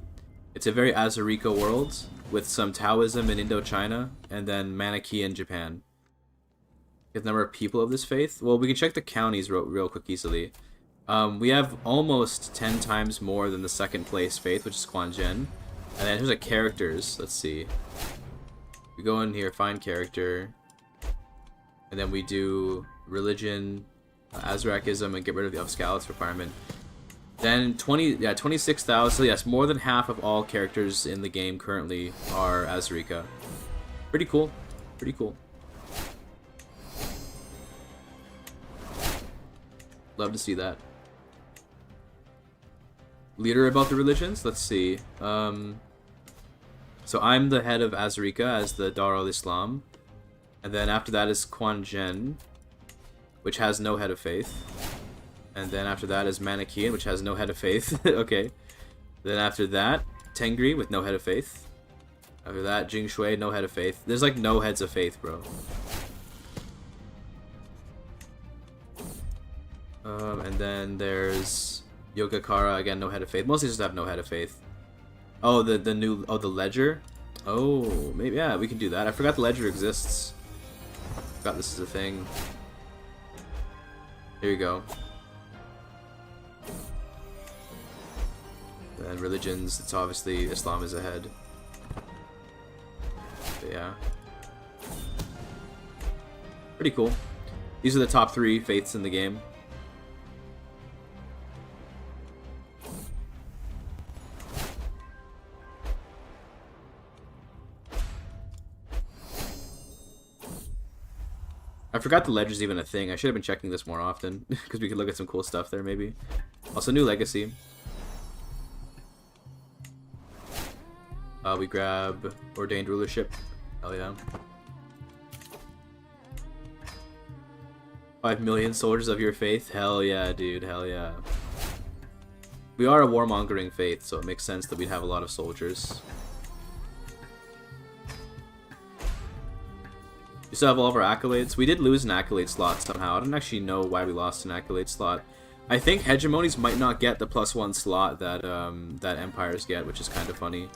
Azarika world with some Taoism in Indochina and then Manichae in Japan. Get the number of people of this faith. Well, we can check the counties real quick easily. We have almost 10 times more than the second place faith, which is Quanzhen. And then here's like characters. Let's see. We go in here, find character. And then we do religion, Azrakism, and get rid of the Upscalus requirement. Then 26,000. Yes, more than half of all characters in the game currently are Azrika. Pretty cool. Pretty cool. Love to see that. Leader about the religions? Let's see. So I'm the head of Azrika as the Dar al-Islam. And then after that is Quan Jen, which has no head of faith. And then after that is Manichaean, which has no head of faith. Okay. Then after that, Tengri with no head of faith. After that, Jing Shui, no head of faith. There's like no heads of faith, bro. And then there's Yogacara, again, no head of faith. Mostly just have no head of faith. Oh, the ledger? Oh, maybe, yeah, we can do that. I forgot the ledger exists. Forgot this is a thing. Here you go. And religions, it's obviously Islam is ahead. But yeah. Pretty cool. These are the top 3 faiths in the game. I forgot the ledger's even a thing. I should have been checking this more often, because we could look at some cool stuff there, maybe. Also, new legacy. We grab ordained rulership. Hell yeah. 5 million soldiers of your faith? Hell yeah, dude. Hell yeah. We are a warmongering faith, so it makes sense that we'd have a lot of soldiers. We still have all of our accolades. We did lose an accolade slot somehow. I don't actually know why we lost an accolade slot. I think hegemonies might not get the +1 slot that that empires get, which is kind of funny.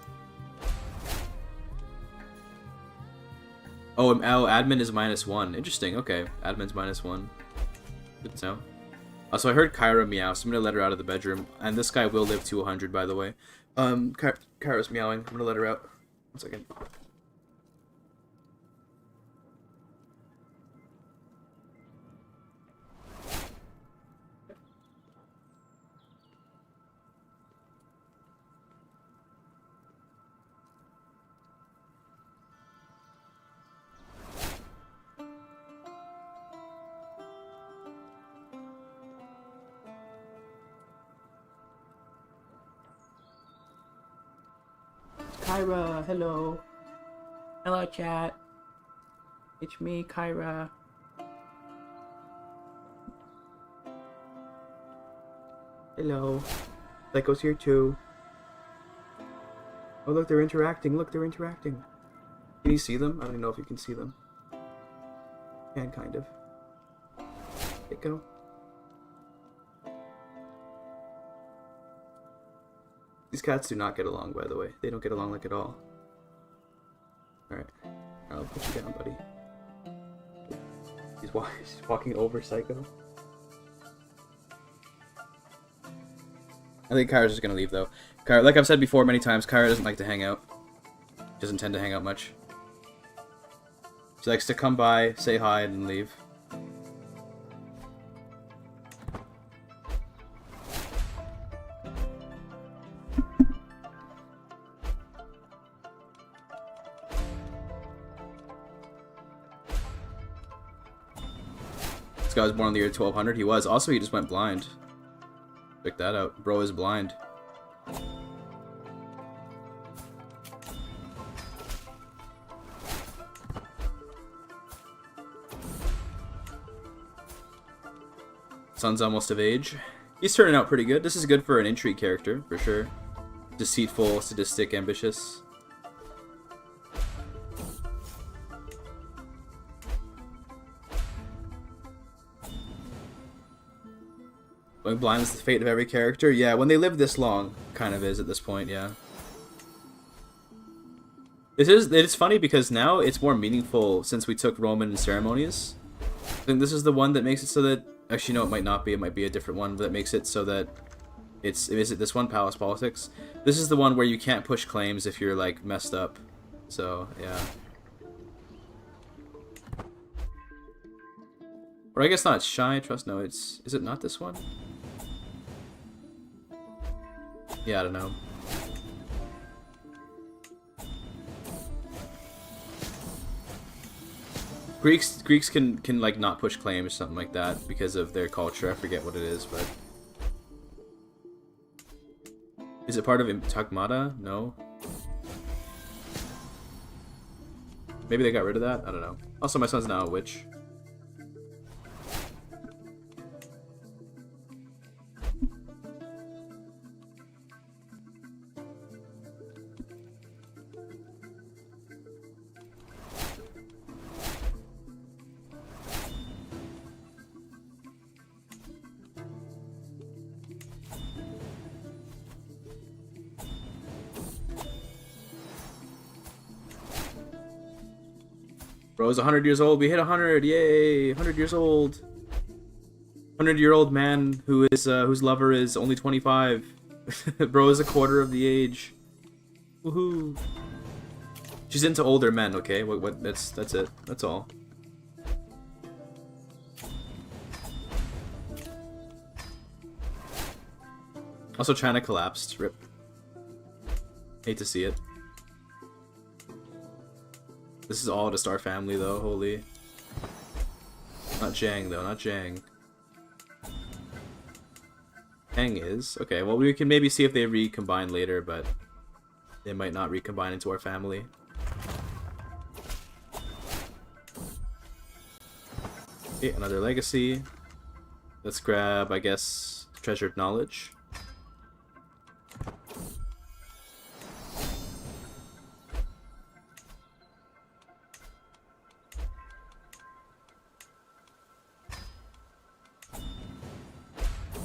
Oh, admin is -1. Interesting. Okay, admin's -1. Good to know. Also, I heard Kyra meow, so I'm gonna let her out of the bedroom. And this guy will live to 100, by the way. Kyra's meowing. I'm gonna let her out. 1 second. Kyra, hello. Hello, chat. It's me, Kyra. Hello. Psycho's here too. Oh look, they're interacting. Look, they're interacting. Can you see them? I don't even know if you can see them. Can, kind of. There you go. These cats do not get along, by the way. They don't get along like at all. Alright. I'll put you down, buddy. He's walking over Psycho. I think Kyra's just gonna leave, though. Kyra, like I've said before many times, Kyra doesn't like to hang out. Doesn't tend to hang out much. She likes to come by, say hi, and then leave. This guy was born in the year 1200. He was. Also, he just went blind. Check that out. Bro is blind. Son's almost of age. He's turning out pretty good. This is good for an intrigue character, for sure. Deceitful, sadistic, ambitious. Going blind is the fate of every character. Yeah, when they live this long, kind of is at this point, yeah. It's funny because now it's more meaningful since we took Roman ceremonies. I think this is the one that makes it so that... Actually, no, it might not be. It might be a different one that makes it so that Is it this one, Palace Politics? This is the one where you can't push claims if you're like messed up. So yeah. Or I guess not. Shy Trust. No, is it not this one? Yeah, I don't know. Greeks can like not push claims or something like that because of their culture. I forget what it is, but is it part of Tagmata? No. Maybe they got rid of that. I don't know. Also, my son's now a witch. Bro's 100 years old. We hit 100. Yay! 100 years old. 100-year-old man who is whose lover is only 25. Bro is a quarter of the age. Woohoo! She's into older men. Okay, what? That's it. That's all. Also, China collapsed. Rip. Hate to see it. This is all just our family, though. Holy. Not Jiang, though. Not Jiang. Jiang is. Okay, well, we can maybe see if they recombine later, but they might not recombine into our family. Okay, another legacy. Let's grab, I guess, treasured knowledge.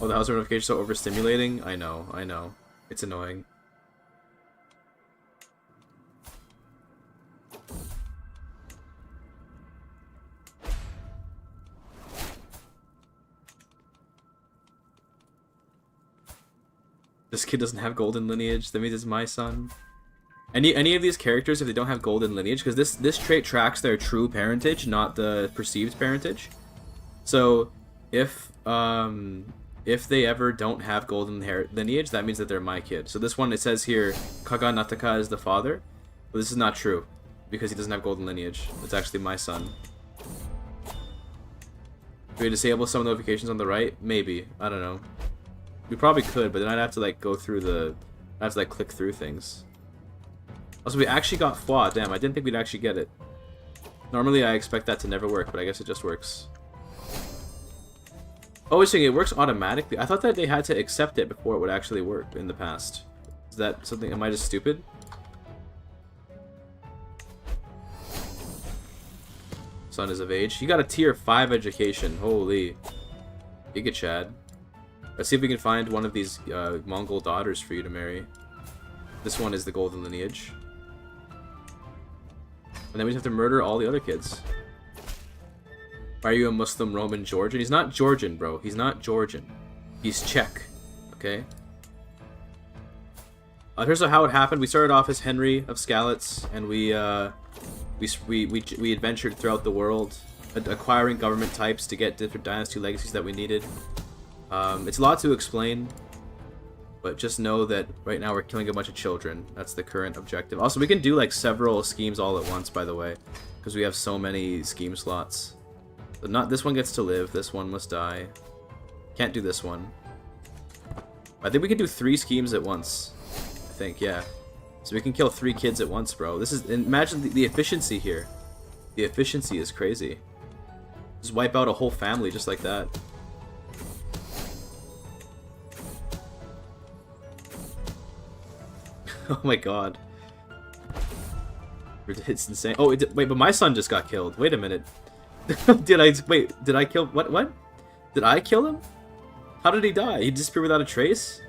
Oh, the house notification is so overstimulating? I know. It's annoying. This kid doesn't have golden lineage, that means it's my son. Any of these characters, if they don't have golden lineage, because this trait tracks their true parentage, not the perceived parentage. So, if they ever don't have golden lineage, that means that they're my kid. So this one, it says here, Kaga Nataka is the father. But this is not true, because he doesn't have golden lineage. It's actually my son. Do we disable some notifications on the right? Maybe. I don't know. We probably could, but then I'd have to like go through I'd have to like click through things. Also, we actually got foi. Damn, I didn't think we'd actually get it. Normally I expect that to never work, but I guess it just works. Oh, it's saying it works automatically. I thought that they had to accept it before it would actually work in the past. Is that something? Am I just stupid? Son is of age. He got a tier 5 education. Holy. GIGACHAD. Let's see if we can find one of these Mongol daughters for you to marry. This one is the golden lineage. And then we just have to murder all the other kids. Why are you a Muslim Roman Georgian? He's not Georgian, bro. He's not Georgian. He's Czech. Okay? Here's how it happened. We started off as Henry of Skalitz, and we adventured throughout the world, acquiring government types to get different dynasty legacies that we needed. It's a lot to explain, but just know that right now we're killing a bunch of children. That's the current objective. Also, we can do like several schemes all at once, by the way, because we have so many scheme slots. But not this one gets to live. This one must die. Can't do this one. I think we can do 3 schemes at once. I think, yeah. So we can kill 3 kids at once, bro. This is imagine the efficiency here. The efficiency is crazy. Just wipe out a whole family just like that. Oh my god. It's insane. Oh, wait, but my son just got killed. Wait a minute. Did I kill what? Did I kill him? How did he die? He disappeared without a trace?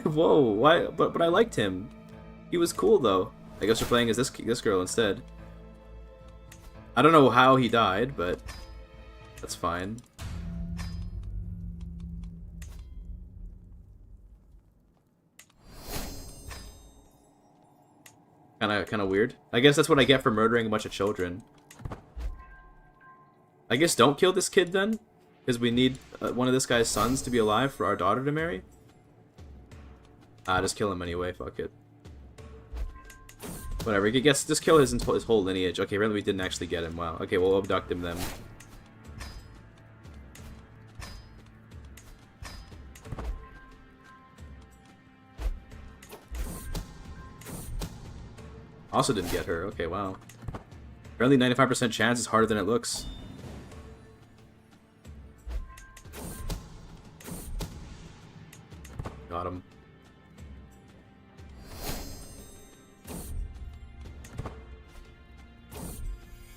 Whoa, why? But I liked him. He was cool though. I guess we're playing as this girl instead. I don't know how he died, but that's fine. Kind of weird. I guess that's what I get for murdering a bunch of children. I guess don't kill this kid then, because we need one of this guy's sons to be alive for our daughter to marry. Just kill him anyway. Fuck it. Whatever. Just kill his whole lineage. Okay, really, we didn't actually get him. Wow. Okay, we'll abduct him then. Also didn't get her. Okay, wow. Apparently 95% chance is harder than it looks. Got him.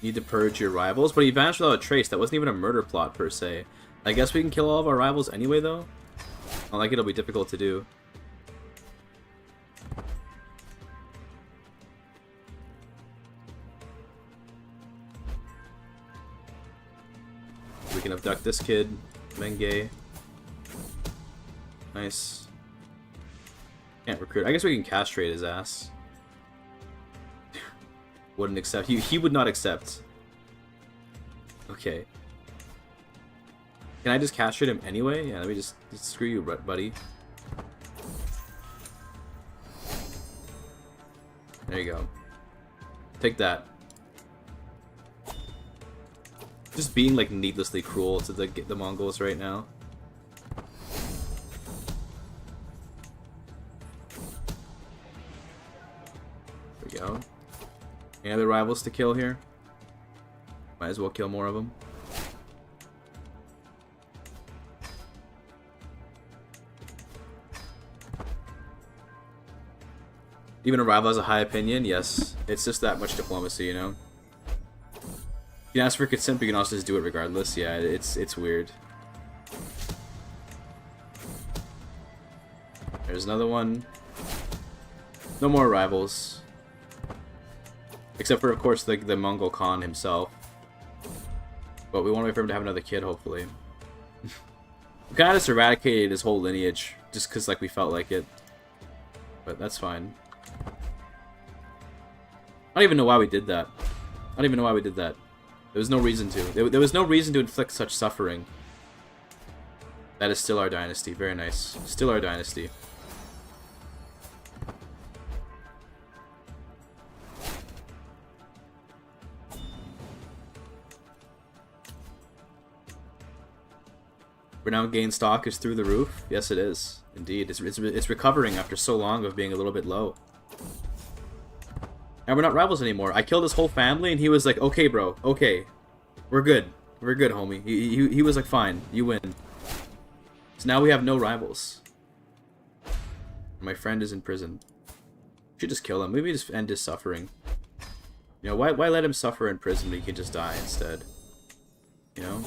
Need to purge your rivals, but he vanished without a trace. That wasn't even a murder plot per se. I guess we can kill all of our rivals anyway, though. Not like it'll be difficult to do. We can abduct this kid, Menge. Nice. Can't recruit. I guess we can castrate his ass. Wouldn't accept. He would not accept. Okay. Can I just castrate him anyway? Yeah, let me just screw you, buddy. There you go. Take that. Just being like needlessly cruel to the Mongols right now. There we go. Any other rivals to kill here? Might as well kill more of them. Even a rival has a high opinion? Yes. It's just that much diplomacy, you know? You can ask for consent, but you can also just do it regardless. Yeah, it's weird. There's another one. No more rivals. Except for, of course, the Mongol Khan himself. But we want to wait for him to have another kid, hopefully. We kind of just eradicated his whole lineage, just because, like, we felt like it. But that's fine. I don't even know why we did that. I don't even know why we did that. There was no reason to. There was no reason to inflict such suffering. That is still our dynasty. Very nice. Still our dynasty. Renown gain stock is through the roof. Yes, it is. Indeed. It's recovering after so long of being a little bit low. And we're not rivals anymore. I killed his whole family, and he was like, "Okay, bro. Okay, we're good. We're good, homie." He was like, "Fine, you win." So now we have no rivals. My friend is in prison. We should just kill him. Maybe just end his suffering. You know, why let him suffer in prison when he can just die instead? You know?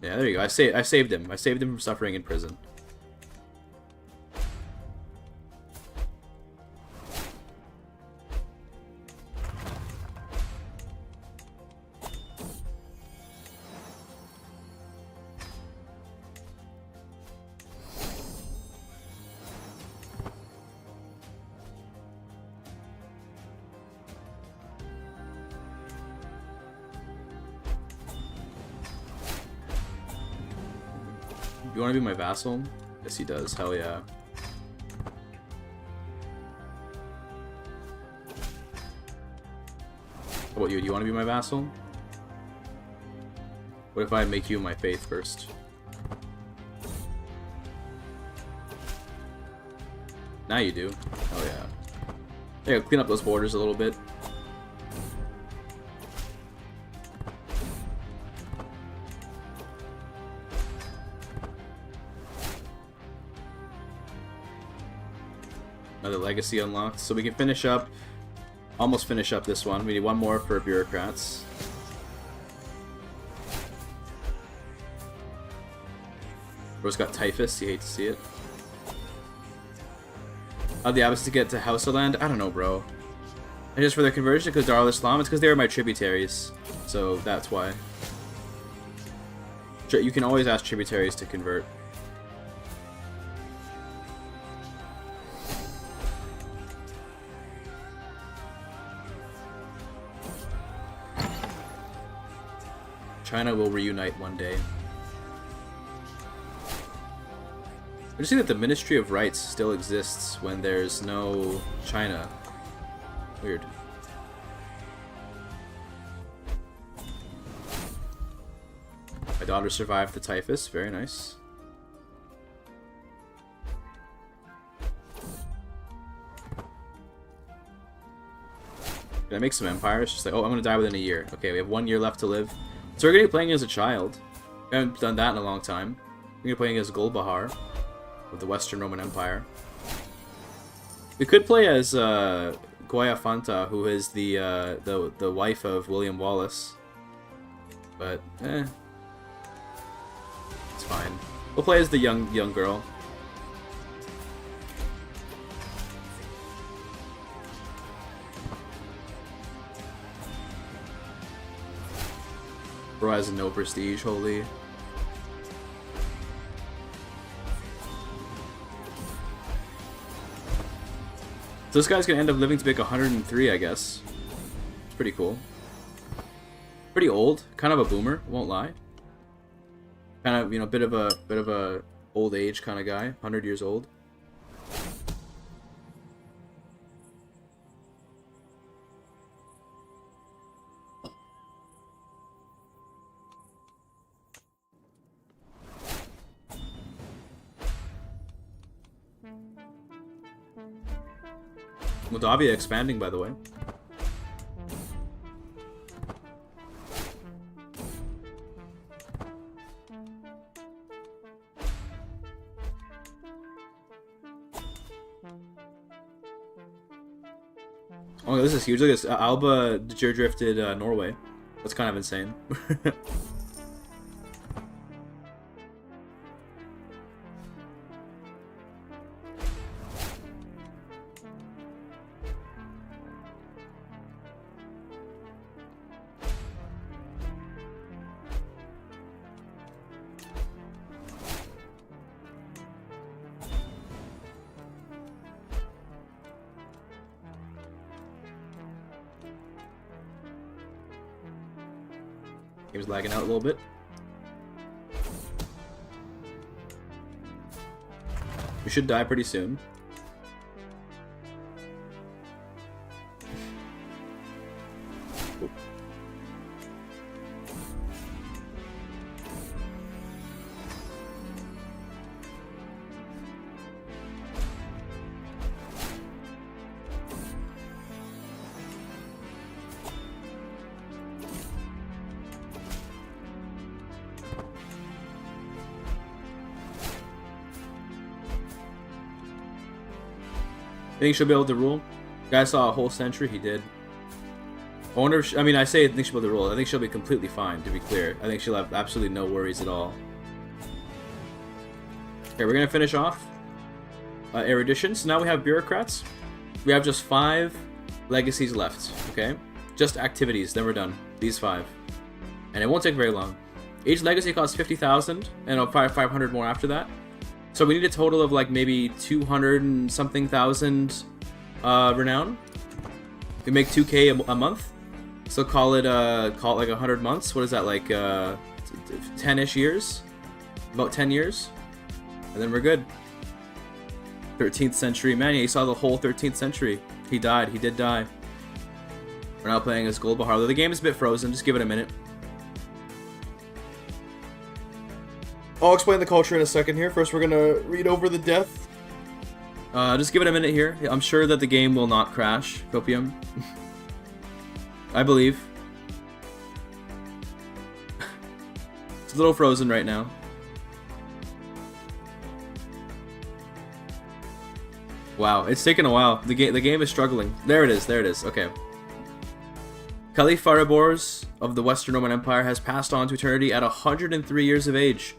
Yeah, there you go. I saved him. I saved him from suffering in prison. You want to be my vassal? Yes, he does. Hell yeah. How about you? Do you want to be my vassal? What if I make you my faith first? Now you do. Hell yeah. There you go. Clean up those borders a little bit. Another legacy unlocked, so we can finish up, almost finish up this one. We need one more for bureaucrats. Bro's got typhus, you hate to see it. How'd the Abbas to get to Hausaland? I don't know, bro. And just for their conversion because Darul Islam, it's because they were my tributaries, so that's why. You can always ask tributaries to convert. China will reunite one day. I just see that the Ministry of Rights still exists when there's no China. Weird. My daughter survived the typhus. Very nice. Can I make some empires? Just like, oh, I'm gonna die within a year. Okay, we have 1 year left to live. So we're gonna be playing as a child. We haven't done that in a long time. We're gonna be playing as Golbahar of the Western Roman Empire. We could play as Guayafanta, who is the wife of William Wallace. But it's fine. We'll play as the young girl. Bro has no prestige, holy. So this guy's gonna end up living to be like 103, I guess. It's pretty cool. Pretty old, kind of a boomer, won't lie. Kind of, you know, bit of a old age kind of guy, 100 years old. Moldavia expanding, by the way. Oh, this is huge. Look at this. Alba drifted Norway. That's kind of insane. Game's lagging out a little bit. We should die pretty soon. I think she'll be able to rule. Guy saw a whole century. He did. I wonder if I mean, I say I think she'll be able to rule. I think she'll be completely fine, to be clear. I think she'll have absolutely no worries at all. Okay, we're going to finish off erudition. So now we have bureaucrats. We have just 5 legacies left, okay? Just activities, then we're done. These 5. And it won't take very long. Each legacy costs 50,000, and 500 more after that. So we need a total of like maybe 200 and something thousand renown. We make 2k a month, so call it like 100 months. What is that, like 10-ish years? About 10 years, and then we're good. 13th century, man. Yeah, you saw the whole 13th century. He died. He did die. We're now playing as Golbahar. The game is a bit frozen. Just give it a minute. I'll explain the culture in a second here. First, we're gonna read over the death. Just give it a minute here. I'm sure that the game will not crash, Copium. I believe. It's a little frozen right now. Wow, it's taken a while. The game is struggling. There it is. There it is. Okay. Caliph Pharibors of the Western Roman Empire has passed on to eternity at 103 years of age.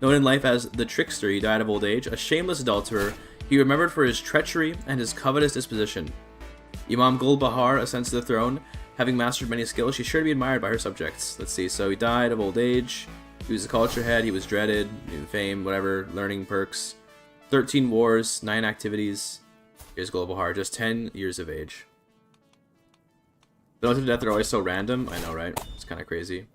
Known in life as the Trickster, he died of old age, a shameless adulterer. He remembered for his treachery and his covetous disposition. Imam Golbahar ascends to the throne. Having mastered many skills, she's sure to be admired by her subjects. Let's see, so he died of old age. He was a culture head, he was dreaded, fame, whatever, learning perks. 13 wars, 9 activities. Here's Golbahar, just 10 years of age. The ones of death are always so random. I know, right? It's kind of crazy.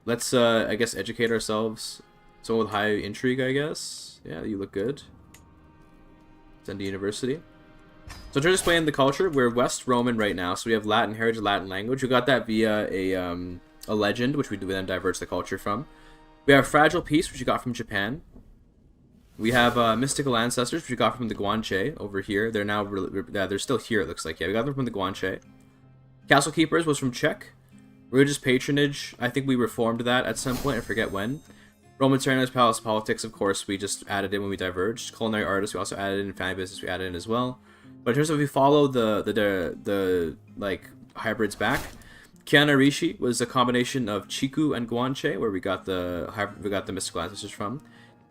let's I guess educate ourselves. Someone with high intrigue, I guess. Yeah, you look good. Send to university. So trying to explain the culture. We're West Roman right now, so we have Latin heritage, Latin language. We got that via a legend, which we then diverge the culture from. We have fragile peace, which we got from Japan. We have mystical ancestors, which we got from the Guanche over here. They're now they're still here. It looks like. Yeah, we got them from the Guanche. Castle keepers was from Czech. Religious patronage, I think we reformed that at some point. I forget when. Roman tyrannies, palace politics, of course, we just added in when we diverged. Culinary artists, we also added in. Family business, we added in as well. But in terms of if we follow the like hybrids back, Kiana Rishi was a combination of Chiku and Guanche, where we got the mystical ancestors from.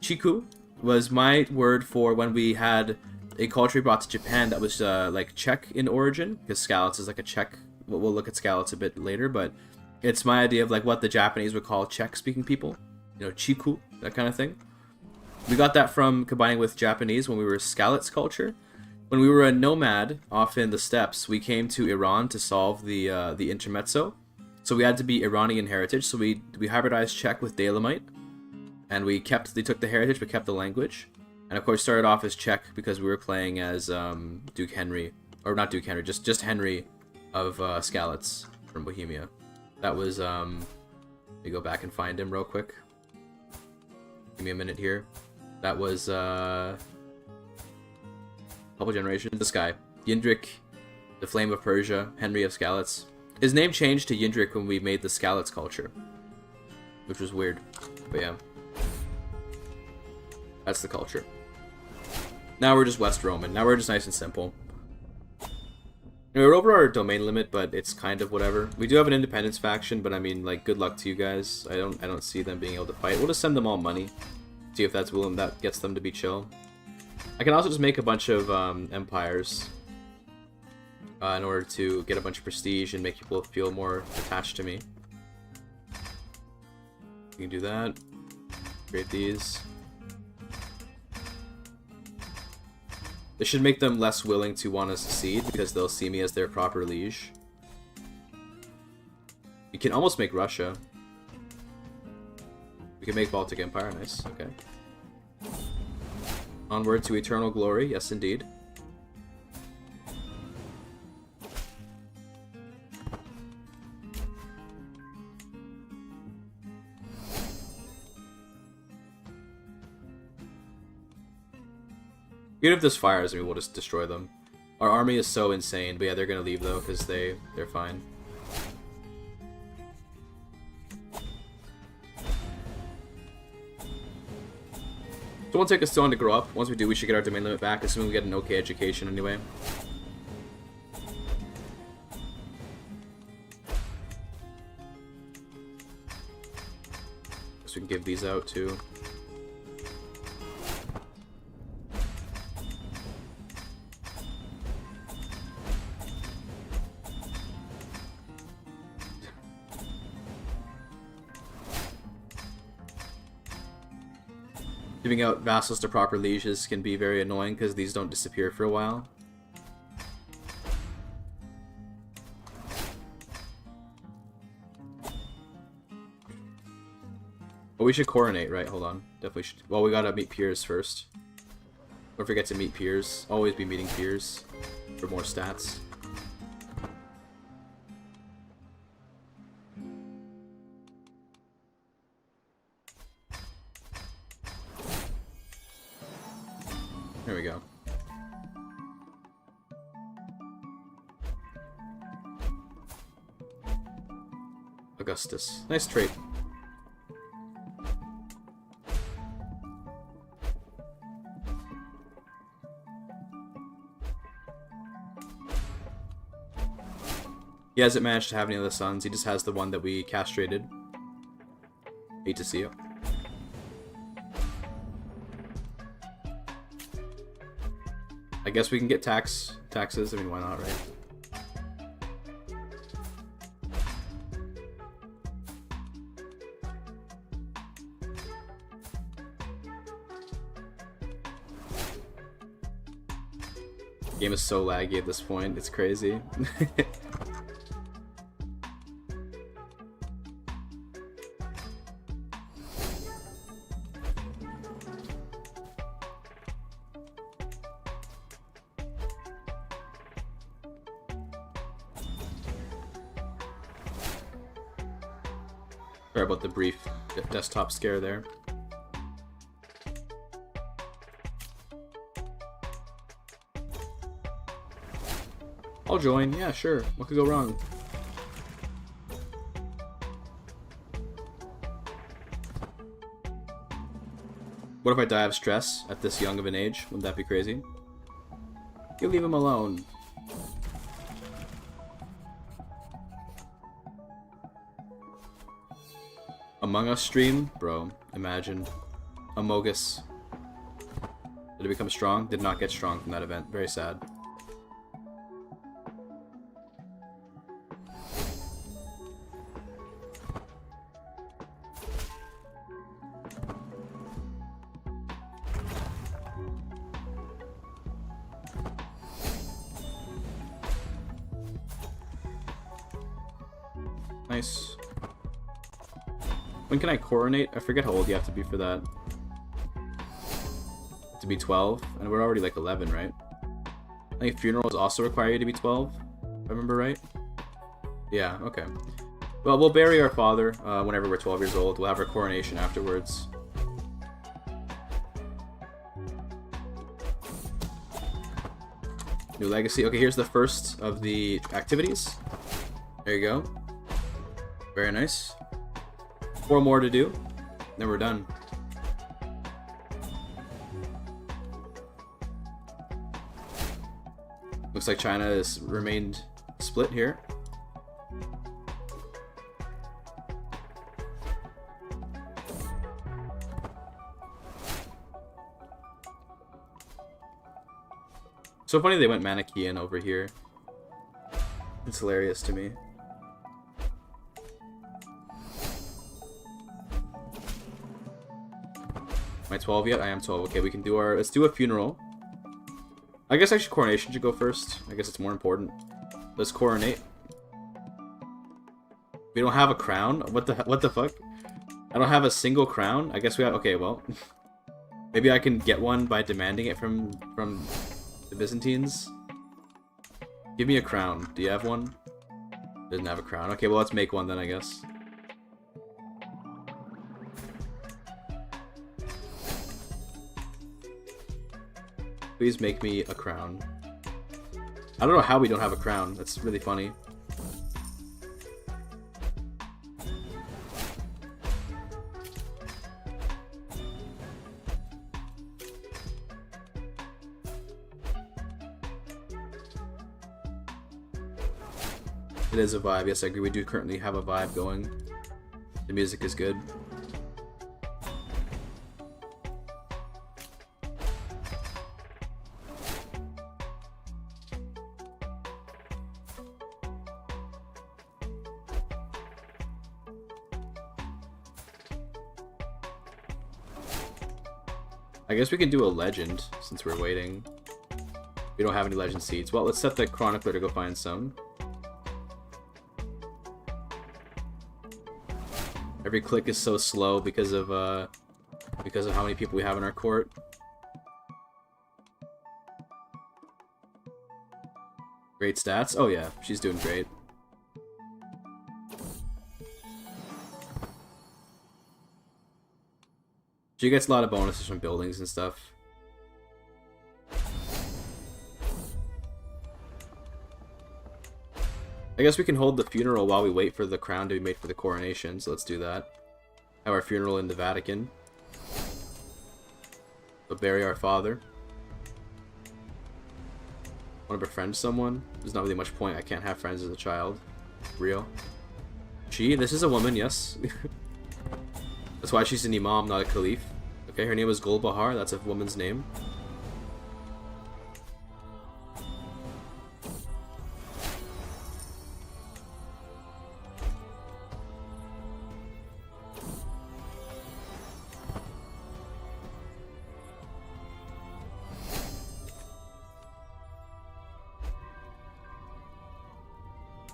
Chiku was my word for when we had a culture we brought to Japan that was like Czech in origin, because Skalitz is like a Czech. We'll look at Skalitz a bit later, but it's my idea of like what the Japanese would call Czech-speaking people. You know, Chiku, that kind of thing. We got that from combining with Japanese when we were Skalitz culture. When we were a nomad off in the steppes, we came to Iran to solve the intermezzo. So we had to be Iranian heritage. So we hybridized Czech with Dalamite, and they took the heritage but kept the language. And of course started off as Czech because we were playing as Duke Henry, or not Duke Henry, just Henry of Skalitz from Bohemia. That was let me go back and find him real quick. Give me a minute here. That was couple generations. This guy, Yindrik, the Flame of Persia, Henry of Skalitz. His name changed to Yindrik when we made the Skalitz culture, which was weird, but yeah, that's the culture. Now we're just West Roman. Now we're just nice and simple. We're over our domain limit, but it's kind of whatever. We do have an independence faction, but I mean, like, good luck to you guys. I don't see them being able to fight. We'll just send them all money, see if that gets them to be chill. I can also just make a bunch of empires in order to get a bunch of prestige and make people feel more attached to me. You can do that. Create these. This should make them less willing to want to secede because they'll see me as their proper liege. You can almost make Russia. We can make Baltic Empire. Nice. Okay. Onward to eternal glory, yes indeed. Even if this fires, I mean, we'll just destroy them. Our army is so insane, but yeah, they're gonna leave though, because they're fine. So it won't take us too long to grow up. Once we do, we should get our domain limit back, assuming we get an okay education anyway. So we can give these out too. Giving out vassals to proper lieges can be very annoying because these don't disappear for a while. But we should coronate, right? Hold on. Definitely should. Well, we gotta meet peers first. Don't forget to meet peers. Always be meeting peers for more stats. There we go. Augustus. Nice trait. He hasn't managed to have any other sons. He just has the one that we castrated. Hate to see it. I guess we can get taxes. I mean, why not, right? Game is so laggy at this point. It's crazy. Sorry about the brief desktop scare there. I'll join. Yeah, sure. What could go wrong? What if I die of stress at this young of an age? Wouldn't that be crazy? You leave him alone. Among Us stream? Bro, imagine. Amogus. Did it become strong? Did not get strong from that event. Very sad. Nice. When can I coronate? I forget how old you have to be for that. To be 12? And we're already like 11, right? I think funerals also require you to be 12, if I remember right. Yeah, okay. Well, we'll bury our father whenever we're 12 years old. We'll have our coronation afterwards. New legacy. Okay, here's the first of the activities. There you go. Very nice. 4 more to do, then we're done. Looks like China has remained split here. So funny they went Manichaean over here. It's hilarious to me. Am I 12 yet? I am 12. Okay, we can do our... Let's do a funeral. I guess actually coronation should go first. I guess it's more important. Let's coronate. We don't have a crown? What the fuck? I don't have a single crown? I guess we have... Okay, well. Maybe I can get one by demanding it from the Byzantines. Give me a crown. Do you have one? Doesn't have a crown. Okay, well, let's make one then, I guess. Please make me a crown. I don't know how we don't have a crown. That's really funny. It is a vibe. Yes, I agree. We do currently have a vibe going. The music is good. I guess we can do a legend since we're waiting. We don't have any legend seeds. Well, let's set the chronicler to go find some. Every click is so slow because of how many people we have in our court. Great stats. Oh yeah, she's doing great. She gets a lot of bonuses from buildings and stuff. I guess we can hold the funeral while we wait for the crown to be made for the coronation, so let's do that. Have our funeral in the Vatican. We'll bury our father. Want to befriend someone? There's not really much point. I can't have friends as a child. Real. She? This is a woman, yes. That's why she's an imam, not a caliph. Okay, her name is Gulbahar. That's a woman's name.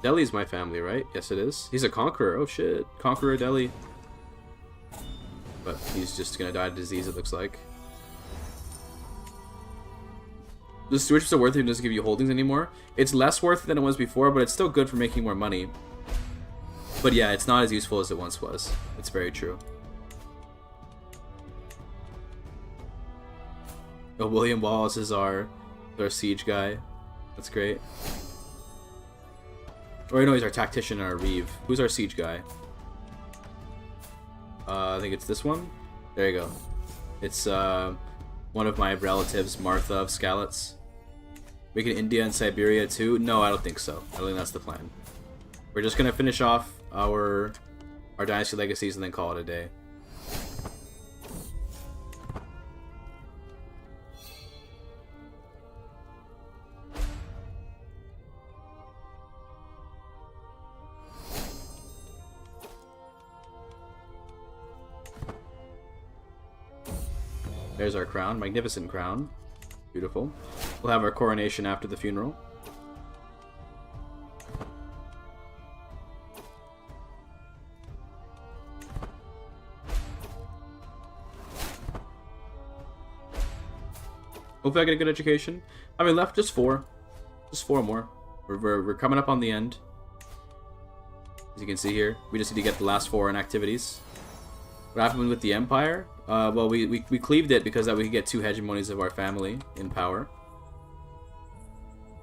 Delhi's my family, right? Yes, it is. He's a conqueror. Oh shit. Conqueror Delhi. But he's just gonna die of disease, it looks like. The stewardship's so worth it, it doesn't give you holdings anymore. It's less worth than it was before, but it's still good for making more money. But yeah, it's not as useful as it once was. It's very true. Oh, William Wallace is our siege guy. That's great. Or no, he's our tactician and our reeve. Who's our siege guy? I think it's this one. There you go. It's one of my relatives, Martha of Skalitz. We can India and Siberia too? No, I don't think so. I don't think that's the plan. We're just gonna finish off our dynasty legacies and then call it a day. There's our crown. Magnificent crown. Beautiful. We'll have our coronation after the funeral. Hopefully I get a good education. I mean, left just 4. Just 4 more. We're coming up on the end. As you can see here. We just need to get the last 4 in activities. What happened with the Empire? Well, we cleaved it because that we could get 2 hegemonies of our family in power.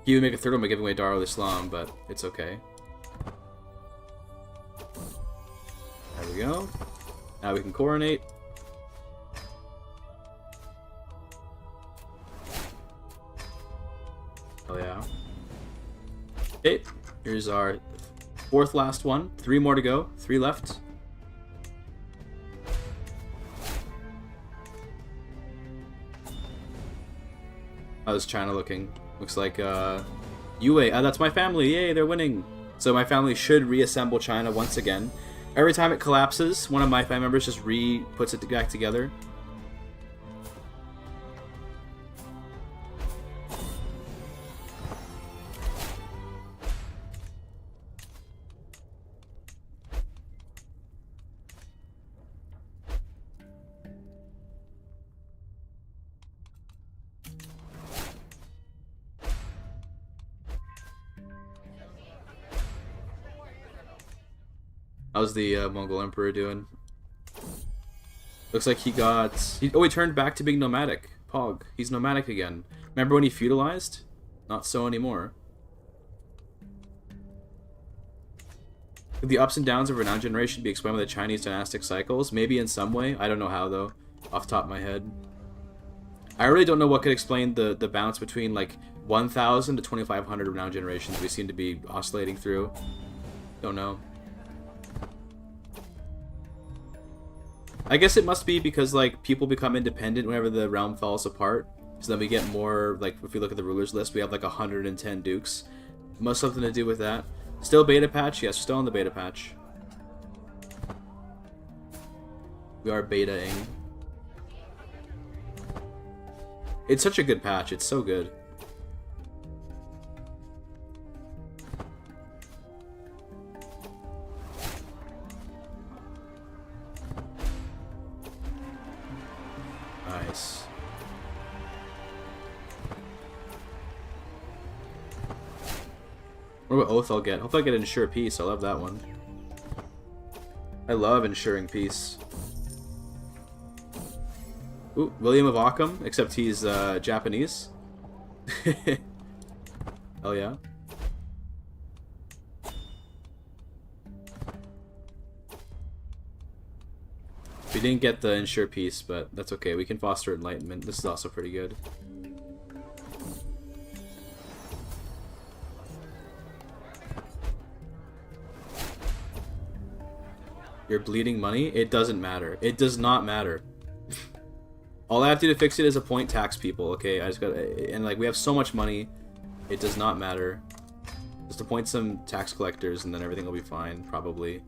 He would make a 3rd one by giving away Darul Islam, but it's okay. There we go. Now we can coronate. Oh yeah. Okay, here's our 4th last one. 3 more to go. 3 left. How's China looking? Looks like Yue. That's my family. Yay, they're winning. So my family should reassemble China once again. Every time it collapses, one of my family members just puts it back together. How's the Mongol Emperor doing? Looks like he turned back to being nomadic. Pog. He's nomadic again. Remember when he feudalized? Not so anymore. Could the ups and downs of renowned generation be explained by the Chinese dynastic cycles? Maybe in some way. I don't know how though. Off the top of my head. I really don't know what could explain the bounce between like 1,000 to 2,500 renowned generations we seem to be oscillating through. Don't know. I guess it must be because, like, people become independent whenever the realm falls apart. So then we get more, like, if we look at the rulers list, we have, like, 110 dukes. Must have something to do with that. Still beta patch? Yes, still on the beta patch. We are beta-ing. It's such a good patch. It's so good. Nice. What oath I'll get? Hopefully I get ensure peace. I love that one. I love ensuring peace. Ooh, William of Ockham, except he's Japanese. Hell yeah. We didn't get the ensure peace, but that's okay. We can foster enlightenment. This is also pretty good. You're bleeding money? It doesn't matter. It does not matter. All I have to do to fix it is appoint tax people, okay? I just got and like we have so much money, it does not matter. Just appoint some tax collectors and then everything will be fine, probably.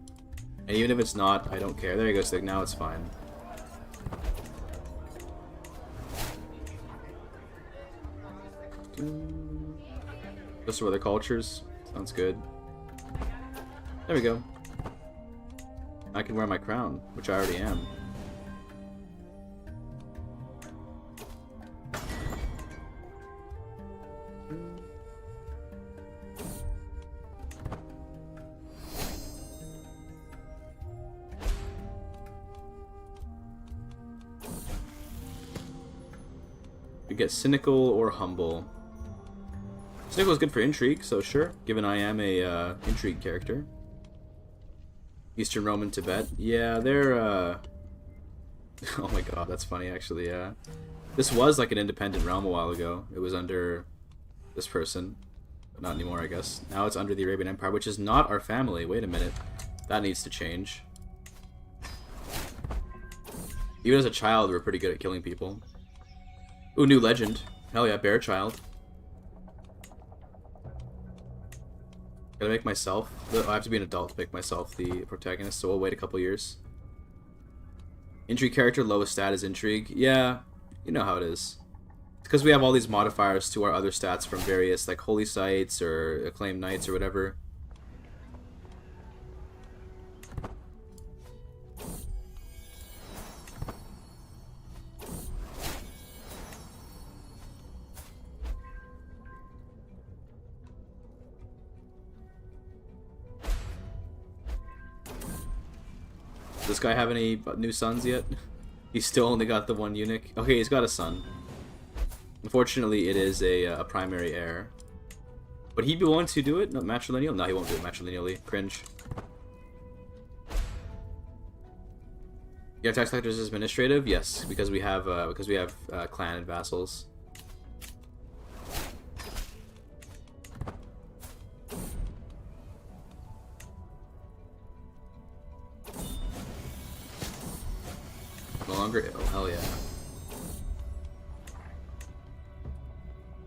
And even if it's not, I don't care. There you go, Stick. Now it's fine. Just for other cultures. Sounds good. There we go. I can wear my crown, which I already am. You get cynical or humble. Cynical is good for intrigue, so sure, given I am a intrigue character. Eastern Roman Tibet. Yeah, they're oh my god, that's funny actually, yeah. This was like an independent realm a while ago. It was under this person. But not anymore, I guess. Now it's under the Arabian Empire, which is not our family. Wait a minute. That needs to change. Even as a child, we're pretty good at killing people. Ooh, new legend. Hell yeah, Bear Child. Gotta make myself... I have to be an adult to make myself the protagonist, so we'll wait a couple years. Intrigue character, lowest stat is intrigue. Yeah, you know how it is. It's because we have all these modifiers to our other stats from various, like, holy sites or acclaimed knights or whatever. Does this guy have any new sons yet? He's still only got the one eunuch. Okay, he's got a son. Unfortunately, it is a primary heir. Would he be willing to do it? No, matrilineal? No, he won't do it matrilineally. Cringe. You have tax collectors as administrative? Yes, because we have clan and vassals. No longer ill. Hell yeah.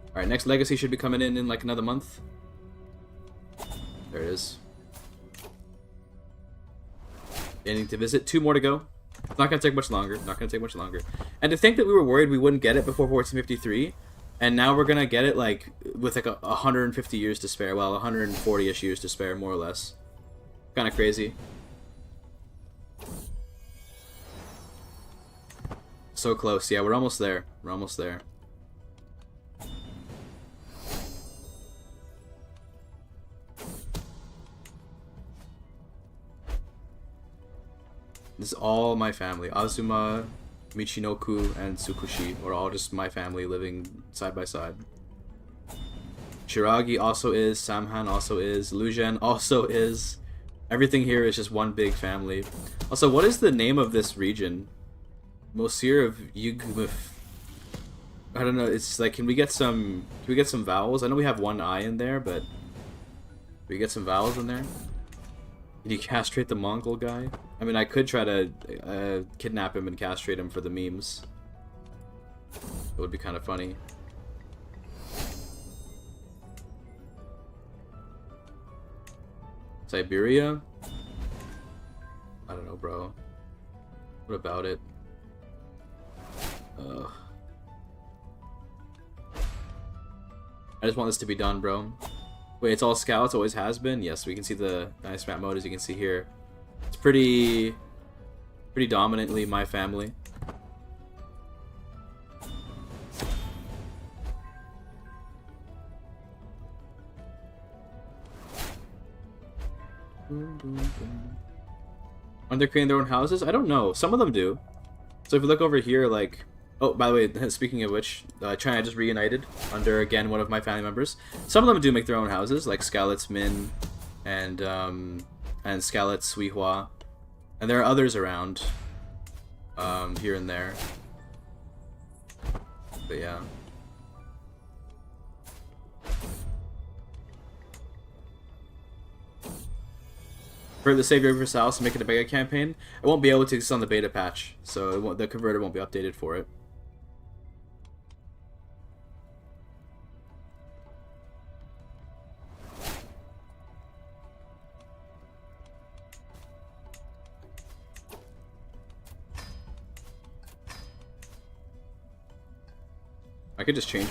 Alright, next legacy should be coming in like another month. There it is. Ending to visit. 2 more to go. It's not going to take much longer. Not going to take much longer. And to think that we were worried we wouldn't get it before 1453, and now we're going to get it like with like 150 years to spare. Well, 140-ish years to spare, more or less. Kind of crazy. So close. Yeah, we're almost there. We're almost there. This is all my family. Azuma, Michinoku, and Tsukushi are all just my family living side by side. Shiragi also is. Samhan also is. Lujan also is. Everything here is just one big family. Also, what is the name of this region? Mosir of Yugmif. I don't know. It's like, can we get some vowels? I know we have one I in there, but can we get some vowels in there? Can you castrate the Mongol guy? I mean, I could try to kidnap him and castrate him for the memes. It would be kind of funny. Siberia? I don't know, bro. What about it? I just want this to be done, bro. Wait, it's all scouts, always has been? Yes, we can see the nice map mode as you can see here. It's pretty dominantly my family. Aren't they creating their own houses? I don't know. Some of them do. So if you look over here, like... Oh, by the way, speaking of which, China just reunited under, again, one of my family members. Some of them do make their own houses, like Skalitz Min and Skalitz Suihua. And there are others around, here and there. But yeah. For the Savior of Versailles to make it a beta campaign, it won't be able to exist on the beta patch, so the converter won't be updated for it. I could just change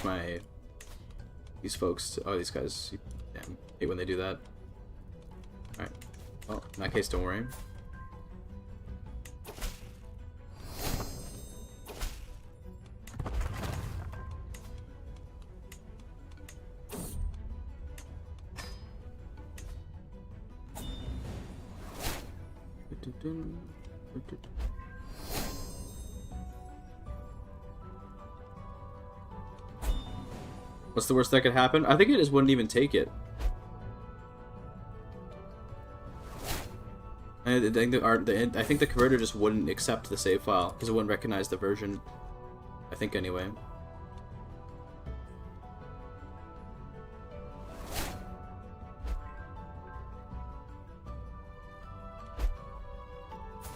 these folks to, oh, these guys, damn, hate when they do that. Alright, well, in that case, don't worry. What's the worst that could happen? I think it just wouldn't even take it. I think the converter just wouldn't accept the save file because it wouldn't recognize the version. I think anyway.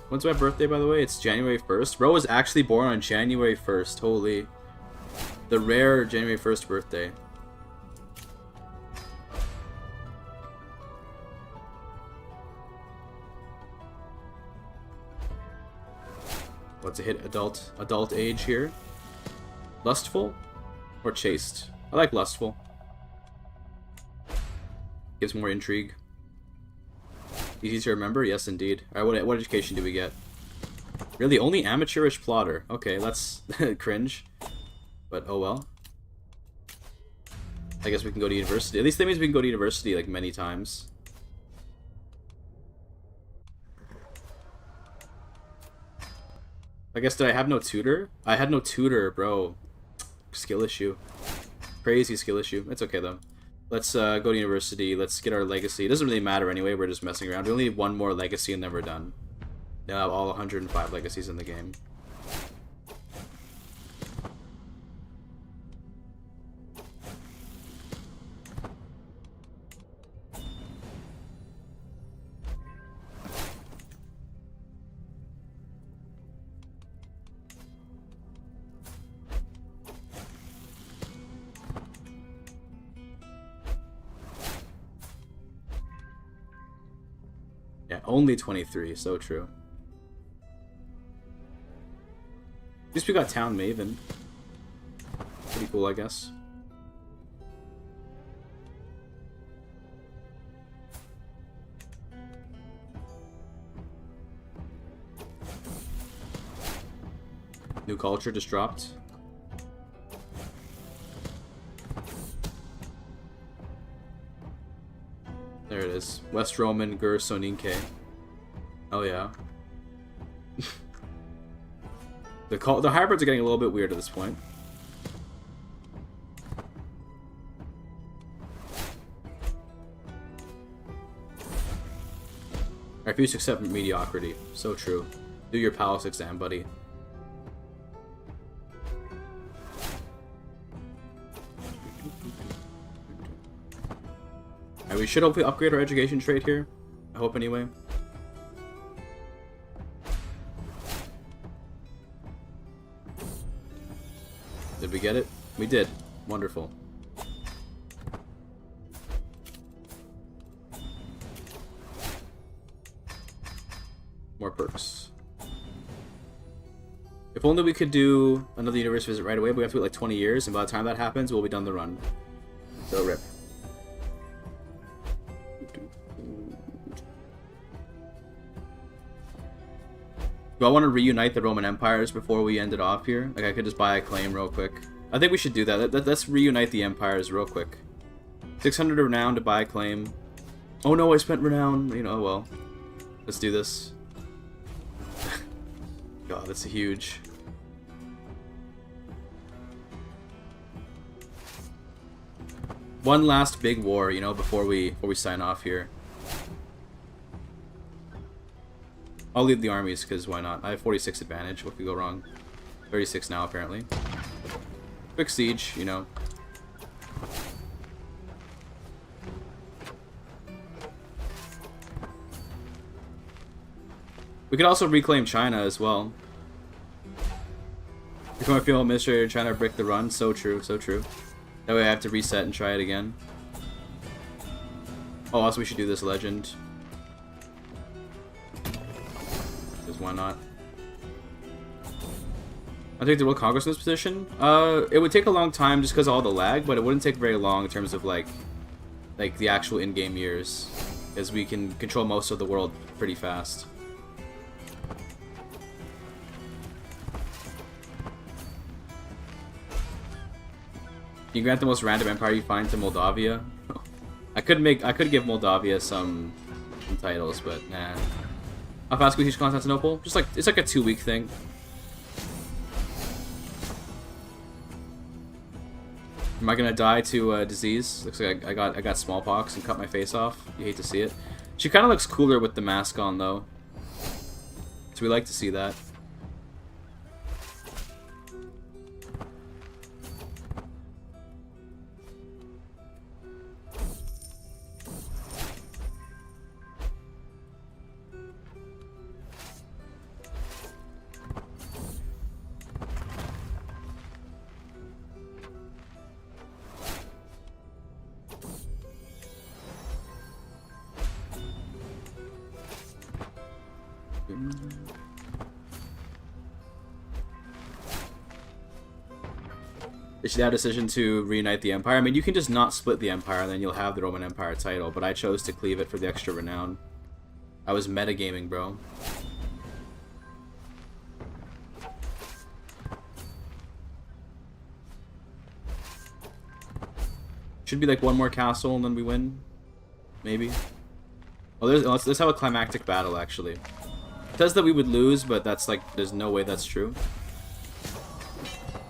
When's my birthday, by the way? It's January 1st. Bro was actually born on January 1st. Holy. The rare January 1st birthday. What's a hit? Adult age here. Lustful or chaste? I like lustful. Gives more intrigue. Easy to remember? Yes, indeed. Alright, what education do we get? Really, only amateurish plotter. Okay, that's cringe. But oh well. I guess we can go to university. At least that means we can go to university like many times. I guess, did I have no tutor? I had no tutor, bro. Skill issue. Crazy skill issue. It's okay though. Let's go to university. Let's get our legacy. It doesn't really matter anyway. We're just messing around. We only need one more legacy and then we're done. Now I have all 105 legacies in the game. Yeah, only 23, so true. At least we got Town Maven. Pretty cool, I guess. New culture just dropped. There it is. West Roman Gur Soninke. Oh yeah. The hybrids are getting a little bit weird at this point. I refuse to accept mediocrity. So true. Do your palace exam, buddy. Alright, we should hopefully upgrade our education trait here. I hope anyway. Did we get it? We did. Wonderful. More perks. If only we could do another universe visit right away, but we have to wait like 20 years, and by the time that happens, we'll be done the run. So rip. Do I want to reunite the Roman empires before we end it off here? Like, I could just buy a claim real quick. I think we should do that. Let's reunite the empires real quick. 600 renown to buy a claim. Oh no, I spent renown. You know, well. Let's do this. God, that's huge. One last big war, you know, before we sign off here. I'll leave the armies, because why not? I have 46 advantage. What could go wrong? 36 now, apparently. Quick siege, you know. We could also reclaim China as well. Become a field administrator trying to break the run. So true, so true. That way I have to reset and try it again. Oh, also we should do this legend. Because why not? I take the World Congress in this position. It would take a long time just because of all the lag, but it wouldn't take very long in terms of like the actual in-game years, as we can control most of the world pretty fast. You grant the most random empire you find to Moldavia. I could give Moldavia some titles, but nah. How fast can we teach Constantinople? Just like it's like a 2-week thing. Am I gonna die to disease? Looks like I got smallpox and cut my face off. You hate to see it. She kind of looks cooler with the mask on though, so we like to see that. They should have a decision to reunite the Empire. I mean, you can just not split the Empire and then you'll have the Roman Empire title, but I chose to cleave it for the extra renown. I was metagaming, bro. Should be like one more castle and then we win. Maybe. Oh, let's have a climactic battle, actually. It says that we would lose, but that's like, there's no way that's true.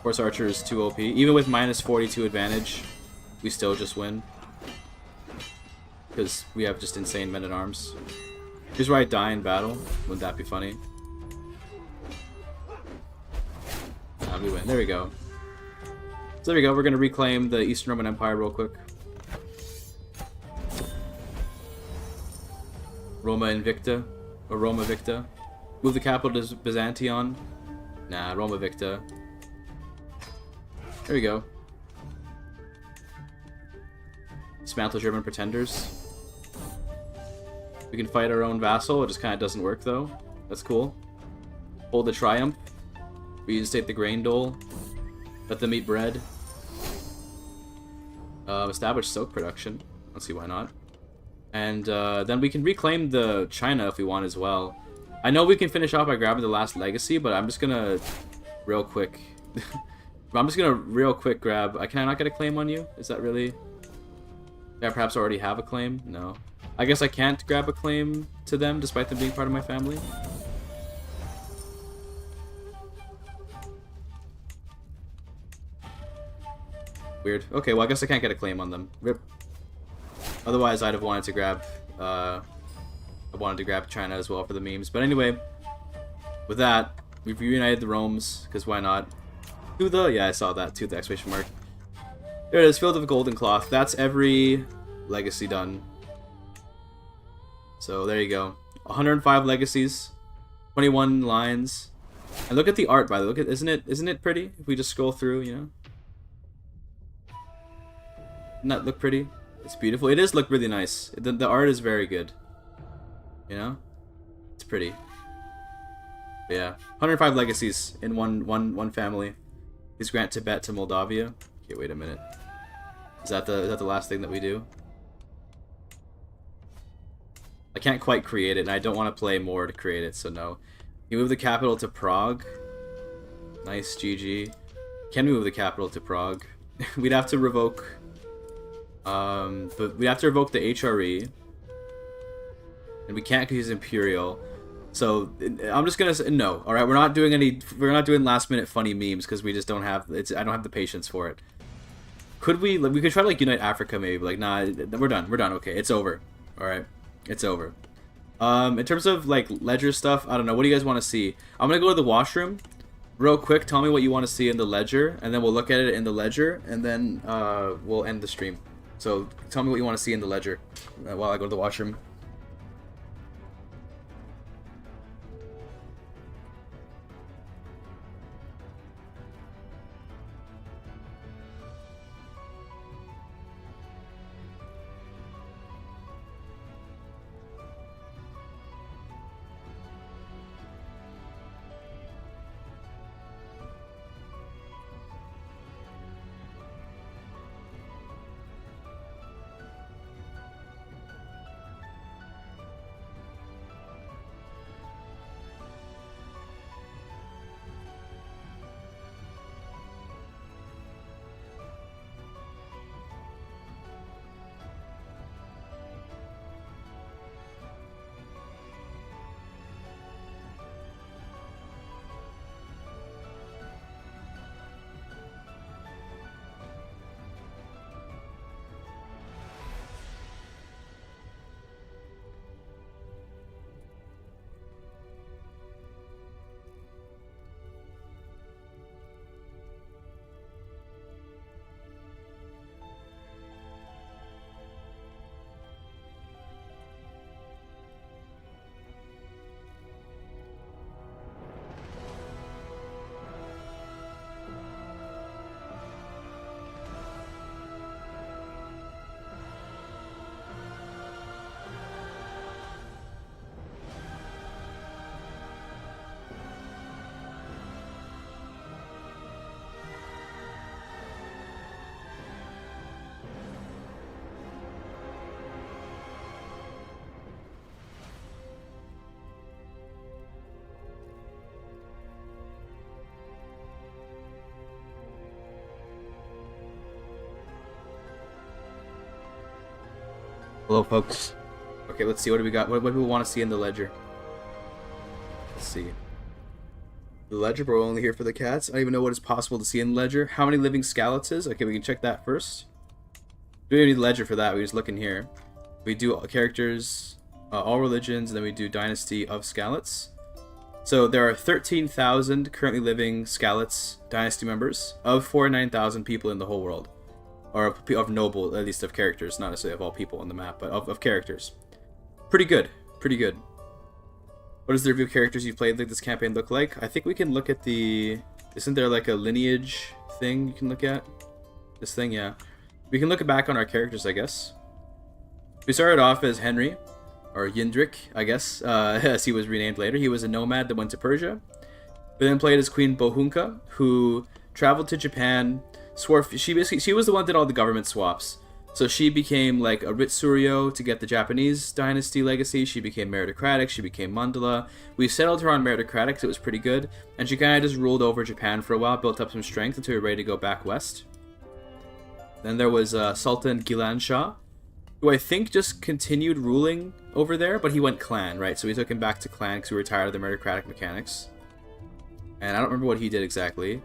Horse Archer is too OP. Even with minus 42 advantage, we still just win. Because we have just insane men-at-arms. Here's where I die in battle. Wouldn't that be funny? We win. There we go. So there we go. We're going to reclaim the Eastern Roman Empire real quick. Roma Invicta. Or Roma Victa. Move the capital to Byzantion. Nah, Roma Victa. There we go. Dismantle German pretenders. We can fight our own vassal. It just kind of doesn't work though. That's cool. Hold the triumph. Reinstate the grain dole. Let them eat bread. Establish silk production. Let's see why not. And then we can reclaim the China if we want as well. I know we can finish off by grabbing the last legacy, but I'm just gonna real quick. I'm just gonna real quick grab. Can I not get a claim on you? Is that really? Did I perhaps already have a claim? No. I guess I can't grab a claim to them despite them being part of my family. Weird. Okay, well I guess I can't get a claim on them. Rip. Otherwise I'd have wanted to grab I wanted to grab China as well for the memes. But anyway, with that, we've reunited the Romes, because why not? To the, yeah, I saw that, to the exclamation mark. There it is, Field of Golden Cloth. That's every legacy done. So there you go. 105 legacies, 21 lines. And look at the art, by the way. Look at, isn't it pretty? If we just scroll through, you know. Doesn't that look pretty? It's beautiful. It does look really nice. The art is very good. You know? It's pretty. But yeah. 105 legacies in one family. Please grant Tibet to Moldavia. Okay, wait a minute. Is that the last thing that we do? I can't quite create it, and I don't want to play more to create it, so no. You move the capital to Prague. Nice, GG. Can we move the capital to Prague? We'd have to revoke... but we have to revoke the HRE. And we can't because he's Imperial. So I'm just gonna say no. All right, we're not doing last minute funny memes because we just don't have. I don't have the patience for it. Could we? We could try to like unite Africa maybe. But like nah, we're done. We're done. Okay, it's over. All right, it's over. In terms of like ledger stuff, I don't know. What do you guys want to see? I'm gonna go to the washroom, real quick. Tell me what you want to see in the ledger, and then we'll look at it in the ledger, and then we'll end the stream. So tell me what you want to see in the ledger while I go to the washroom. Hello, folks. Okay, let's see. What do we got? What do we want to see in the ledger? Let's see. The ledger, but we're only here for the cats. I don't even know what is possible to see in the ledger. How many living skeleton is? Okay, we can check that first. We don't need the ledger for that. We just look in here. We do characters, all religions, and then we do dynasty of skeletons. So there are 13,000 currently living skeletons dynasty members of 49,000 people in the whole world. Or of noble, at least of characters, not necessarily of all people on the map, but of characters. Pretty good. Pretty good. What does the review of characters you've played this campaign look like? I think we can look at the... Isn't there like a lineage thing you can look at? This thing, yeah. We can look back on our characters, I guess. We started off as Henry, or Yindrik, I guess, as he was renamed later. He was a nomad that went to Persia. We then played as Queen Bohunka, who traveled to Japan, she was the one that did all the government swaps. So she became like a Ritsuryo to get the Japanese dynasty legacy. She became meritocratic. She became Mandala. We settled her on meritocratic because it was pretty good. And she kind of just ruled over Japan for a while, built up some strength until we were ready to go back west. Then there was Sultan Gilan Shah, who I think just continued ruling over there, but he went clan, right? So we took him back to clan because we were tired of the meritocratic mechanics. And I don't remember what he did exactly.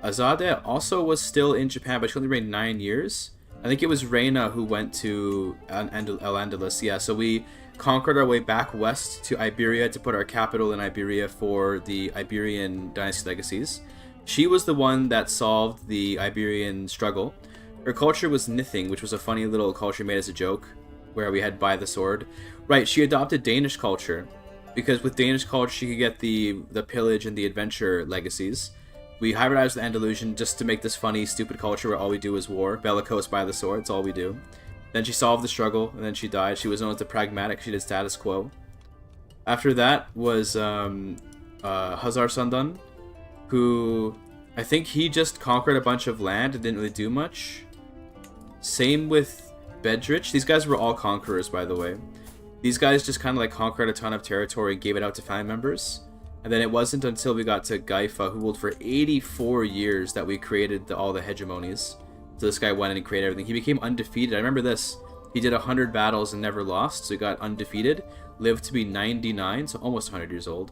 Azadeh also was still in Japan, but she only reigned 9 years. I think it was Reina who went to Al-Andalus, yeah, so we conquered our way back west to Iberia to put our capital in Iberia for the Iberian dynasty legacies. She was the one that solved the Iberian struggle. Her culture was Nithing, which was a funny little culture made as a joke, where we had by the sword. Right, she adopted Danish culture, because with Danish culture she could get the pillage and the adventure legacies. We hybridized with Andalusian just to make this funny, stupid culture where all we do is war. Bellicose by the sword, that's all we do. Then she solved the struggle, and then she died. She was known as the Pragmatic, she did status quo. After that was Hazar Sandan, who I think he just conquered a bunch of land and didn't really do much. Same with Bedrich. These guys were all conquerors, by the way. These guys just kind of like conquered a ton of territory and gave it out to family members. And then it wasn't until we got to Gaifa, who ruled for 84 years, that we created all the hegemonies. So this guy went in and created everything. He became undefeated. I remember this. He did 100 battles and never lost, so he got undefeated. Lived to be 99, so almost 100 years old.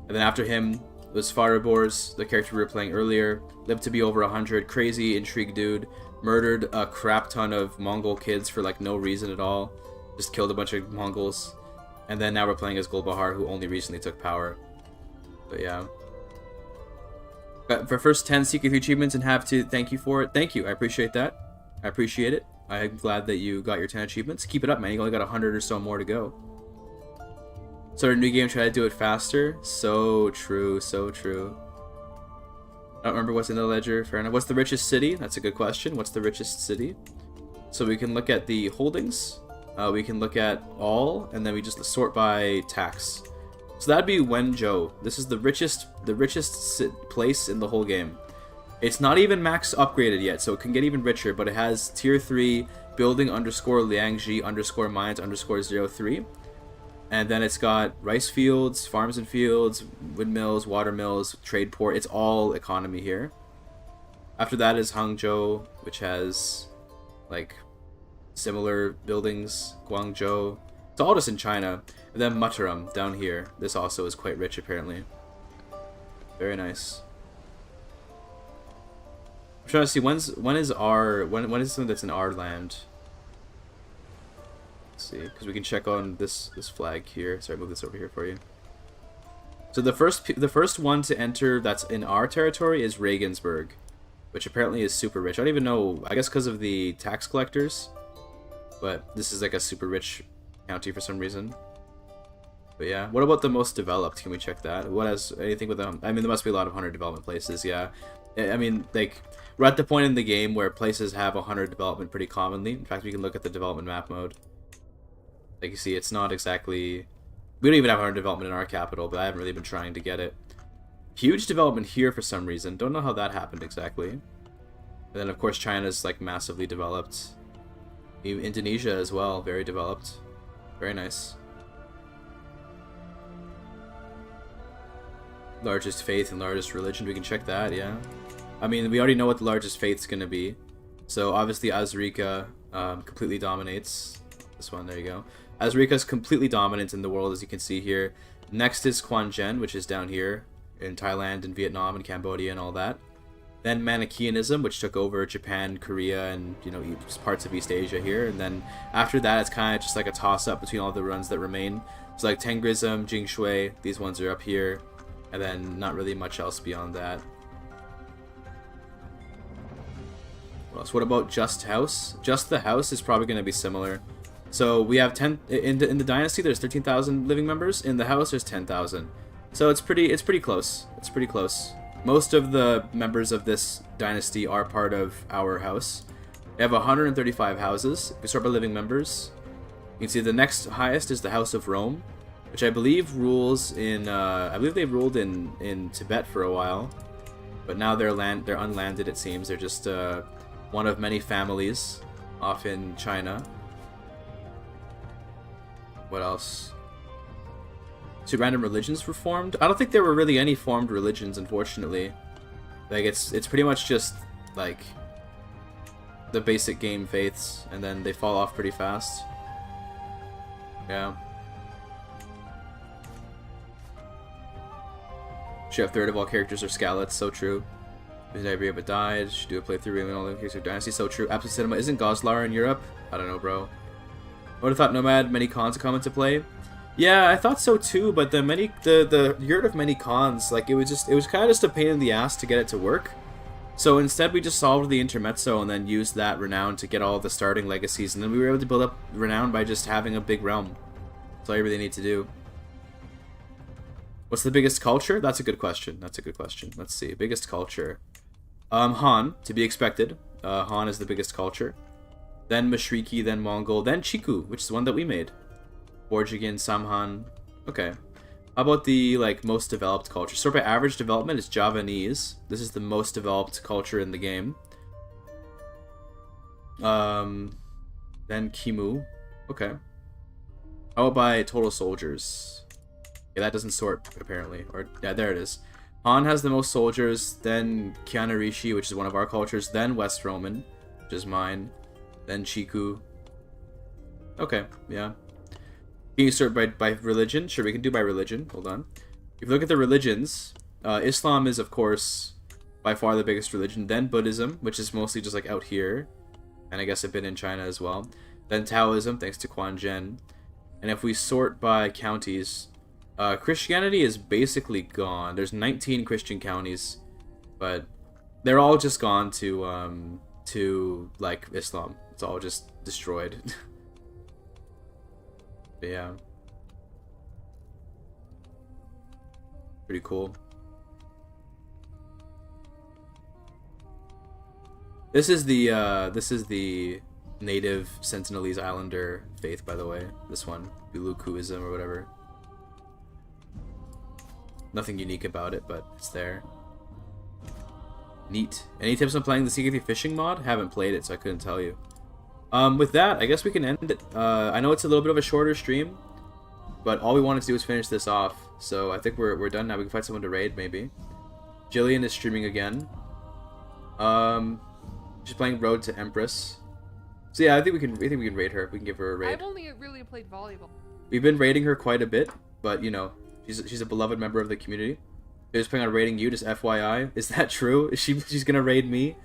And then after him was Farabors, the character we were playing earlier. Lived to be over 100. Crazy, intrigue dude. Murdered a crap ton of Mongol kids for like no reason at all. Just killed a bunch of Mongols. And then now we're playing as Gulbahar, who only recently took power. But yeah. But for first 10 CK3 achievements and have to thank you for it. Thank you. I appreciate that. I appreciate it. I'm glad that you got your 10 achievements. Keep it up, man. You only got 100 or so more to go. Start a new game, try to do it faster. So true. So true. I don't remember what's in the ledger. Fair enough. What's the richest city? That's a good question. What's the richest city? So we can look at the holdings. We can look at all, and then we just sort by tax. So that'd be Wenzhou. This is the richest place in the whole game. It's not even max upgraded yet, so it can get even richer, but it has tier 3 building underscore Liangji underscore mines underscore 03. And then it's got rice fields, farms and fields, windmills, water mills, trade port. It's all economy here. After that is Hangzhou, which has like similar buildings. Guangzhou. It's all just in China. And then Mataram down here. This also is quite rich apparently. Very nice. I'm trying to see when is something that's in our land. Let's see, because we can check on this flag here. Sorry, move this over here for you. So the first one to enter that's in our territory is Regensburg, which apparently is super rich. I don't even know. I guess because of the tax collectors, but this is like a super rich county for some reason. But yeah, what about the most developed? Can we check that? What has anything with them? I mean, there must be a lot of 100 development places. Yeah, I mean, like we're at the point in the game where places have 100 development pretty commonly. In fact, we can look at the development map mode. Like you see, it's not exactly. We don't even have 100 development in our capital, but I haven't really been trying to get it. Huge development here for some reason. Don't know how that happened exactly. And then of course China's like massively developed. Even Indonesia as well, very developed. Very nice. Largest faith and largest religion, we can check that, yeah. I mean, we already know what the largest faith's gonna be. So obviously Azrika completely dominates This one, there you go. Azrika's completely dominant in the world, as you can see here. Next is Quan Jen, which is down here in Thailand and Vietnam and Cambodia and all that. Then Manichaeanism, which took over Japan, Korea, and, you know, parts of East Asia here. And then after that, it's kind of just like a toss-up between all the runs that remain. So like Tengrism, Jingshui, these ones are up here. And then not really much else beyond that. What else? What about Just House? Just the House is probably going to be similar. So we have 10 in the Dynasty. There's 13,000 living members. In the House, there's 10,000. So it's pretty close. It's pretty close. Most of the members of this dynasty are part of our house. We have 135 houses. If we start by living members, you can see the next highest is the House of Rome, which I believe rules in. I believe they ruled in Tibet for a while, but now they're unlanded. It seems they're just one of many families off in China. What else? So random religions were formed? I don't think there were really any formed religions, unfortunately. Like, it's pretty much just, like, the basic game faiths, and then they fall off pretty fast. Yeah. Should have a third of all characters are scallots, so true. Ibria but died. Should do a playthrough revealing all the characters of Dynasty, so true. Absolute Cinema, isn't Goslar in Europe? I don't know, bro. I would have thought Nomad, many cons come into play. Yeah, I thought so too, but the yurt of many cons, like it was kind of just a pain in the ass to get it to work. So instead we just solved the intermezzo and then used that renown to get all the starting legacies, and then we were able to build up renown by just having a big realm. That's all you really need to do. What's the biggest culture? That's a good question. That's a good question. Let's see. Biggest culture. Han, to be expected. Han is the biggest culture. Then Mashriki, then Mongol, then Chiku, which is the one that we made. Borjigan, Samhan. Okay. How about the most developed culture? So by average development is Javanese. This is the most developed culture in the game. Then Kimu. Okay. How about by total soldiers? Yeah, that doesn't sort apparently. Or yeah, there it is. Han has the most soldiers. Then Kianarishi, which is one of our cultures. Then West Roman, which is mine. Then Chiku. Okay, yeah. Can you sort by religion? Sure, we can do by religion. Hold on. If you look at the religions, Islam is, of course, by far the biggest religion. Then Buddhism, which is mostly just out here. And I guess a bit in China as well. Then Taoism, thanks to Quan Jen. And if we sort by counties, Christianity is basically gone. There's 19 Christian counties, but they're all just gone to Islam. It's all just destroyed. But yeah, pretty cool. This is the native Sentinelese Islander faith, by the way. This one, Bulukuism or whatever. Nothing unique about it, but it's there. Neat. Any tips on playing the Sea Thief fishing mod? Haven't played it, so I couldn't tell you. With that, I guess we can end it. I know it's a little bit of a shorter stream, but all we wanted to do was finish this off. So I think we're done now. We can find someone to raid, maybe. Jillian is streaming again. She's playing Road to Empress. So yeah, I think we can raid her. We can give her a raid. I've only really played volleyball. We've been raiding her quite a bit, but you know, she's a beloved member of the community. She's planning on raiding you, just FYI. Is that true? She's gonna raid me?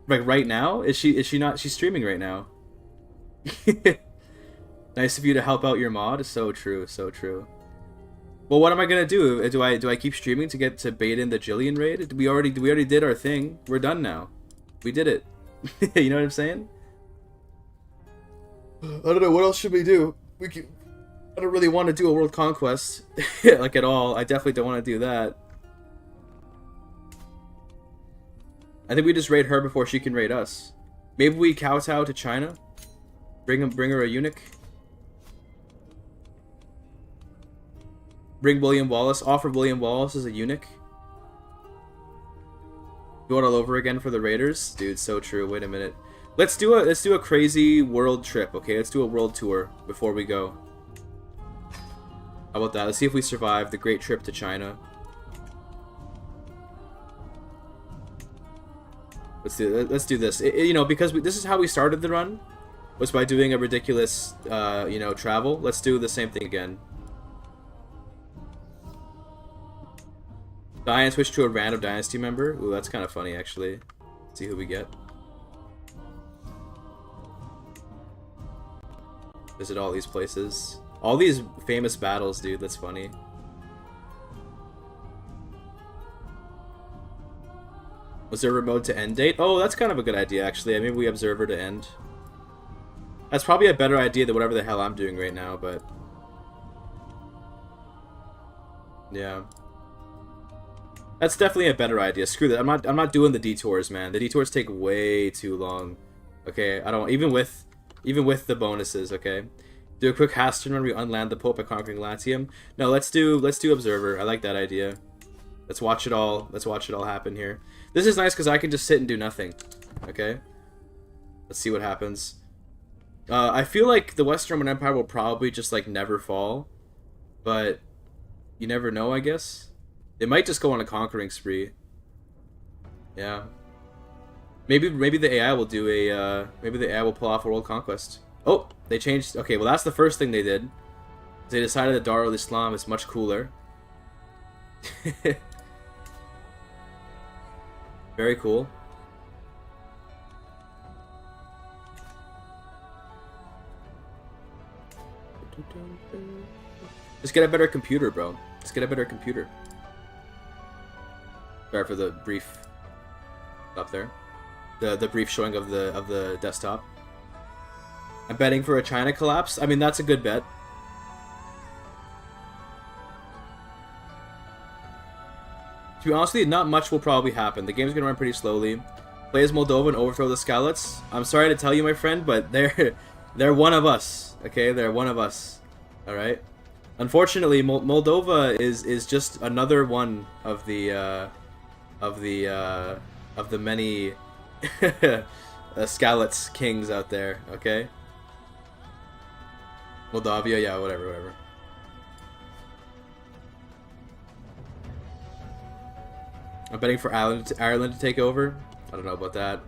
Like right now? Is she not? She's streaming right now. Nice of you to help out your mod. So true, so true. Well, what am I gonna do? Do I keep streaming to get to bait in the Jillian raid? We already did our thing. We're done now. We did it. You know what I'm saying? I don't know. What else should we do? I don't really want to do a world conquest, like at all. I definitely don't want to do that. I think we just raid her before she can raid us. Maybe we kowtow to China. Bring her a eunuch. Bring William Wallace. Offer William Wallace as a eunuch. Do it all over again for the raiders, dude. So true. Wait a minute. Let's do a crazy world trip. Okay, let's do a world tour before we go. How about that? Let's see if we survive the great trip to China. Let's do this. You know, because this is how we started the run. was by doing a ridiculous, you know, travel. Let's do the same thing again. Die and switch to a random dynasty member. Ooh, that's kind of funny, actually. Let's see who we get. Visit all these places. All these famous battles, dude. That's funny. Was there a mode to end date? Oh, that's kind of a good idea, actually. Maybe we observer to end. That's probably a better idea than whatever the hell I'm doing right now, but... yeah. That's definitely a better idea. Screw that. I'm not doing the detours, man. The detours take way too long. Okay, I don't... Even with the bonuses, okay? Do a quick Haston when we unland the Pope by conquering Latium. No, let's do Observer. I like that idea. Let's watch it all happen here. This is nice because I can just sit and do nothing. Okay? Let's see what happens. I feel like the Western Roman Empire will probably just, like, never fall. But you never know, I guess. They might just go on a conquering spree. Yeah. Maybe the AI will do a, maybe the AI will pull off a world conquest. Oh, they changed. Okay, well, that's the first thing they did. They decided that Dar al-Islam is much cooler. Very cool. Just get a better computer, bro. Just get a better computer. Sorry for the brief up there. The brief showing of the desktop. I'm betting for a China collapse. I mean, that's a good bet. To be honest with you, not much will probably happen. The game's gonna run pretty slowly. Play as Moldova and overthrow the Scallots. I'm sorry to tell you, my friend, but they're one of us. Okay, they're one of us. All right. Unfortunately, Moldova is just another one of the many Scallots kings out there. Okay. Moldavia, yeah, whatever. I'm betting for Ireland to take over. I don't know about that.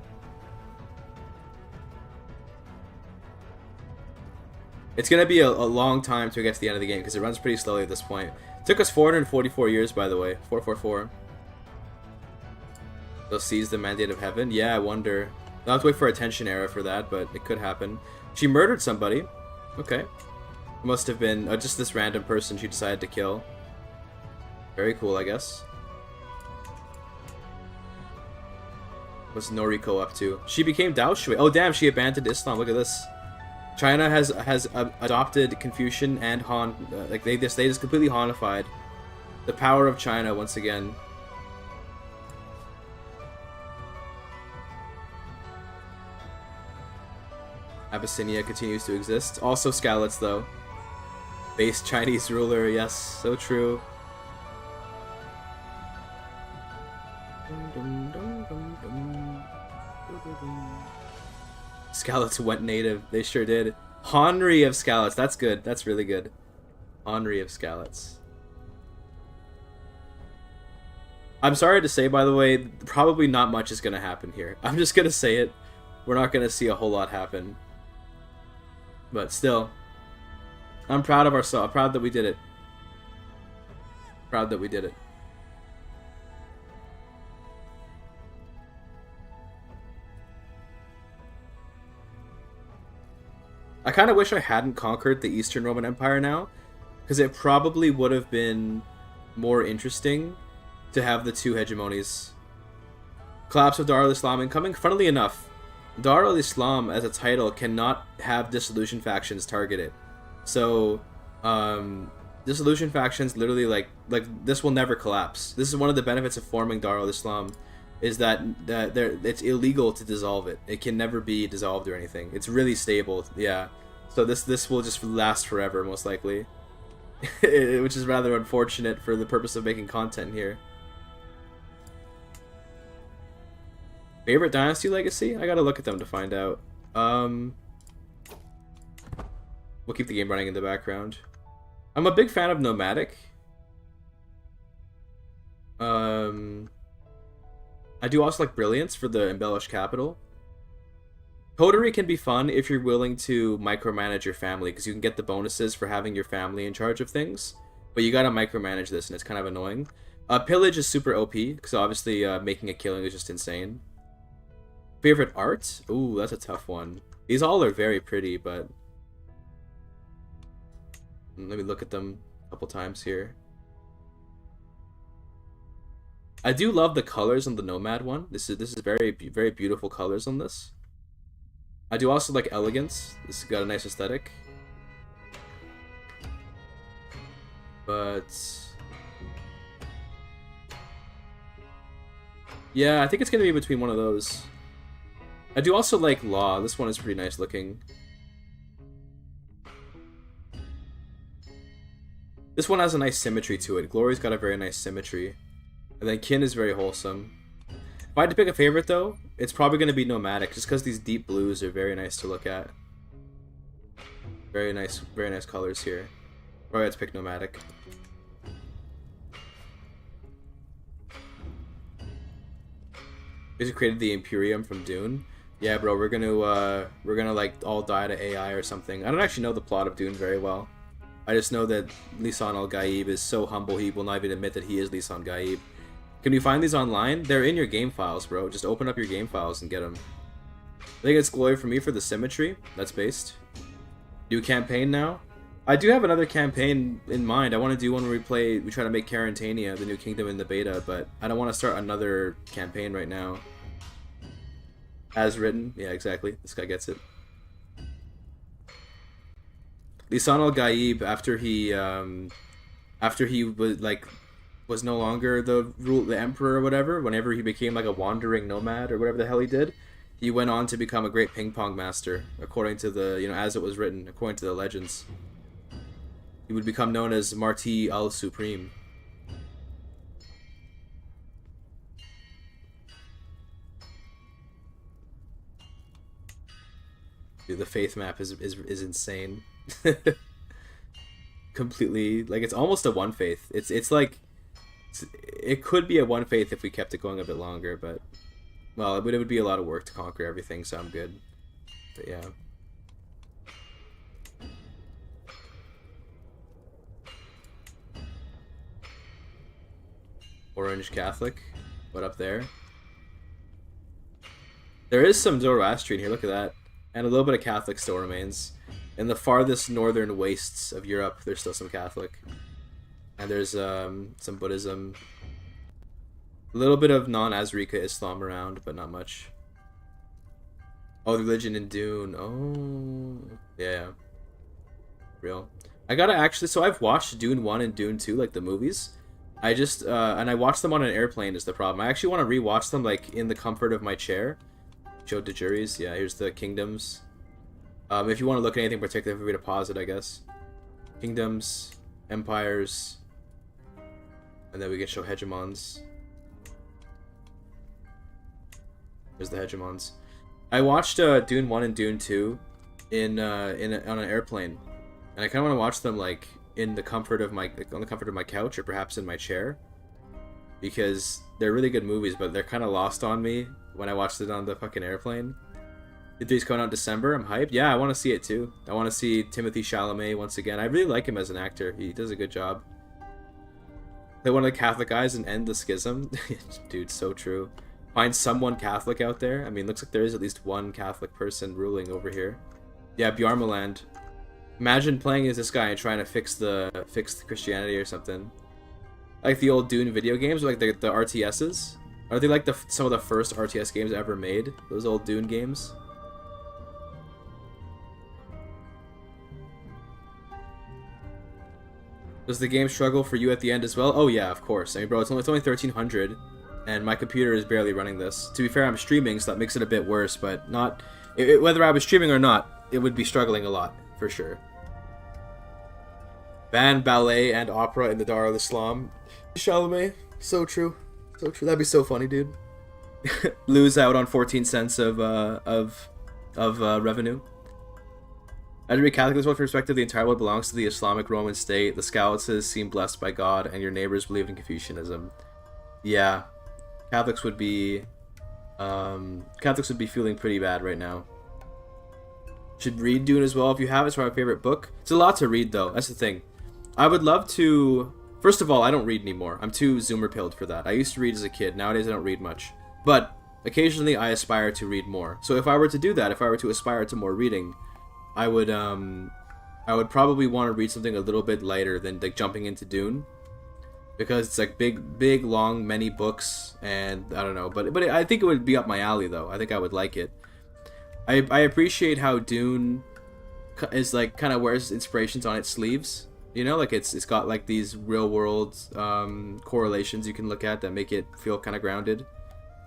It's going to be a long time to get to the end of the game because it runs pretty slowly at this point. It took us 444 years, by the way. 444. They'll seize the Mandate of Heaven? Yeah, I wonder. I'll have to wait for a tension era for that, but it could happen. She murdered somebody. Okay. It must have been just this random person she decided to kill. Very cool, I guess. What's Noriko up to? She became Dao Shui. Oh, damn, she abandoned Islam. Look at this. China has adopted Confucian and Han. Like they just completely Hanified. The power of China once again. Abyssinia continues to exist. Also Scallots, though. Base Chinese ruler. Yes, so true. Scallots went native. They sure did. Henry of Scallots. That's good. That's really good. Henry of Scallots. I'm sorry to say, by the way, probably not much is going to happen here. I'm just going to say it. We're not going to see a whole lot happen. But still, I'm proud of ourselves. Proud that we did it. Proud that we did it. I kind of wish I hadn't conquered the Eastern Roman Empire now, because it probably would have been more interesting to have the two hegemonies. Collapse of Dar al-Islam incoming. Funnily enough, Dar al-Islam as a title cannot have dissolution factions target it. So, dissolution factions literally like this will never collapse. This is one of the benefits of forming Dar al-Islam, is that it's illegal to dissolve it. It can never be dissolved or anything. It's really stable, yeah. So this will just last forever, most likely. Which is rather unfortunate for the purpose of making content here. Favorite Dynasty legacy? I gotta look at them to find out. We'll keep the game running in the background. I'm a big fan of Nomadic. I do also like Brilliance for the embellished capital. Coterie can be fun if you're willing to micromanage your family, because you can get the bonuses for having your family in charge of things, but you gotta micromanage this, and it's kind of annoying. Pillage is super OP, because obviously making a killing is just insane. Favorite art? Ooh, that's a tough one. These all are very pretty, but... let me look at them a couple times here. I do love the colors on the Nomad one. This is very beautiful colors on this. I do also like elegance. This has got a nice aesthetic. But yeah, I think it's gonna be between one of those. I do also like Law. This one is pretty nice looking. This one has a nice symmetry to it. Glory's got a very nice symmetry. And then Kin is very wholesome. If I had to pick a favorite though, it's probably going to be Nomadic, just because these deep blues are very nice to look at. Very nice colors here. Probably have to pick Nomadic. Basically created the Imperium from Dune. Yeah, bro, we're gonna like all die to AI or something. I don't actually know the plot of Dune very well. I just know that Lisan al-Gaib is so humble he will not even admit that he is Lisan Gaib. Can you find these online? They're in your game files, bro. Just open up your game files and get them. I think it's glory for me for the symmetry. That's based. New campaign now. I do have another campaign in mind. I want to do one where we try to make Carantania, the new kingdom in the beta, but I don't want to start another campaign right now. As written. Yeah, exactly. This guy gets it. Lisan al-Gaib, after he was no longer the emperor or whatever, whenever he became like a wandering nomad or whatever the hell he did, he went on to become a great ping pong master, according to the, as it was written, according to the legends. He would become known as Marti al-Supreme. Dude, the faith map is insane. Completely, like, it's almost a one faith. It could be a one faith if we kept it going a bit longer, but well, it would be a lot of work to conquer everything, so I'm good. But yeah. Orange Catholic. What up there? There is some Zoroastrian here, look at that. And a little bit of Catholic still remains. In the farthest northern wastes of Europe, there's still some Catholic. And there's some Buddhism. A little bit of non-Azrika Islam around, but not much. Oh, the religion in Dune. Oh, yeah. Real. I gotta actually, so I've watched Dune 1 and Dune 2, like the movies. I just, and I watched them on an airplane is the problem. I actually want to rewatch them, like, in the comfort of my chair. Show de juries. Yeah, here's the kingdoms. If you want to look at anything particular, feel free to pause it, I guess. Kingdoms, empires, and then we can show hegemons. There's the hegemons. I watched Dune 1 and Dune 2 on an airplane, and I kind of want to watch them like in the comfort of my couch or perhaps in my chair, because they're really good movies, but they're kind of lost on me when I watched it on the fucking airplane. The 3's coming out in December. I'm hyped. Yeah, I want to see it too. I want to see Timothée Chalamet once again. I really like him as an actor. He does a good job. Play one of the Catholic guys and end the schism. Dude, so true. Find someone Catholic out there. I mean, looks like there is at least one Catholic person ruling over here. Yeah, Bjarmeland. Imagine playing as this guy and trying to fix the Christianity or something. Like the old Dune video games, like the RTSs. Are they like some of the first RTS games ever made? Those old Dune games. Does the game struggle for you at the end as well? Oh yeah, of course. I mean, bro, it's only 1300, and my computer is barely running this. To be fair, I'm streaming, so that makes it a bit worse, but not... whether I was streaming or not, it would be struggling a lot, for sure. Ban ballet and opera in the Dar al-Islam. Chalamet, so true. So true. That'd be so funny, dude. Lose out on 14 cents of revenue. As a Catholic, this world perspective, the entire world belongs to the Islamic Roman state. The Scouts seem blessed by God, and your neighbors believe in Confucianism. Yeah, Catholics would be feeling pretty bad right now. Should read Dune as well if you have. It's my favorite book. It's a lot to read though. That's the thing. I would love to. First of all, I don't read anymore. I'm too Zoomer pilled for that. I used to read as a kid. Nowadays, I don't read much. But occasionally, I aspire to read more. So if I were to do that, if I were to aspire to more reading, I would probably want to read something a little bit lighter than like jumping into Dune, because it's like big, long, many books, and I don't know. But I think it would be up my alley though. I think I would like it. I appreciate how Dune is like kind of wears inspirations on its sleeves. You know, like it's got like these real world correlations you can look at that make it feel kind of grounded,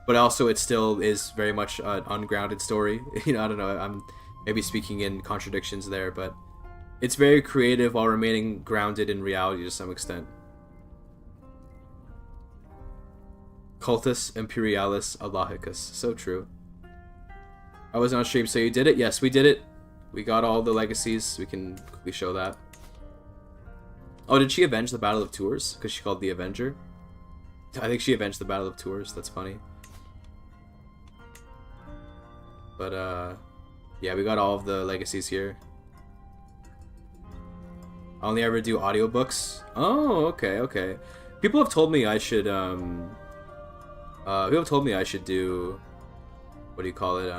but also it still is very much an ungrounded story. You know, I don't know, I'm maybe speaking in contradictions there, but it's very creative while remaining grounded in reality to some extent. Cultus Imperialis Allahicus. So true. I was on stream, so you did it? Yes, we did it. We got all the legacies. We can quickly show that. Oh, did she avenge the Battle of Tours? Because she called the Avenger? I think she avenged the Battle of Tours. That's funny. But, yeah, we got all of the legacies here. I only ever do audiobooks. Oh, okay, okay. People have told me I should, people have told me I should do, what do you call it,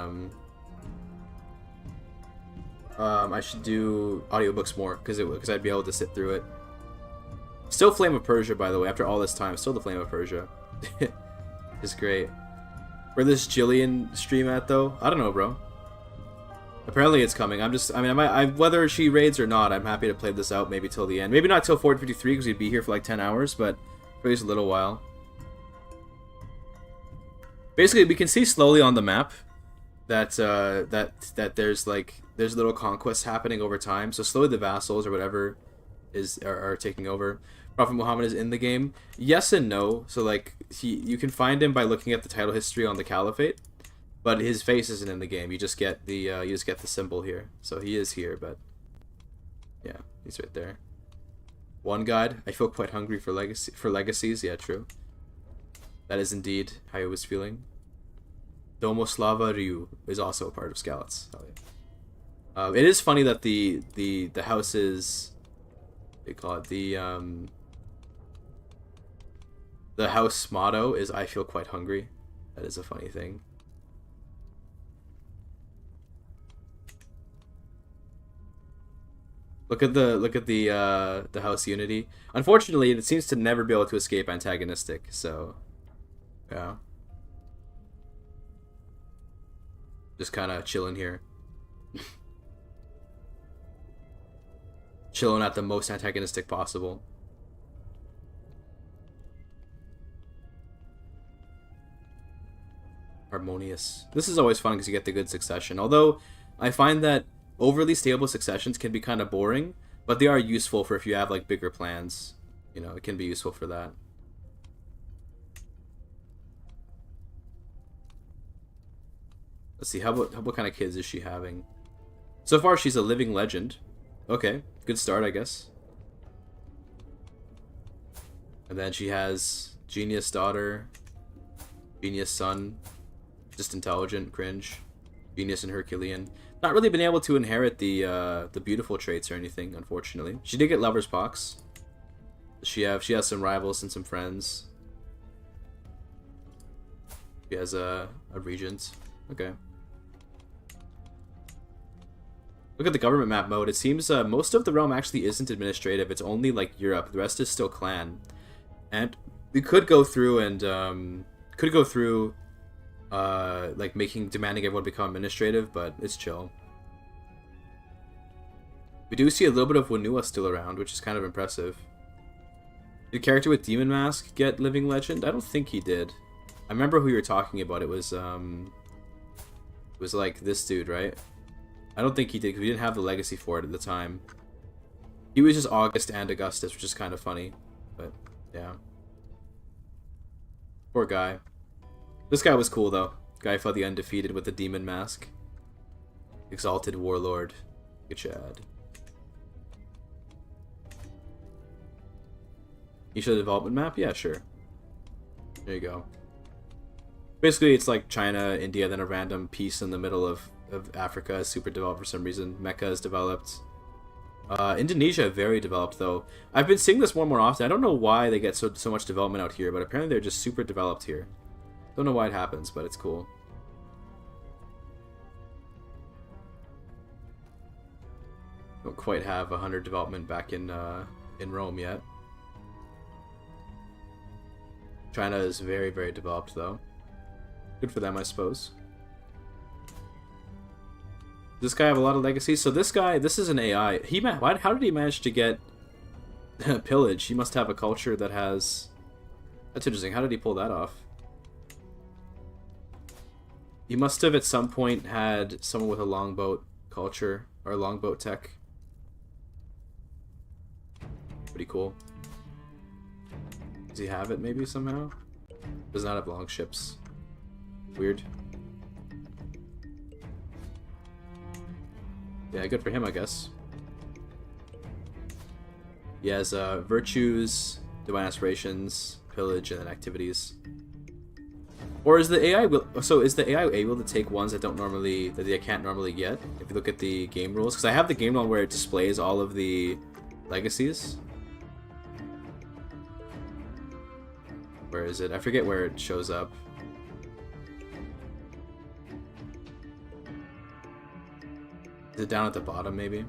I should do audiobooks more, because I'd be able to sit through it. Still Flame of Persia, by the way, after all this time. Still the Flame of Persia. It's great. Where this Jillian stream at, though? I don't know, bro. Apparently it's coming. Whether she raids or not, I'm happy to play this out maybe till the end. Maybe not till 453, because we'd be here for like 10 hours, but for at least a little while. Basically, we can see slowly on the map that that there's little conquests happening over time. So slowly the vassals or whatever are taking over. Prophet Muhammad is in the game. Yes and no. So like you can find him by looking at the title history on the Caliphate, but his face isn't in the game. You just get the symbol here. So he is here, but yeah, he's right there. One guide. I feel quite hungry for legacies. Yeah, true. That is indeed how I was feeling. Domoslava Ryu is also a part of Skalitz. It is funny that the house's, they call it the house motto is "I feel quite hungry." That is a funny thing. Look at the house unity. Unfortunately, it seems to never be able to escape antagonistic. So, yeah. Just kind of chilling here. Chilling at the most antagonistic possible. Harmonious. This is always fun because you get the good succession. Although, I find that overly stable successions can be kind of boring, but they are useful for if you have like bigger plans. You know, it can be useful for that. Let's see, what kind of kids is she having? So far, she's a living legend. Okay, good start, I guess. And then she has genius daughter, genius son, just intelligent, cringe, genius and Herculean. Not really been able to inherit the beautiful traits or anything, unfortunately. She did get lover's pox. She has some rivals and some friends. She has a regent. Okay. Look at the government map mode. It seems most of the realm actually isn't administrative. It's only like Europe. The rest is still clan. And we could go through and like demanding everyone become administrative, but it's chill. We do see a little bit of Wanua still around, which is kind of impressive. Did the character with Demon Mask get Living Legend? I don't think he did. I remember who you were talking about. It was like this dude, right? I don't think he did, because we didn't have the legacy for it at the time. He was just August and Augustus, which is kind of funny. But, yeah. Poor guy. This guy was cool, though. Guy fought the undefeated with the demon mask. Exalted warlord. GIGACHAD. You show the development map? Yeah, sure. There you go. Basically, it's like China, India, then a random piece in the middle of of Africa is super developed for some reason. Mecca is developed. Indonesia, very developed, though. I've been seeing this more and more often. I don't know why they get so much development out here, but apparently they're just super developed here. Don't know why it happens, but it's cool. Don't quite have 100 development back in Rome yet. China is very, very developed, though. Good for them, I suppose. Does this guy have a lot of legacies? So this guy, this is an AI. How did he manage to get pillage? He must have a culture that has... That's interesting. How did he pull that off? He must have at some point had someone with a longboat culture or longboat tech. Pretty cool. Does he have it maybe somehow? Does not have long ships. Weird. Yeah, good for him, I guess. He has virtues, divine aspirations, pillage, and then activities. Or is the AI is the AI able to take ones that they can't normally get? If you look at the game rules, because I have the game rule where it displays all of the legacies. Where is it? I forget where it shows up. Is it down at the bottom, maybe?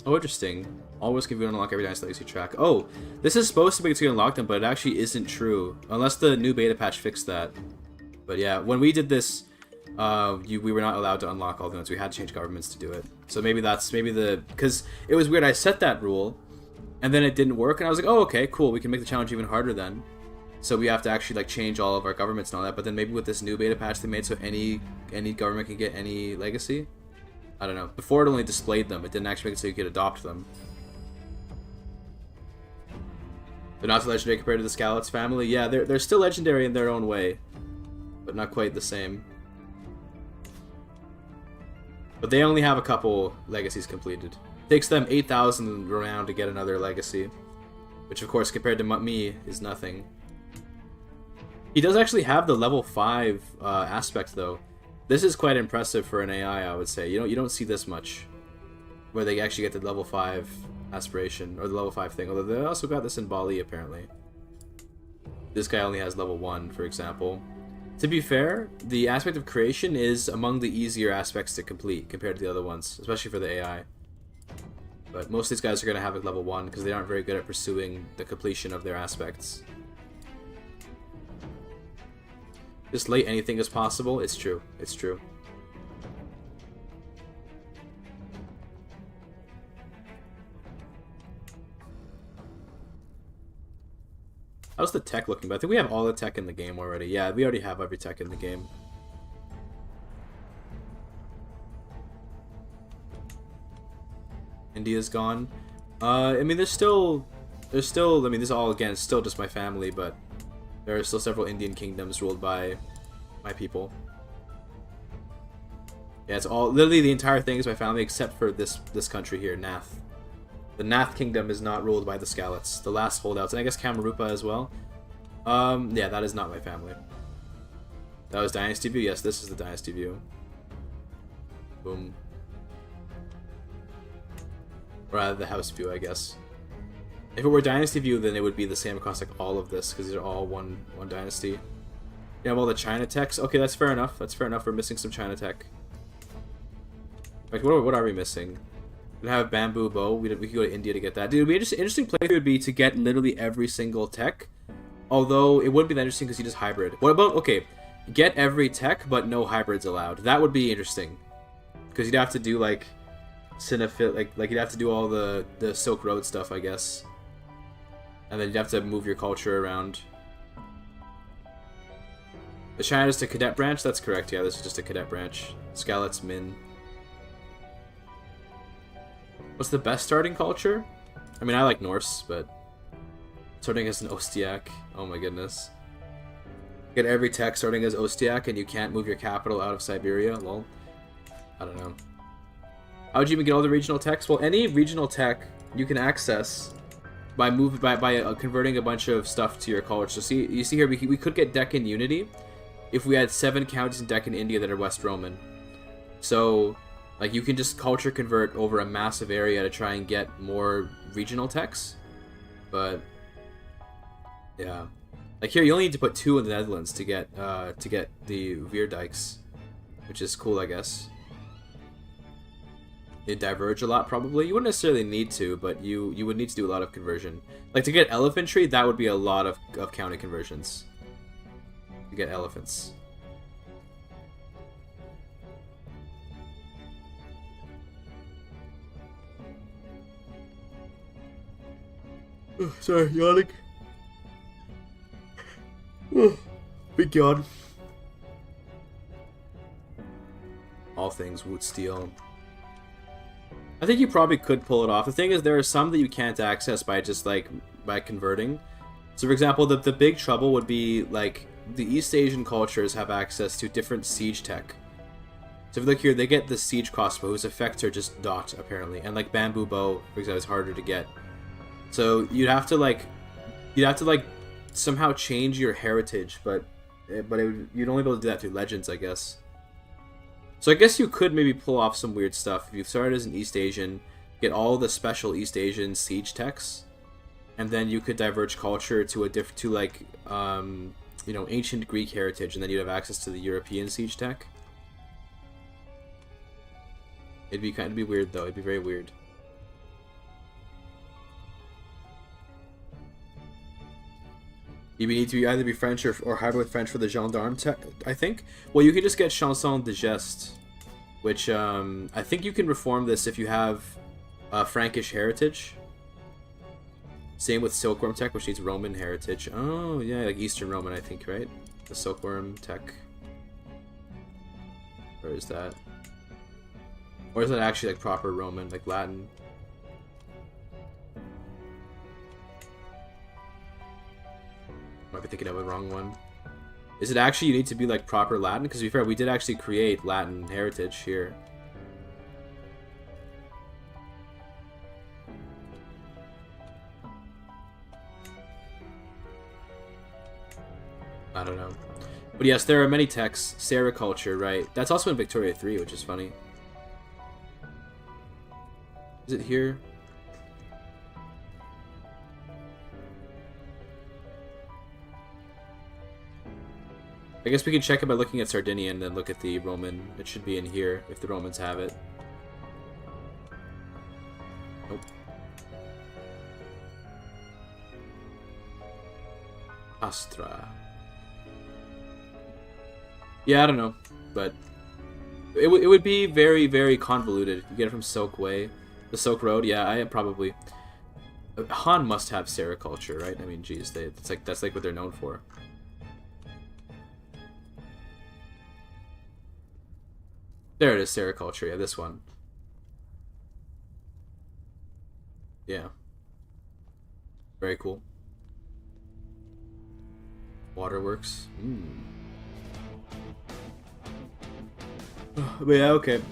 Oh, interesting. Always give you an unlock every dynasty legacy track. Oh, this is supposed to be to unlock them, but it actually isn't true. Unless the new beta patch fixed that. But yeah, when we did this, we were not allowed to unlock all the ones. We had to change governments to do it. So maybe because it was weird. I set that rule, and then it didn't work, and I was like, oh, okay, cool. We can make the challenge even harder then. So we have to actually like change all of our governments and all that. But then maybe with this new beta patch they made so any government can get any legacy. I don't know. Before it only displayed them. It didn't actually make it so you could adopt them. They're not so legendary compared to the Scallots family. Yeah, they're still legendary in their own way, but not quite the same. But they only have a couple legacies completed. It takes them 8,000 around to get another legacy, which of course compared to me is nothing. He does actually have the level 5 aspect though. This is quite impressive for an AI, I would say. You don't see this much, where they actually get the level 5 aspiration or the level 5 thing. Although they also got this in Bali apparently. This guy only has level 1, for example. To be fair, the aspect of creation is among the easier aspects to complete compared to the other ones, especially for the AI. But most of these guys are going to have like level 1 because they aren't very good at pursuing the completion of their aspects. Just late anything is possible. It's true. It's true. How's the tech looking? But I think we have all the tech in the game already. Yeah, we already have every tech in the game. India's gone. I mean, there's still. I mean, this is all again still just my family, but there are still several Indian kingdoms ruled by my people. Yeah, it's all literally the entire thing is my family except for this country here, Nath. The Nath kingdom is not ruled by the Scallots, the last holdouts, and I guess Kamarupa as well. Yeah, that is not my family. That was Dynasty view. Yes, this is the Dynasty view. Boom. Or rather, the house view, I guess. If it were Dynasty view, then it would be the same across like all of this, because these are all one dynasty. You have all the China techs. Okay, that's fair enough. That's fair enough. We're missing some China tech. Like, what are we missing? We have bamboo bow. We could go to India to get that. Dude, interesting playthrough would be to get literally every single tech. Although it wouldn't be that interesting because you just hybrid. What about get every tech but no hybrids allowed? That would be interesting. Because you'd have to do like Cinefit, like you'd have to do all the Silk Road stuff, I guess. And then you'd have to move your culture around. The China is a cadet branch? That's correct, yeah, this is just a cadet branch. Scallots, Min. What's the best starting culture? I mean, I like Norse, but starting as an Ostiak, oh my goodness. Get every tech starting as Ostiak and you can't move your capital out of Siberia? Lol. I don't know. How would you even get all the regional techs? Well, any regional tech you can access by converting a bunch of stuff to your culture. So you see here, we could get Deccan Unity, if we had 7 counties in Deccan India that are West Roman. So, like, you can just culture convert over a massive area to try and get more regional techs. But, yeah. Like here, you only need to put 2 in the Netherlands to get the Veerdijks, which is cool, I guess. They diverge a lot, probably. You wouldn't necessarily need to, but you would need to do a lot of conversion. Like, to get elephantry, that would be a lot of county conversions. To get elephants. Oh, sorry, yawning. Oh, big yawn. All things wood steel. I think you probably could pull it off. The thing is, there are some that you can't access by just like by converting. So, for example, the big trouble would be like the East Asian cultures have access to different siege tech. So if you look here, they get the siege crossbow, whose effects are just dot apparently, and like bamboo bow, for example, is harder to get. So you'd have to like somehow change your heritage, but you'd only be able to do that through legends, I guess. So I guess you could maybe pull off some weird stuff if you started as an East Asian, get all the special East Asian siege techs, and then you could diverge culture to you know, ancient Greek heritage, and then you'd have access to the European siege tech. It'd be weird though. It'd be very weird. You need to either be French or hybrid with French for the gendarme tech, I think. Well, you can just get chanson de geste, which I think you can reform this if you have Frankish heritage. Same with silkworm tech, which needs Roman heritage. Oh yeah, like Eastern Roman, I think, right? The silkworm tech. Where is that? Or is that actually like proper Roman, like Latin? Might be thinking of the wrong one. Is it actually you need to be like proper Latin? Because to be fair, we did actually create Latin heritage here. I don't know. But yes, there are many texts. Sericulture, right? That's also in Victoria 3, which is funny. Is it here? I guess we can check it by looking at Sardinia and then look at the Roman. It should be in here if the Romans have it. Nope. Astra. Yeah, I don't know, but it would be very, very convoluted. You get it from Silk Way. The Silk Road, yeah, I probably... Han must have sericulture, right? I mean, geez, that's like what they're known for. There it is, sericulture, yeah, this one. Yeah. Very cool. Waterworks. But yeah, okay.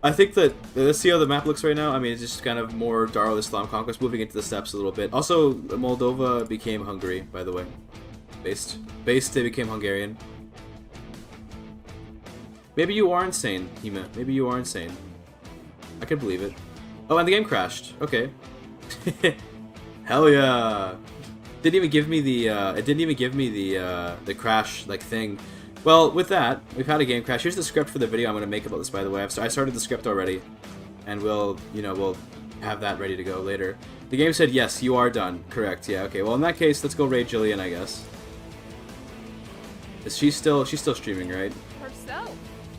I think that, let's see how the map looks right now. I mean, it's just kind of more Darul Islam conquest, moving into the steppes a little bit. Also, Moldova became Hungary, by the way. Based, they became Hungarian. Maybe you are insane, Hima. Maybe you are insane. I can believe it. Oh, and the game crashed. Okay. Hell yeah. Didn't even give me the, it didn't even give me the crash, like, thing. Well, with that, we've had a game crash. Here's the script for the video I'm going to make about this, by the way. I started the script already, and we'll have that ready to go later. The game said, yes, you are done. Correct, yeah, okay. Well, in that case, let's go raid Jillian, I guess. She's still streaming, right? Herself.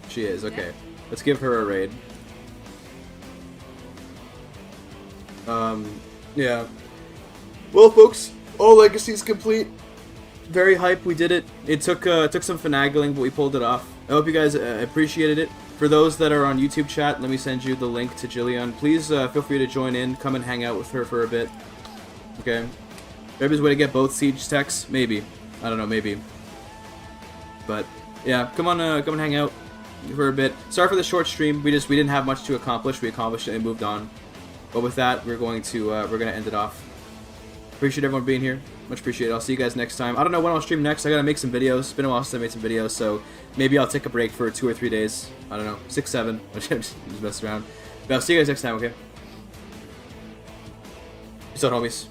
She is, okay. Yeah. Let's give her a raid. Yeah. Well, folks, all legacies complete. Very hype, we did it. It took some finagling, but we pulled it off. I hope you guys appreciated it. For those that are on YouTube chat, let me send you the link to Jillian. Please feel free to join in, come and hang out with her for a bit. Okay. Maybe there's a way to get both siege techs? Maybe. I don't know, maybe. But yeah, come on hang out for a bit. Sorry for the short stream. We didn't have much to accomplish. We accomplished it and moved on. But with that, we're gonna end it off Appreciate everyone being here. Much appreciated. I'll see you guys next time. I don't know when I'll stream next. I gotta make some videos. It's been a while since I made some videos, so maybe I'll take a break for 2 or 3 days. I don't know, 6, 7. Just mess around. But I'll see you guys next time, okay? Peace out, homies.